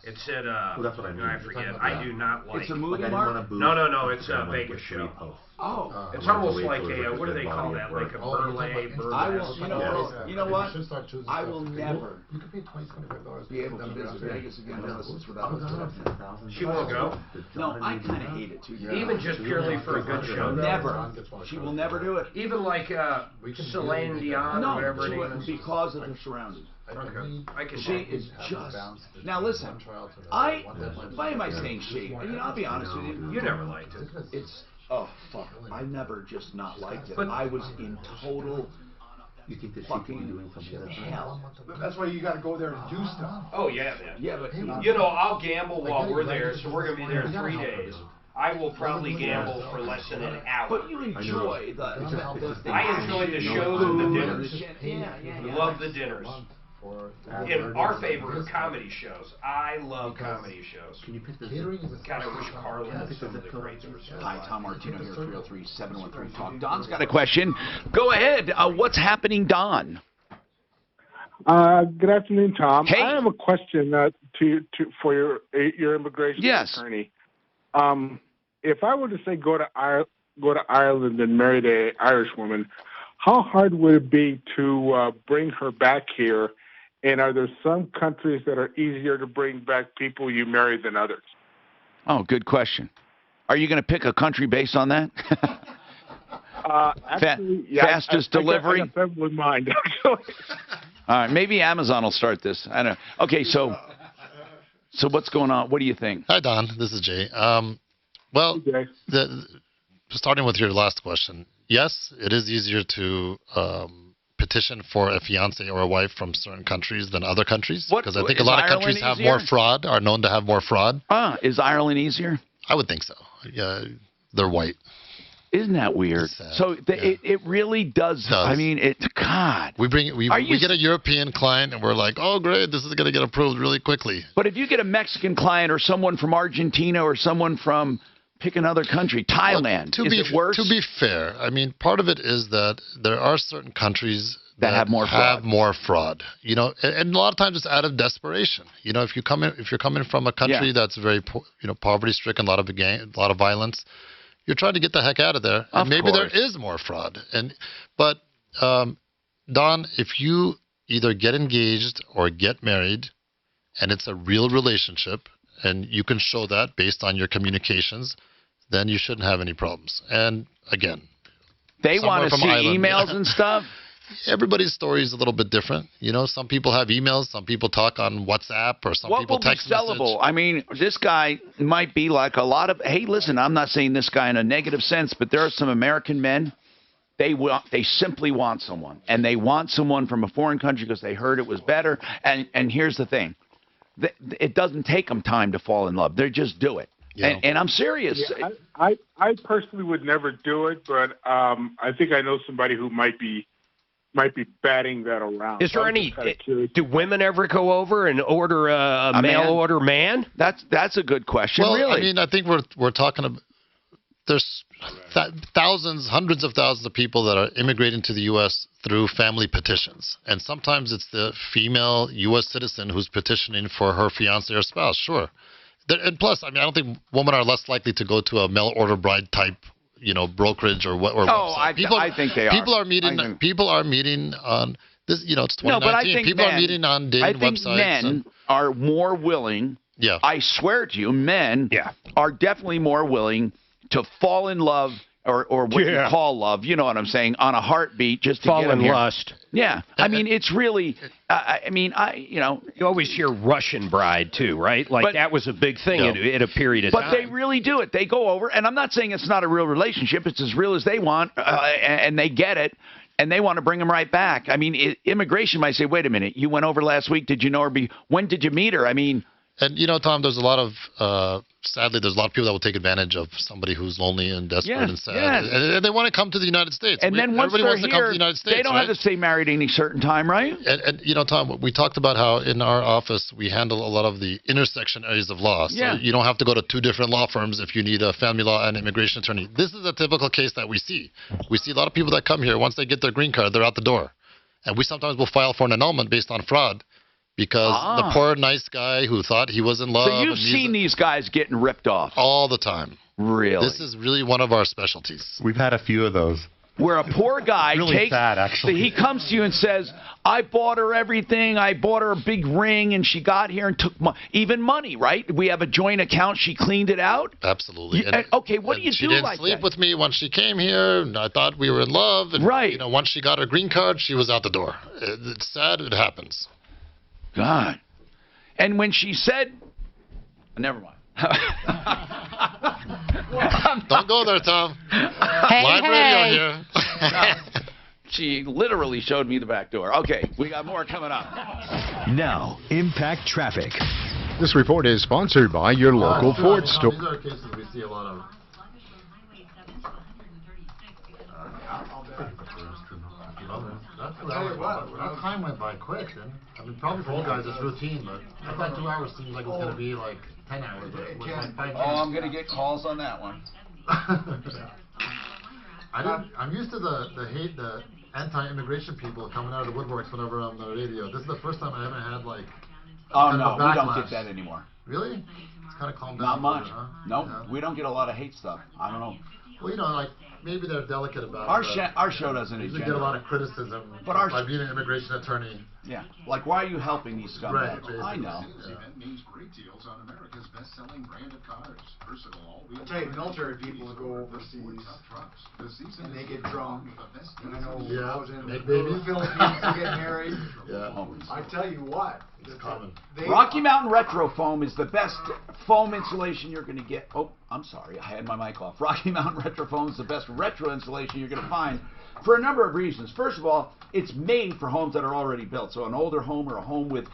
It said,
that's what I mean.
I forget. I do not like.
It's a movie,
Mark?
No, it's a Vegas show.
Oh.
It's almost like a, what do they call that? Like a burlesque.
I will, you know what? I will never be able to visit Vegas again unless it's without a
She won't go?
No, I kind of hate it too.
Even just purely for a good show?
Never. She will never do it.
Even like Celine Dion or whatever it is?
Because of her surroundings.
Okay. I can
She is just. Now listen, why am I saying she? I'll be honest with you.
You never liked it.
It's. Oh fuck! I never just not liked it. I was in total.
You think that she could be doing something that's
hell? That's why you got to go there and do stuff.
Oh yeah, man.
Yeah, but
I'll gamble while we're there. So we're gonna be there 3 days. I will probably gamble for less than an hour.
But you enjoy the
I enjoy the shows and the dinners.
Yeah.
Love the dinners. In our favorite comedy shows. I love comedy shows.
Can you pick this?
God, I wish Carlin had some of the greats were.
Hi, Tom Martino here, 303-713-TALK.
Don's got a question. Go ahead. What's happening, Don?
Good afternoon, Tom.
Hey.
I have a question for your immigration attorney. If I were to say go to Ireland and marry an Irish woman, how hard would it be to bring her back here? And are there some countries that are easier to bring back people you marry than others?
Oh, good question. Are you going to pick a country based on that?
Actually, yeah,
fastest delivery?
I got several in mind, actually.
All right, maybe Amazon will start this. I don't know. Okay, so what's going on? What do you think?
Hi, Don. This is Jay. Well, starting with your last question, yes, it is easier to petition for a fiance or a wife from certain countries than other countries, because I think a lot of countries have more fraud, are known to have more fraud.
Is Ireland easier?
I would think so. Yeah, they're white.
Isn't that weird? So it really does. I mean, God.
We get a European client and we're like, oh great, this is going to get approved really quickly.
But if you get a Mexican client or someone from Argentina or someone from pick another country, Thailand, is it worse?
To be fair, I mean, part of it is that there are certain countries
that have more
fraud. And a lot of times it's out of desperation. If you're coming from a country that's very poverty-stricken, a lot of violence, you're trying to get the heck out of there. And maybe there is more fraud. But Don, if you either get engaged or get married, and it's a real relationship, and you can show that based on your communications, then you shouldn't have any problems. And again,
they want to see emails and stuff.
Everybody's story is a little bit different. Some people have emails, some people talk on WhatsApp, or some people text message.
What will be sellable? I mean, this guy might be like a lot of. Hey, listen, I'm not saying this guy in a negative sense, but there are some American men. They simply want someone, and they want someone from a foreign country because they heard it was better. And here's the thing. It doesn't take them time to fall in love. They just do it. Yeah. And I'm serious.
Yeah, I personally would never do it, but I think I know somebody who might be might be batting that around.
Is there
I was
any?
just kinda curious.
Do women ever go over and order a mail
man?
order man?
That's a good question.
Well,
really,
I mean, I think we're talking about there's thousands, hundreds of thousands of people that are immigrating to the U.S. through family petitions, and sometimes it's the female U.S. citizen who's petitioning for her fiance or spouse. Sure, and plus, I mean, I don't think women are less likely to go to a mail order bride type, brokerage or website.
I think they are.
People are meeting on this. It's 2019.
No, but I think
people are meeting on dating websites.
I think men are more willing.
Yeah.
I swear to you, men are definitely more willing to fall in love or what you call love, you know what I'm saying, on a heartbeat just to
Fall
get 'em
in
here.
lust.
Yeah. I mean, it's really,
You always hear Russian bride, too, right? Like, that was a big thing at a period of time.
But they really do it. They go over, and I'm not saying it's not a real relationship. It's as real as they want, and they get it. And they want to bring them right back. I mean, immigration might say, wait a minute, you went over last week. Did you know her? When did you meet her? I mean.
And, Tom, there's a lot of, sadly, there's a lot of people that will take advantage of somebody who's lonely and desperate and sad. And they want to come to the United States.
And then once
everybody
they're
wants to come to
here,
the United States,
they don't have to stay married any certain time, right?
And Tom, we talked about how in our office we handle a lot of the intersection areas of law. So you don't have to go to two different law firms if you need a family law and immigration attorney. This is a typical case that we see. We see a lot of people that come here, once they get their green card, they're out the door. And we sometimes will file for an annulment based on fraud. Because the poor, nice guy who thought he was in love.
So you've seen these guys getting ripped off?
All the time.
Really?
This is really one of our specialties.
We've had a few of those.
Where a poor guy
really sad, actually.
He comes to you and says, I bought her everything. I bought her a big ring, and she got here and took even money, right? We have a joint account. She cleaned it out?
Absolutely.
Okay, what do you do like that?
She didn't sleep with me once she came here. And I thought we were in love. And, once she got her green card, she was out the door. It's sad. It happens.
God. And when she said, never mind.
Don't go there, Tom. Live radio here.
She literally showed me the back door. Okay, we got more coming up.
Now, Impact Traffic.
This report is sponsored by your local Ford store.
These are cases we see a lot of. That time went by quick, then. I mean, probably for you guys it's routine, but I thought 2 hours seems like it's going to be like 10 hours. But it was like 5 minutes.
I'm going to get calls on that one.
I'm used to the anti-immigration people coming out of the woodworks whenever I'm on the radio. This is the first time I haven't had like.
Oh no, we don't get that anymore.
Really? It's kind of calmed
Not
down.
much.
Huh?
Nope, we don't get a lot of hate stuff. I don't know.
Well, like maybe they're delicate about it.
Our show doesn't
usually get a lot of criticism by being an immigration attorney.
Yeah, like why are you helping these scumbags?
Right,
I know.
This event means great deals on America's best-selling brand of cars. Versatile all-wheel.
I tell you, military people go overseas and they get drunk. And I know I was in the Philippines to get married. I tell you what.
It's common.
Rocky Mountain Retro Foam is the best foam insulation you're going to get. Oh, I'm sorry, I had my mic off. Rocky Mountain Retro Foam is the best retro insulation you're going to find for a number of reasons. First of all, it's made for homes that are already built. So an older home or a home with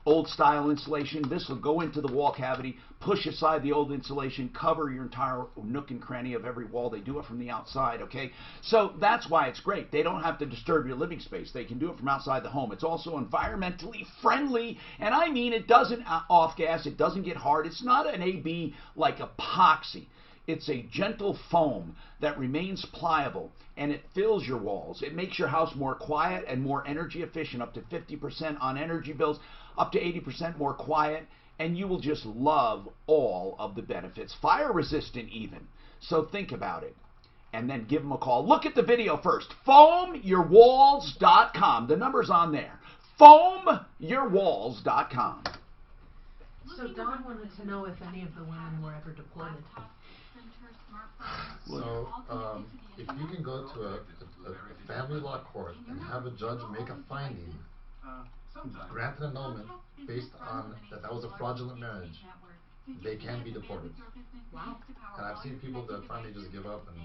old style insulation, this will go into the wall cavity, push aside the old insulation, cover your entire nook and cranny of every wall. They do it from the outside, okay? So that's why it's great. They don't have to disturb your living space. They can do it from outside the home. It's also environmentally friendly, and I mean it doesn't off-gas, it doesn't get hard. It's not an AB like epoxy. It's a gentle foam that remains pliable, and it fills your walls. It makes your house more quiet and more energy efficient, up to 50% on energy bills, up to 80% more quiet, and you will just love all of the benefits. Fire resistant even. So think about it, and then give them a call. Look at the video first. FoamYourWalls.com. The number's on there. FoamYourWalls.com.
So Don wanted to know if any of the women were ever deported.
So, if you can go to a family law court and have a judge make a finding, grant an annulment based on that was a fraudulent marriage, they can be deported.
Wow.
And I've seen people that finally just give up and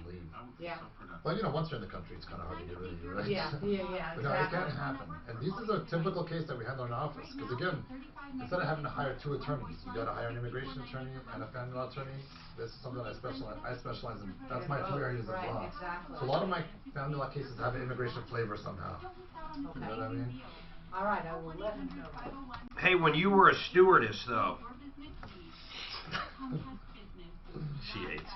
leave.
Yeah.
Well, once you're in the country, it's kind of hard to get rid of you, right?
Yeah,
But no, it can happen. And this is a typical case that we handle in our office. Because again, instead of having to hire 2 attorneys, you got to hire an immigration attorney and a family law attorney. This is something I specialize in. That's my 2 areas of law.
Exactly.
So a lot of my family law cases have an immigration flavor somehow.
Okay.
You know what I mean?
All right, I will let him know.
Hey, when you were a stewardess, though. She hates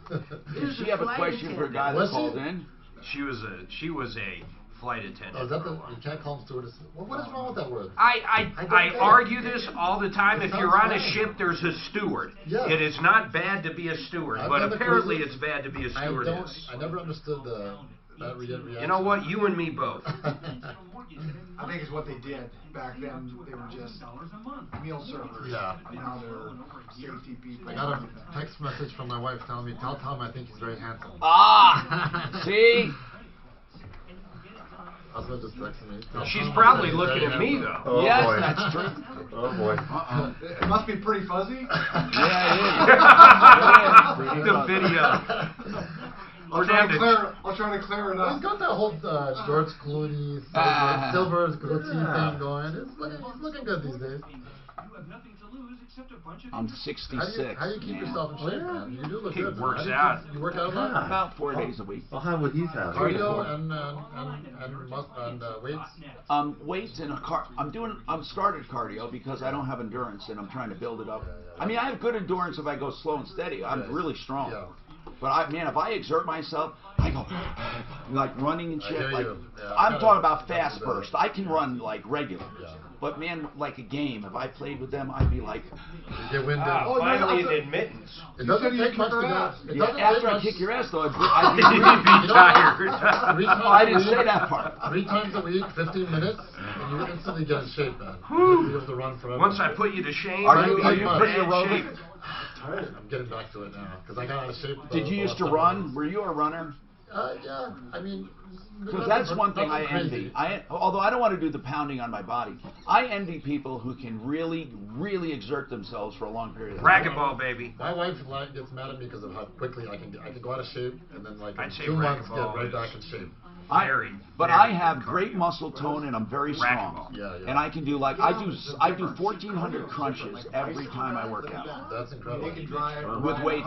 that.
Does she have a question for a guy that called in?
She was a flight attendant.
Oh, is that you can't call them stewardess? What is wrong with that word?
I argue this all the time. If you're on a ship, there's a steward.
Yeah.
It is not bad to be a steward, but apparently it's bad to be a stewardess.
I never understood that reaction.
You know what? You and me both.
I think it's what they did back then. They were just meal servers.
Yeah.
Now they're safety people.
I got a text message from my wife telling me, "Tell Tom I think he's very handsome."
Ah, see.
Husband just texted me.
She's probably looking at me though.
Oh, yes, boy. That's true.
Oh boy.
It must be pretty fuzzy.
Yeah, it is.
The video.
I'll try to clear it up.
He's got that whole George Clooney, silver goatee thing going. He's looking good these days.
I'm 66.
How do you keep yourself in shape, man? You do look
He
good.
works out.
You work out a lot?
About 4 days a week.
Well, how would he have?
Cardio and weights.
Weights and I'm started cardio because I don't have endurance and I'm trying to build it up. I mean, I have good endurance if I go slow and steady. I'm really strong. Yeah. But if I exert myself, I go like running and shit. Like I'm talking about fast burst. I can run like regular. Yeah. But man, like a game, if I played with them, I'd be like,
you get winded.
Finally an admittance.
It doesn't take much to go.
After I kick your ass, though, I'd be
tired.
I didn't say that part.
3 times a week, 15 minutes, and you instantly get in shape, man. You have to run forever.
Once I put you to shame,
are you pretty
aerobic?
I'm getting back to it now because I got out of shape.
Did you used to run? Were you a runner?
Yeah. I mean,
because that's one thing I envy. Although I don't want to do the pounding on my body, I envy people who can really, really exert themselves for a long period of time.
Racquetball, baby.
My wife gets mad at me because of how quickly I can go out of shape and then like in 2 months get right back in shape.
But I have great muscle tone and I'm very strong.
Yeah.
And I can do I do 1,400 crunches every time I work out.
That's incredible.
With weight.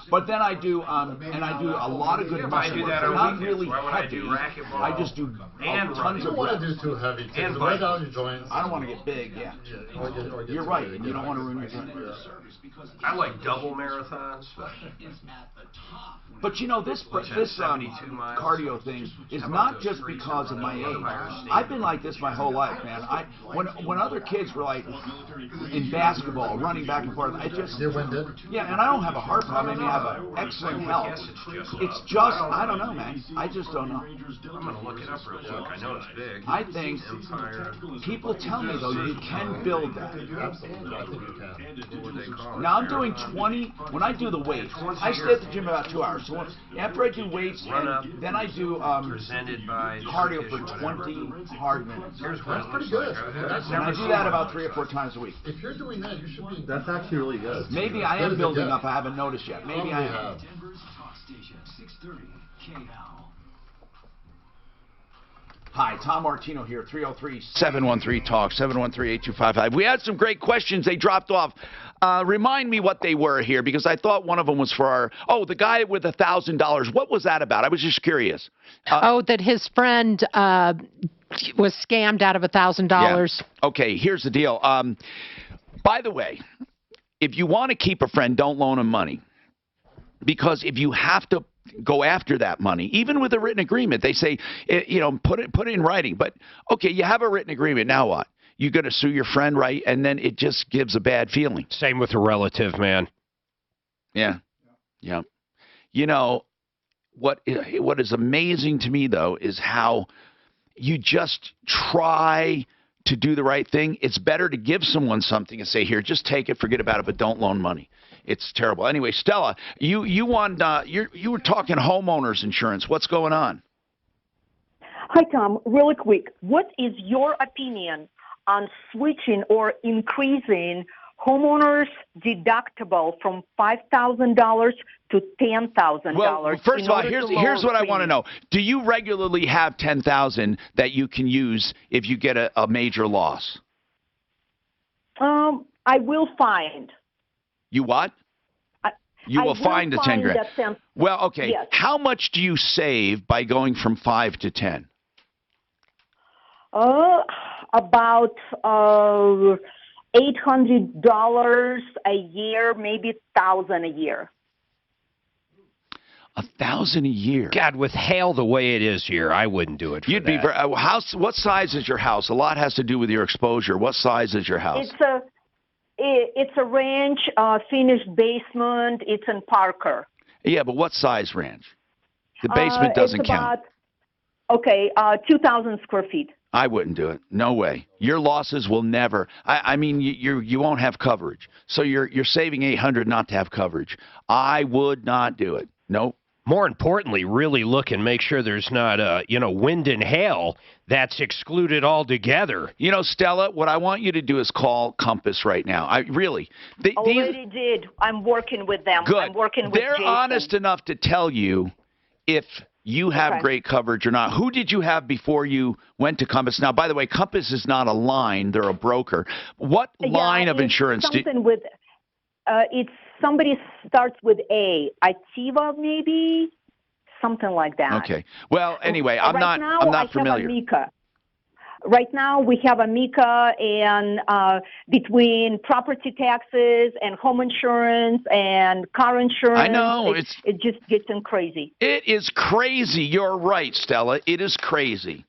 But then I do a lot of good muscle work. Not really heavy. I just do tons of.
You don't want to do too heavy. And wear down your joints.
I don't want to get big. Yeah. You're right. You don't want to ruin your joints.
I like double marathons.
But this cardio thing is not just because of my age. I've been like this my whole life, man. When other kids were like in basketball, running back and forth,
You're winded.
Yeah, and I don't have a heart problem. I mean, I have an excellent health. It's just I don't know, man. I just don't know.
I'm gonna look it up real quick. I know it's big.
I think people tell me though you can build that.
Absolutely, I think you can.
Now
I'm doing 20. When I do the weights, I stay at the gym about 2 hours. So after I do weights, then I do cardio for 20 hard minutes.
That's pretty good.
And I do that about 3 or 4 times a week.
If you're doing that, you should be.
That's actually really good.
Maybe I am building up. I haven't noticed yet. Maybe I am. Hi, Tom Martino here, 303-713-TALK, 713-8255. We had some great questions. They dropped off. Remind me what they were here, because I thought one of them was for the guy with $1,000. What was that about? I was just curious.
That his friend was scammed out of $1,000.
Yeah. Okay, here's the deal. By the way, if you want to keep a friend, don't loan him money. Because if you have to go after that money, even with a written agreement, they say, put it in writing. But, okay, you have a written agreement. Now what? You're going to sue your friend, right? And then it just gives a bad feeling.
Same with a relative, man.
Yeah. What is amazing to me, though, is how you just try to do the right thing. It's better to give someone something and say, here, just take it, forget about it, but don't loan money. It's terrible. Anyway, Stella, you were talking homeowners insurance. What's going on?
Hi, Tom. Really quick, what is your opinion on switching or increasing homeowners deductible from $5,000 to $10,000.
Well, first of all, here's what I want to know. Do you regularly have $10,000 that you can use if you get a major loss?
I will find.
You what? You will find the 10 grand. Well, okay.
Yes.
How much do you save by going from 5 to 10?
About $800 a year, maybe $1,000 a year.
$1,000 a year.
God, with hail the way it is here, I wouldn't do it for
You'd
that.
be house. What size is your house? A lot has to do with your exposure. What size is your house?
It's a ranch, finished basement. It's in Parker.
Yeah, but what size ranch? The basement doesn't count.
Okay, 2,000 square feet.
I wouldn't do it. No way. Your losses will never. I mean, you won't have coverage. So you're saving $800 not to have coverage. I would not do it. Nope.
More importantly, really look and make sure there's not, wind and hail that's excluded altogether.
You know, Stella, what I want you to do is call Compass right now. Already
did. I'm working with them.
Good.
I'm working with
They're
Jason.
honest enough to tell you if you have great coverage or not. Who did you have before you went to Compass? Now, by the way, Compass is not a line. They're a broker. What line of insurance do you...
It's somebody starts with A. Ativa, maybe? Something like that.
Okay. Well, anyway, I'm not familiar.
Right now, we have Amica, and between property taxes and home insurance and car insurance,
I know
it just gets crazy.
It is crazy. You're right, Stella. It is crazy.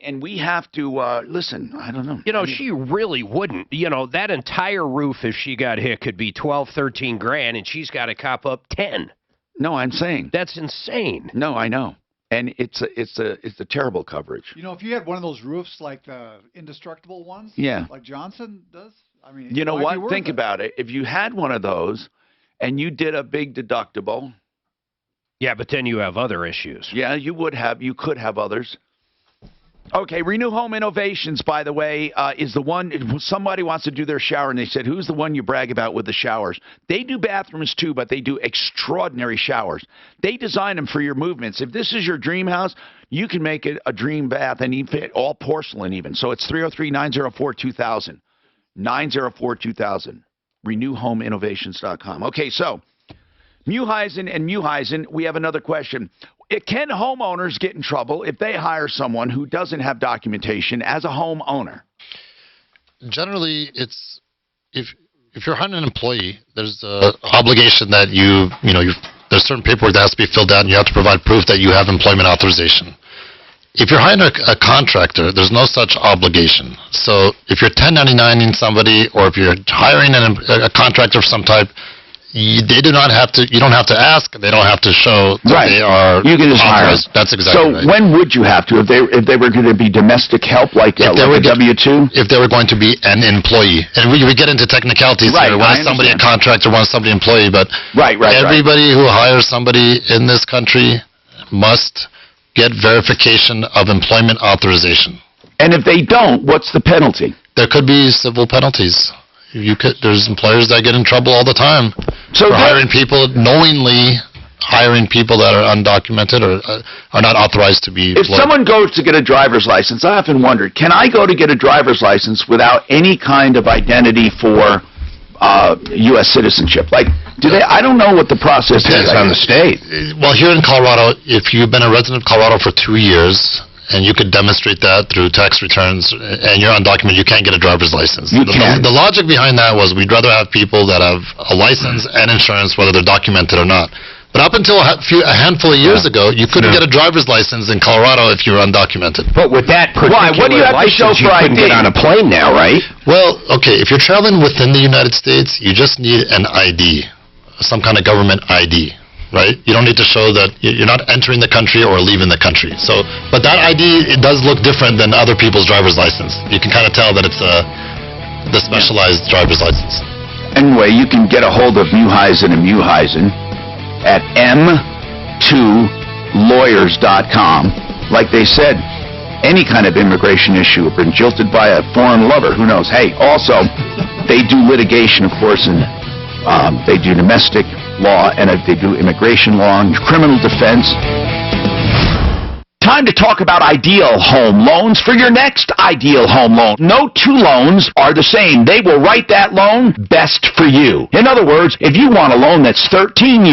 And we have to listen. I don't know.
You know, she really wouldn't. You know, that entire roof, if she got hit, could be 12, 13 grand, and she's got to cop up 10.
No, I'm saying
that's insane.
No, I know. And it's a terrible coverage.
You know, if you had one of those roofs like the indestructible ones, like Johnson does, I mean,
you know what? Think about it. If you had one of those and you did a big deductible.
Yeah, but then you have other issues.
Yeah, you would have. You could have others. Okay, Renew Home Innovations, by the way, is the one, somebody wants to do their shower, and they said, who's the one you brag about with the showers? They do bathrooms too, but they do extraordinary showers. They design them for your movements. If this is your dream house, you can make it a dream bath, and even fit all porcelain even. So it's 303-904-2000, 904-2000, renewhomeinnovations.com. Okay, so Mueheisen and Mueheisen, we have another question. Can homeowners get in trouble if they hire someone who doesn't have documentation as a homeowner?
Generally, it's if you're hiring an employee, there's an obligation that there's certain paperwork that has to be filled out, and you have to provide proof that you have employment authorization. If you're hiring a contractor, there's no such obligation. So if you're 1099ing somebody, or if you're hiring a contractor of some type, they do not have to. You don't have to ask. They don't have to show that they are.
You can just hire.
That's exactly right.
So when would you have to? If they were going to be domestic help, like a W-2?
If they were going to be an employee, and we get into technicalities here. When is somebody a contractor? When is somebody an employee? But everybody who hires somebody in this country must get verification of employment authorization.
And if they don't, what's the penalty?
There could be civil penalties. There's employers that get in trouble all the time for hiring people, knowingly hiring people that are undocumented or are not authorized to be employed.
If someone goes to get a driver's license, I often wondered, can I go to get a driver's license without any kind of identity for U.S. citizenship? Like, I don't know what the process is on the state.
Well, here in Colorado, if you've been a resident of Colorado for 2 years, and you could demonstrate that through tax returns, and you're undocumented, you can't get a driver's license. The logic behind that was we'd rather have people that have a license and insurance, whether they're documented or not. But up until a handful of years ago, you couldn't get a driver's license in Colorado if you were undocumented.
But with that particular what do you have to show for ID? You couldn't get on a plane now, right?
Well, okay, if you're traveling within the United States, you just need an ID, some kind of government ID. Right? You don't need to show that you're not entering the country or leaving the country. So, but that ID, it does look different than other people's driver's license. You can kind of tell that it's the specialized driver's license.
Anyway, you can get a hold of Mueheisen and Mueheisen at m2lawyers.com. Like they said, any kind of immigration issue, or been jilted by a foreign lover, who knows? Hey, also, they do litigation, of course, and they do domestic law, and they do immigration law and criminal defense. Time to talk about ideal home loans for your next ideal home loan. No two loans are the same. They will write that loan best for you. In other words, if you want a loan that's 13 years,